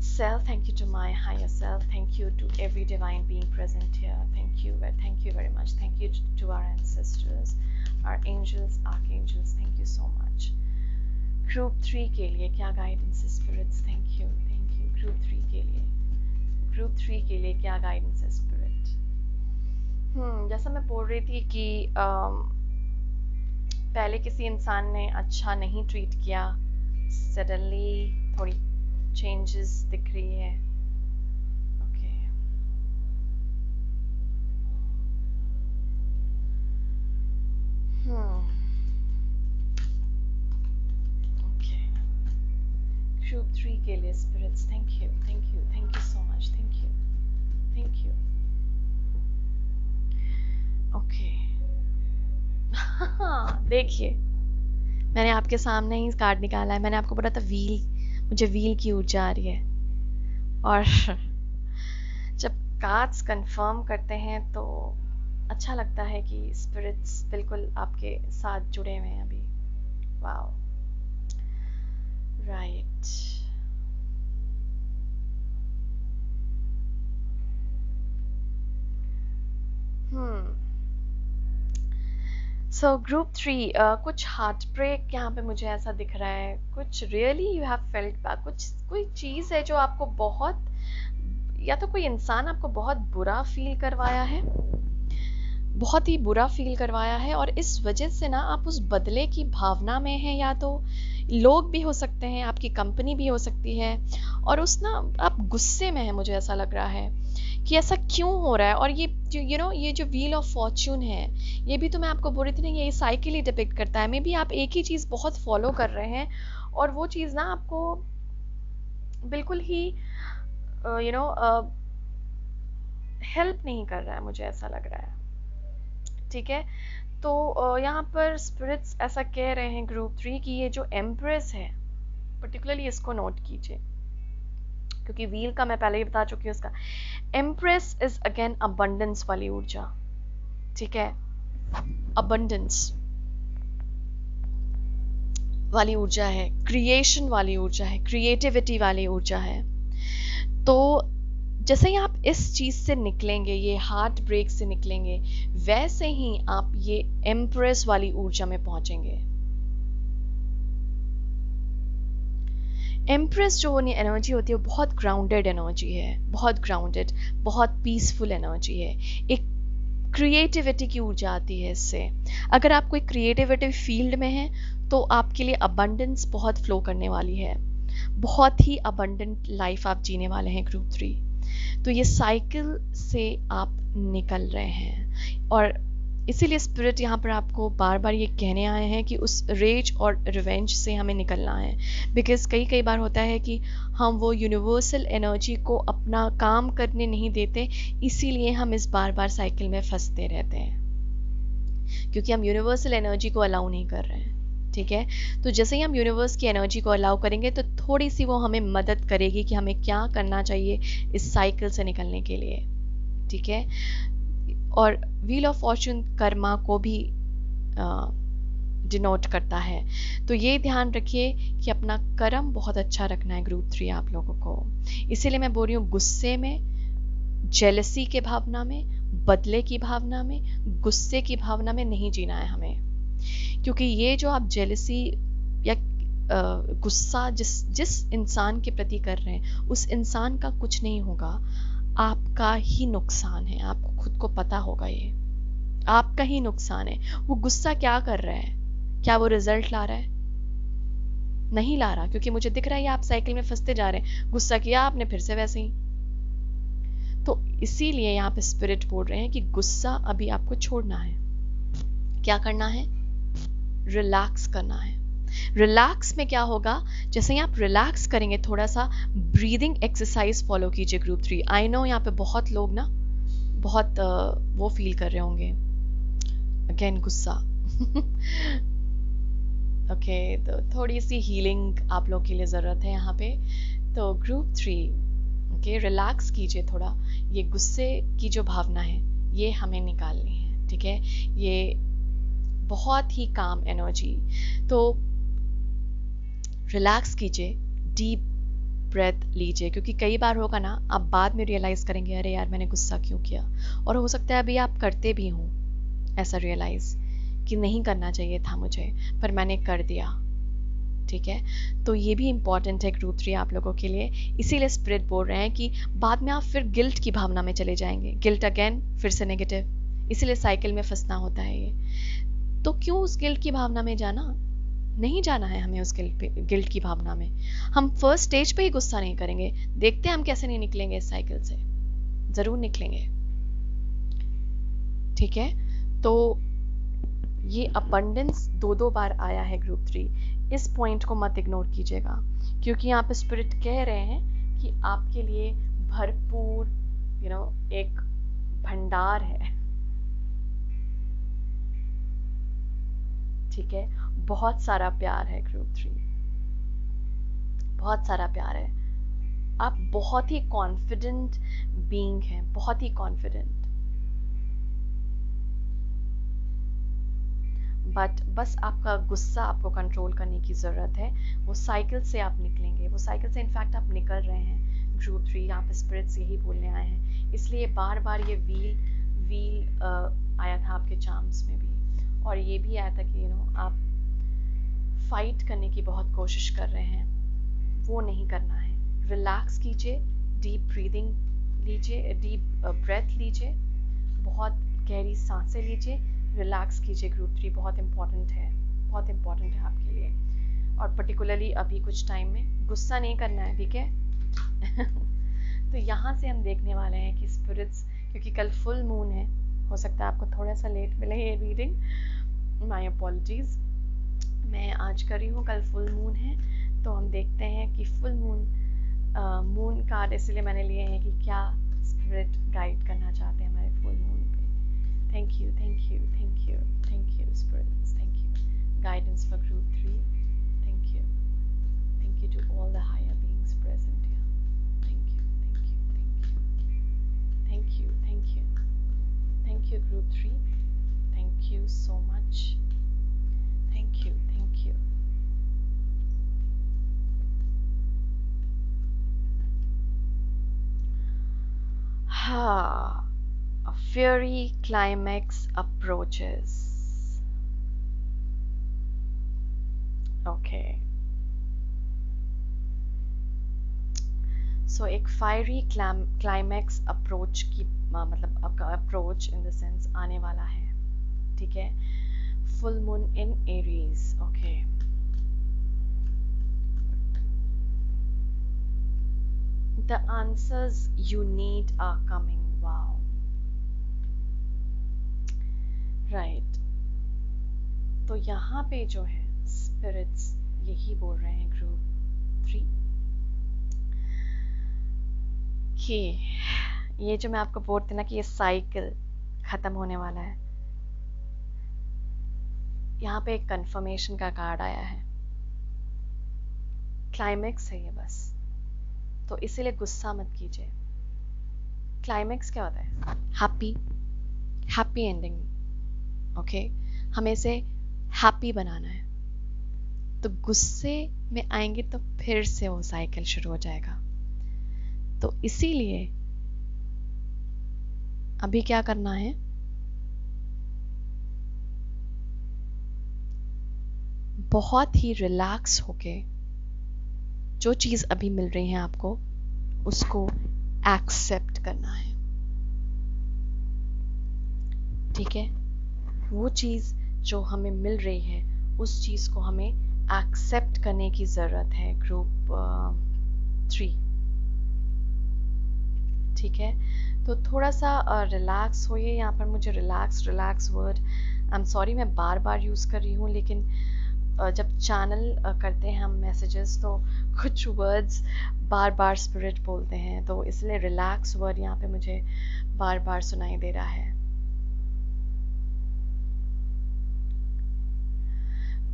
self, thank you to my higher self, thank you to every divine being present here, thank you very much, thank you to our ancestors, our angels, archangels, thank you so much. Group 3 के लिए क्या guidance है spirits, thank you group 3 के लिए क्या guidance है spirit। जैसा मैं बोल रही थी कि पहले किसी इंसान ने अच्छा नहीं ट्रीट किया, सडनली थोड़ी चेंजेस दिख रही है। ओके, ओके, ग्रुप 3 के लिए spirits, thank you so much, thank you. Okay, देखिए मैंने आपके सामने ही कार्ड निकाला है, मैंने आपको बोला था व्हील, मुझे व्हील की ऊर्जा आ रही है। और जब कार्ड्स कंफर्म करते हैं तो अच्छा लगता है कि स्पिरिट्स बिल्कुल आपके साथ जुड़े हुए हैं अभी। Wow, right. सो ग्रुप 3, कुछ हार्ट ब्रेक यहाँ पे मुझे ऐसा दिख रहा है, कुछ really you have felt back, कोई चीज़ है जो आपको बहुत, या तो कोई इंसान आपको बहुत बुरा फील करवाया है, बहुत ही बुरा फील करवाया है, और इस वजह से ना आप उस बदले की भावना में हैं, या तो लोग भी हो सकते हैं, आपकी कंपनी भी हो सकती है, और उस ना आप गुस्से में हैं, मुझे ऐसा लग रहा है कि ऐसा क्यों हो रहा है। और ये जो ये जो व्हील ऑफ फॉर्च्यून है, ये भी तो मैं आपको बोल रही थी ना, ये साइकिल ही डिपिक्ट करता है। मे बी आप एक ही चीज़ बहुत फॉलो कर रहे हैं और वो चीज़ ना आपको बिल्कुल ही हेल्प नहीं कर रहा है, मुझे ऐसा लग रहा है। ठीक है, तो यहाँ पर स्पिरिट्स ऐसा कह रहे हैं ग्रुप 3 की ये जो एम्प्रेस है, पर्टिकुलरली इसको नोट कीजिए, क्योंकि व्हील का मैं पहले ही बता चुकी हूँ। उसका एम्प्रेस इज अगेन अबंडेंस वाली ऊर्जा, ठीक है, अबंडेंस वाली ऊर्जा है, क्रिएशन वाली ऊर्जा है, क्रिएटिविटी वाली ऊर्जा है। तो जैसे ही आप इस चीज से निकलेंगे, ये हार्ट ब्रेक से निकलेंगे, वैसे ही आप ये एम्प्रेस वाली ऊर्जा में पहुंचेंगे। एम्प्रेस जो एनर्जी होती है वो बहुत ग्राउंडेड एनर्जी है, बहुत ग्राउंडेड, बहुत पीसफुल एनर्जी है। एक क्रिएटिविटी की ऊर्जा आती है इससे। अगर आप कोई क्रिएटिविटी फील्ड में है तो आपके लिए अबंडेंस बहुत फ्लो करने वाली है, बहुत ही अबंडेंट लाइफ आप जीने वाले हैं ग्रुप 3। तो ये साइकिल से आप निकल रहे हैं, और इसीलिए स्पिरिट यहाँ पर आपको बार बार ये कहने आए हैं कि उस रेज और रिवेंज से हमें निकलना है। बिकॉज कई बार होता है कि हम वो यूनिवर्सल एनर्जी को अपना काम करने नहीं देते, इसीलिए हम इस बार बार साइकिल में फंसते रहते हैं, क्योंकि हम यूनिवर्सल एनर्जी को अलाउ नहीं कर रहे हैं। ठीक है, तो जैसे ही हम यूनिवर्स की एनर्जी को अलाउ करेंगे तो थोड़ी सी वो हमें मदद करेगी कि हमें क्या करना चाहिए इस साइकिल से निकलने के लिए। ठीक है, और व्हील ऑफ फॉर्चून कर्मा को भी डिनोट करता है। तो ये ध्यान रखिए कि अपना कर्म बहुत अच्छा रखना है ग्रुप 3 आप लोगों को। इसीलिए मैं बोल रही हूँ, गुस्से में, जेलसी के भावना में, बदले की भावना में, गुस्से की भावना में नहीं जीना है हमें। क्योंकि ये जो आप जेलसी या गुस्सा जिस इंसान के प्रति कर रहे हैं, उस इंसान का कुछ नहीं होगा, आपका ही नुकसान है। आपको खुद को पता होगा, ये आपका ही नुकसान है। वो गुस्सा क्या कर रहा है? क्या वो रिजल्ट ला रहा है? नहीं ला रहा, क्योंकि मुझे दिख रहा है आप साइकिल में फंसते जा रहे हैं। गुस्सा किया आपने, फिर से वैसे ही। तो इसीलिए यहाँ पे स्पिरिट बोल रहे हैं कि गुस्सा अभी आपको छोड़ना है। क्या करना है? रिलैक्स करना है। रिलैक्स में क्या होगा, जैसे ही आप रिलैक्स करेंगे, थोड़ा सा ब्रीदिंग एक्सरसाइज फॉलो कीजिए ग्रुप 3। आई नो यहाँ पे बहुत लोग ना बहुत वो फील कर रहे होंगे, अगेन गुस्सा। ओके, तो थोड़ी सी हीलिंग आप लोग के लिए ज़रूरत है यहाँ पे। तो ग्रुप 3, ओके, रिलैक्स कीजिए थोड़ा। ये गुस्से की जो भावना है ये हमें निकालनी है, ठीक है। ये बहुत ही काम एनर्जी, तो रिलैक्स कीजिए, डीप ब्रेथ लीजिए, क्योंकि कई बार होगा ना, आप बाद में रियलाइज करेंगे अरे यार मैंने गुस्सा क्यों किया, और हो सकता है अभी आप करते भी हों ऐसा रियलाइज कि नहीं करना चाहिए था मुझे, पर मैंने कर दिया, ठीक है। तो ये भी इंपॉर्टेंट है ग्रुप 3 आप लोगों के लिए। इसीलिए स्पिरिट बोल रहे हैं कि बाद में आप फिर गिल्ट की भावना में चले जाएंगे, गिल्ट अगेन फिर से नेगेटिव, इसीलिए साइकिल में फंसना होता है ये। तो क्यों उस गिल्ट की भावना में जाना, नहीं जाना है हमें उस गिल्ट की भावना में। हम फर्स्ट स्टेज पे ही गुस्सा नहीं करेंगे, देखते हैं हम कैसे नहीं निकलेंगे इस साइकिल से, जरूर निकलेंगे, ठीक है। तो ये अबंडेंस 2-2 बार आया है ग्रुप 3, इस पॉइंट को मत इग्नोर कीजिएगा, क्योंकि यहाँ पे स्पिरिट कह रहे हैं कि आपके लिए भरपूर एक भंडार है, ठीक है। बहुत सारा प्यार है ग्रुप 3, बहुत सारा प्यार है। आप बहुत ही कॉन्फिडेंट बीइंग हैं, बहुत ही कॉन्फिडेंट, बट बस आपका गुस्सा आपको कंट्रोल करने की ज़रूरत है। वो साइकिल से आप निकलेंगे, वो साइकिल से इनफैक्ट आप निकल रहे हैं ग्रुप 3, यहाँ पे स्पिरिट्स यही बोलने आए हैं। इसलिए बार बार ये व्हील आया था आपके चार्म्स में भी, और ये भी आया था कि आप फाइट करने की बहुत कोशिश कर रहे हैं, वो नहीं करना है। रिलैक्स कीजिए, डीप ब्रीदिंग लीजिए, डीप ब्रेथ लीजिए, बहुत गहरी सांसें लीजिए, रिलैक्स कीजिए। ग्रुप 3 बहुत इंपॉर्टेंट है, बहुत इंपॉर्टेंट है आपके लिए, और पर्टिकुलरली अभी कुछ टाइम में गुस्सा नहीं करना है, ठीक है। तो यहाँ से हम देखने वाले हैं कि स्पिरिट्स, क्योंकि कल फुल मून है, हो सकता है आपको थोड़ा सा लेट मिले ये रीडिंग, माय अपॉलॉजीज। मैं आज कर रही हूँ, कल फुल मून है, तो हम देखते हैं कि फुल मून कार्ड इसलिए मैंने लिए हैं कि क्या स्पिरिट गाइड करना चाहते हैं हमारे फुल मून पे। Thank you, thank you, thank you, thank you spirits, thank you guidance for group 3, thank you to all the higher beings present here, thank you, thank you, thank you, thank you, thank you group 3, thank you so much, thank you, thank you. A fiery climax approaches. Okay. So एक fiery climax approach की मतलब approach in the sense आने वाला है, ठीक है। Full moon in Aries. Okay. The answers you need are coming. Wow. Right. तो यहाँ पे जो है स्पिरिट्स यही बोल रहे हैं ग्रुप 3 कि ये जो मैं आपको बोलती ना कि ये साइकिल खत्म होने वाला है, यहाँ पे एक कंफर्मेशन का कार्ड आया है, क्लाइमेक्स है ये बस, तो इसीलिए गुस्सा मत कीजिए। क्लाइमेक्स क्या होता है? Happy ending, okay. हमें इसे हैप्पी बनाना है, तो गुस्से में आएंगे तो फिर से वो साइकिल शुरू हो जाएगा। तो इसीलिए अभी क्या करना है, बहुत ही रिलैक्स होके जो चीज अभी मिल रही है आपको उसको एक्सेप्ट करना है, ठीक है। वो चीज जो हमें मिल रही है उस चीज को हमें एक्सेप्ट करने की जरूरत है ग्रुप 3, ठीक है। तो थोड़ा सा रिलैक्स होइए। यहाँ पर मुझे relax word, I am sorry मैं बार बार यूज़ कर रही हूँ, लेकिन जब चैनल करते हैं हम मैसेजेस तो कुछ वर्ड्स बार बार स्पिरिट बोलते हैं, तो इसलिए रिलैक्स वर्ड यहाँ पे मुझे बार बार सुनाई दे रहा है।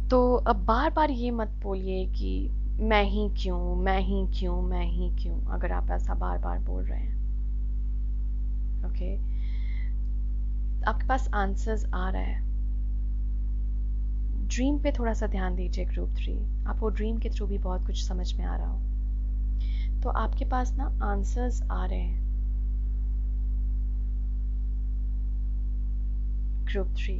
तो अब बार बार ये मत बोलिए कि मैं ही क्यों, मैं ही क्यों, मैं ही क्यों, अगर आप ऐसा बार बार बोल रहे हैं, ओके, आपके पास आंसर्स आ रहा है। ड्रीम पे थोड़ा सा ध्यान दीजिए ग्रुप 3, आपको ड्रीम के थ्रू भी बहुत कुछ समझ में आ रहा हो, तो आपके पास ना आंसर्स आ रहे हैं ग्रुप 3।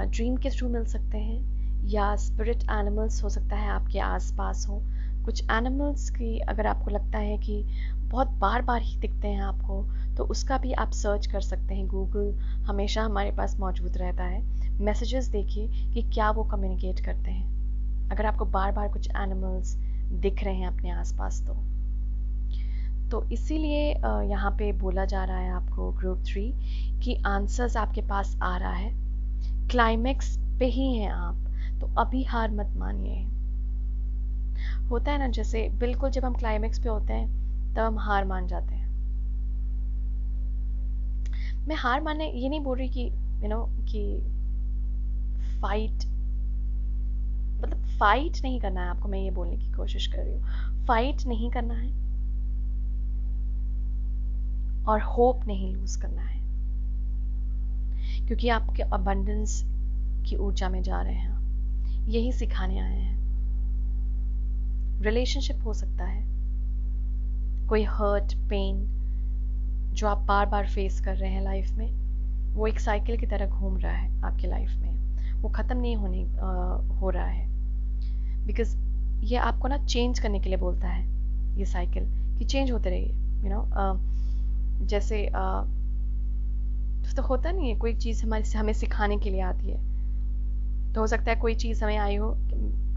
ड्रीम के थ्रू मिल सकते हैं, या स्पिरिट एनिमल्स हो सकता है आपके आसपास हो। कुछ एनिमल्स की अगर आपको लगता है कि बहुत बार बार ही दिखते हैं आपको, तो उसका भी आप सर्च कर सकते हैं। गूगल हमेशा हमारे पास मौजूद रहता है। मैसेजेस देखिए कि क्या वो कम्युनिकेट करते हैं, अगर आपको बार बार कुछ एनिमल्स दिख रहे हैं अपने आसपास तो इसीलिए यहाँ पे बोला जा रहा है आपको ग्रुप 3 कि आंसर्स आपके पास आ रहा है, क्लाइमेक्स पे ही हैं आप, तो अभी हार मत मानिए। होता है ना, जैसे बिल्कुल जब हम क्लाइमेक्स पे होते हैं तब हम हार मान जाते हैं। मैं हार मानने ये नहीं बोल रही कि कि फाइट, मतलब फाइट नहीं करना है आपको, मैं ये बोलने की कोशिश कर रही हूँ, फाइट नहीं करना है और होप नहीं लूज करना है, क्योंकि आपके अबंडेंस की ऊर्जा में जा रहे हैं, यही सिखाने आए हैं। रिलेशनशिप हो सकता है, कोई हर्ट पेन जो आप बार बार फेस कर रहे हैं लाइफ में, वो एक साइकिल की तरह घूम रहा है आपकी लाइफ में, वो ख़त्म नहीं हो रहा है, बिकॉज ये आपको ना चेंज करने के लिए बोलता है ये साइकिल, कि चेंज होते रहिए। जैसे तो होता नहीं है, कोई चीज़ हमें सिखाने के लिए आती है, तो हो सकता है कोई चीज़ हमें आई हो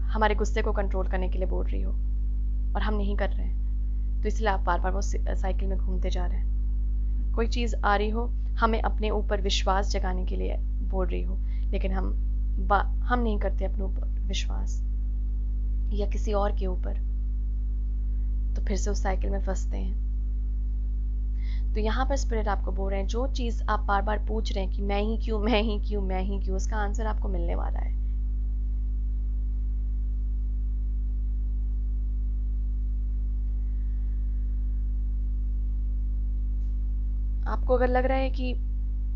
हमारे गुस्से को कंट्रोल करने के लिए बोल रही हो और हम नहीं कर रहे हैं, तो इसलिए आप बार बार वो साइकिल में घूमते जा रहे हैं। कोई चीज़ आ रही हो हमें अपने ऊपर विश्वास जगाने के लिए बोल रही हो, लेकिन हम नहीं करते अपने ऊपर विश्वास या किसी और के ऊपर, तो फिर से उस साइकिल में फंसते हैं। तो यहाँ पर स्पिरिट आपको बोल रहे हैं, जो चीज़ आप बार बार पूछ रहे हैं कि मैं ही क्यों, मैं ही क्यों, मैं ही क्यों, उसका आंसर आपको मिलने वाला है। आपको अगर लग रहा है कि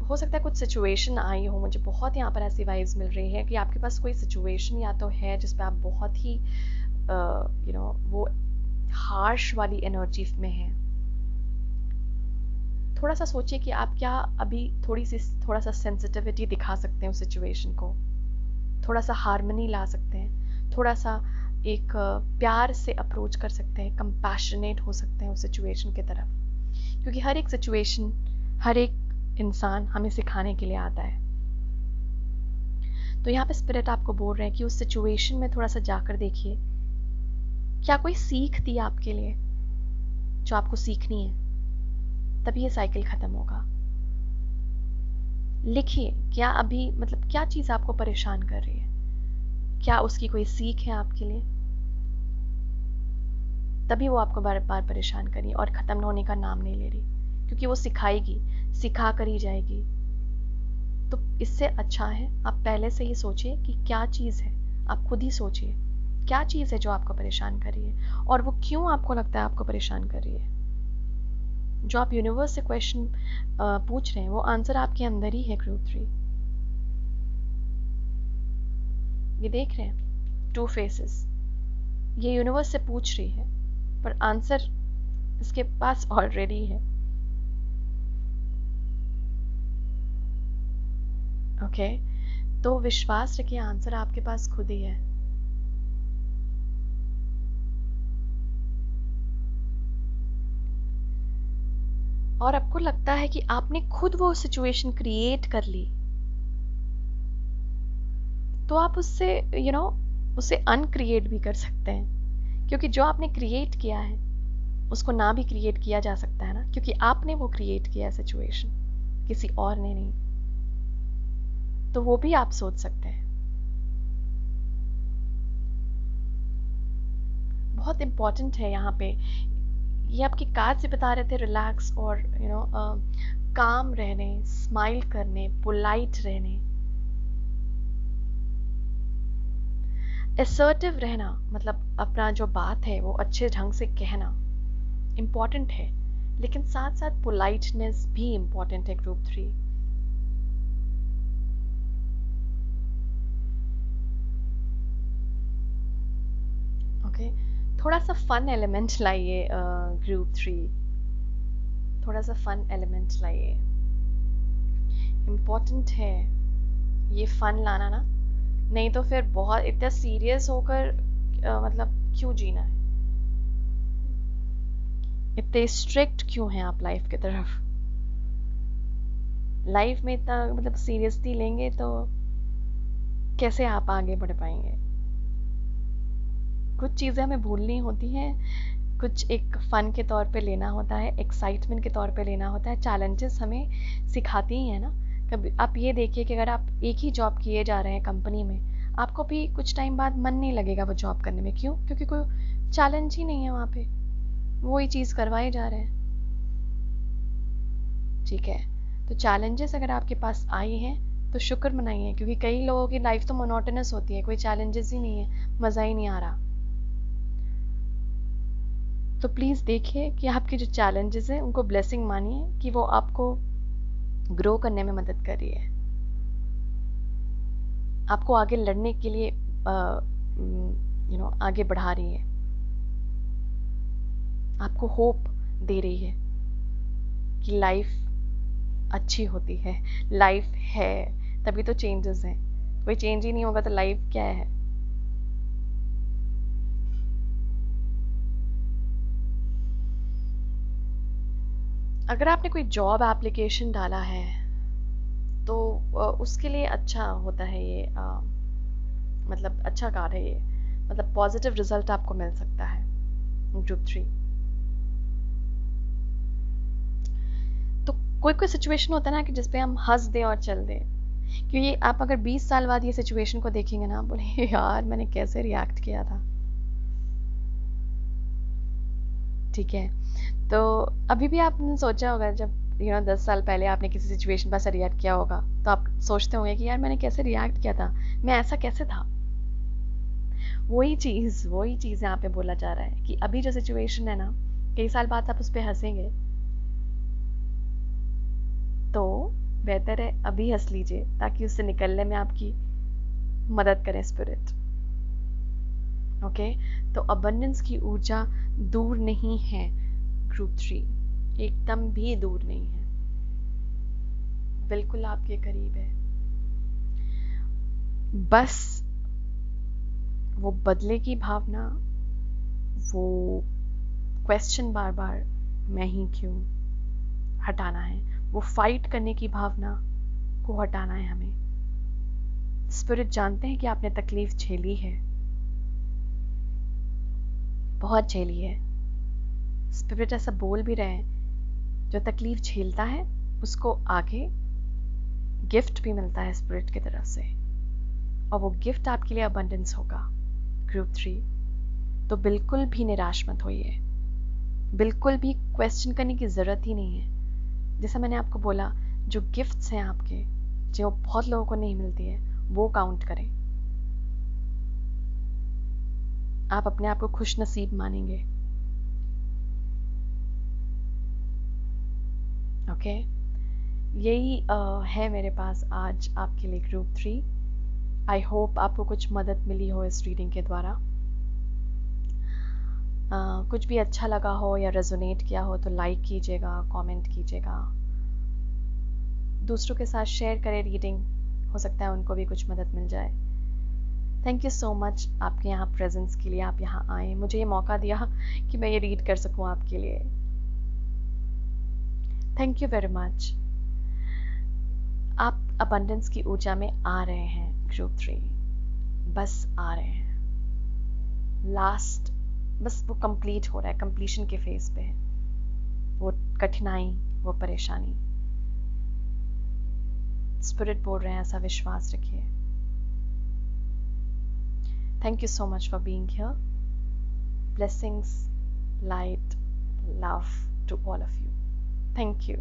हो सकता है कुछ सिचुएशन आई हो, मुझे बहुत यहाँ पर ऐसी वाइब्स मिल रही है कि आपके पास कोई सिचुएशन या तो है जिसपे आप बहुत ही वो हार्श वाली एनर्जी में है। थोड़ा सा सोचिए कि आप क्या अभी थोड़ा सा सेंसिटिविटी दिखा सकते हैं उस सिचुएशन को, थोड़ा सा हार्मनी ला सकते हैं, थोड़ा सा एक प्यार से अप्रोच कर सकते हैं, कंपैशनेट हो सकते हैं उस सिचुएशन की तरफ, क्योंकि हर एक सिचुएशन, हर एक इंसान हमें सिखाने के लिए आता है। तो यहाँ पे स्पिरिट आपको बोल रहे हैं कि उस सिचुएशन में थोड़ा सा जाकर देखिए, क्या कोई सीख थी आपके लिए जो आपको सीखनी है, तभी ये साइकिल खत्म होगा। लिखिए, क्या अभी मतलब क्या चीज़ आपको परेशान कर रही है, क्या उसकी कोई सीख है आपके लिए, तभी वो आपको बार बार परेशान करी और ख़त्म होने का नाम नहीं ले रही, क्योंकि वो सिखाएगी, सिखा कर ही जाएगी। तो इससे अच्छा है आप पहले से ही सोचिए कि क्या चीज़ है, आप खुद ही सोचिए क्या चीज़ है जो आपको परेशान कर रही है, और वो क्यों आपको लगता है आपको परेशान कर रही है। जो आप यूनिवर्स से क्वेश्चन पूछ रहे हैं, वो आंसर आपके अंदर ही है ग्रुप 3। ये देख रहे हैं 2 फेसेस, ये यूनिवर्स से पूछ रही है पर आंसर इसके पास ऑलरेडी है। ओके, तो विश्वास रखिए, आंसर आपके पास खुद ही है। और आपको लगता है कि आपने खुद वो सिचुएशन क्रिएट कर ली, तो आप उससे उसे अनक्रिएट भी कर सकते हैं, क्योंकि जो आपने क्रिएट किया है उसको ना भी क्रिएट किया जा सकता है ना, क्योंकि आपने वो क्रिएट किया है सिचुएशन, किसी और ने नहीं। तो वो भी आप सोच सकते हैं। बहुत इम्पोर्टेंट है यहाँ पे, ये आपके कार्ड से बता रहे थे रिलैक्स और काम रहने, स्माइल करने, पोलाइट रहने। असर्टिव रहना मतलब अपना जो बात है वो अच्छे ढंग से कहना इम्पॉर्टेंट है, लेकिन साथ साथ पोलाइटनेस भी इम्पॉर्टेंट है ग्रुप 3। ओके, थोड़ा सा फन एलिमेंट लाइए ग्रुप 3, थोड़ा सा फन एलिमेंट लाइए, इम्पॉर्टेंट है ये फन लाना ना, नहीं तो फिर बहुत इतना सीरियस होकर मतलब क्यों जीना है, इतने स्ट्रिक्ट क्यों हैं आप लाइफ की तरफ। लाइफ में इतना मतलब सीरियसली लेंगे तो कैसे आप आगे बढ़ पाएंगे। कुछ चीज़ें हमें भूलनी होती हैं, कुछ एक फन के तौर पे लेना होता है, एक्साइटमेंट के तौर पे लेना होता है। चैलेंजेस हमें सिखाती ही है ना। कभी आप ये देखिए कि अगर आप एक ही जॉब किए जा रहे हैं कंपनी में, आपको भी कुछ टाइम बाद मन नहीं लगेगा वो जॉब करने में। क्यों? क्योंकि कोई चैलेंज ही नहीं है वहाँ पे, वही चीज़ करवाए जा रहे हैं। ठीक है, तो चैलेंजेस अगर आपके पास आई हैं तो शुक्र मनाइए, क्योंकि कई लोगों की लाइफ तो मोनोटोनस होती है, कोई चैलेंजेस ही नहीं है, मज़ा ही नहीं आ रहा। तो प्लीज़ देखिए कि आपके जो चैलेंजेस हैं उनको ब्लेसिंग मानिए कि वो आपको ग्रो करने में मदद कर रही है, आपको आगे लड़ने के लिए आगे बढ़ा रही है, आपको होप दे रही है कि लाइफ अच्छी होती है। लाइफ है तभी तो चेंजेस हैं, कोई चेंज ही नहीं होगा तो लाइफ क्या है। अगर आपने कोई जॉब एप्लीकेशन डाला है तो उसके लिए अच्छा होता है ये, मतलब अच्छा कार्ड है ये, मतलब पॉजिटिव रिजल्ट आपको मिल सकता है ग्रुप 3। तो कोई कोई सिचुएशन होता है ना कि जिसपे हम हंस दें और चल दें, क्योंकि आप अगर 20 साल बाद ये सिचुएशन को देखेंगे ना, बोले यार मैंने कैसे रिएक्ट किया था। ठीक है, तो अभी भी आपने सोचा होगा जब 10 साल पहले आपने किसी सिचुएशन पर ऐसा रिएक्ट किया होगा, तो आप सोचते होंगे कि यार मैंने कैसे रिएक्ट किया था, मैं ऐसा कैसे था। वही चीज़ यहाँ पे बोला जा रहा है कि अभी जो सिचुएशन है ना, कई साल बाद आप उस पर हंसेंगे, तो बेहतर है अभी हंस लीजिए ताकि उससे निकलने में आपकी मदद करें स्पिरिट। ओके, तो अबंडेंस की ऊर्जा दूर नहीं है ग्रुप 3, एकदम भी दूर नहीं है, बिल्कुल आपके करीब है। बस वो बदले की भावना, वो क्वेश्चन बार बार मैं ही क्यों, हटाना है। वो फाइट करने की भावना को हटाना है हमें। स्पिरिट जानते हैं कि आपने तकलीफ झेली है, बहुत झेली है। स्पिरिट ऐसा बोल भी रहे हैं, जो तकलीफ झेलता है उसको आगे गिफ्ट भी मिलता है स्पिरिट की तरफ से, और वो गिफ्ट आपके लिए अबंडेंस होगा ग्रुप 3। तो बिल्कुल भी निराश मत होइए, बिल्कुल भी क्वेश्चन करने की ज़रूरत ही नहीं है। जैसा मैंने आपको बोला, जो गिफ्ट्स हैं आपके, जो बहुत लोगों को नहीं मिलती है, वो काउंट करें। आप अपने आप को खुश नसीब मानेंगे। ओके, यही है मेरे पास आज आपके लिए ग्रुप 3। आई होप आपको कुछ मदद मिली हो इस रीडिंग के द्वारा। कुछ भी अच्छा लगा हो या रेजोनेट किया हो तो लाइक कीजिएगा, कमेंट कीजिएगा, दूसरों के साथ शेयर करें रीडिंग, हो सकता है उनको भी कुछ मदद मिल जाए। थैंक यू सो मच आपके यहाँ प्रेजेंस के लिए, आप यहाँ आए, मुझे ये मौका दिया कि मैं ये रीड कर सकूँ आपके लिए। Thank you very much. आप अबंडेंस की ऊर्जा में आ रहे हैं ग्रुप 3, बस आ रहे हैं। लास्ट बस वो कंप्लीट हो रहा है, कंप्लीशन के फेज पे है वो कठिनाई, वो परेशानी। स्पिरिट बोल रहे हैं ऐसा विश्वास रखिए। Thank you so much for being here. Blessings, light, love to all of you. Thank you.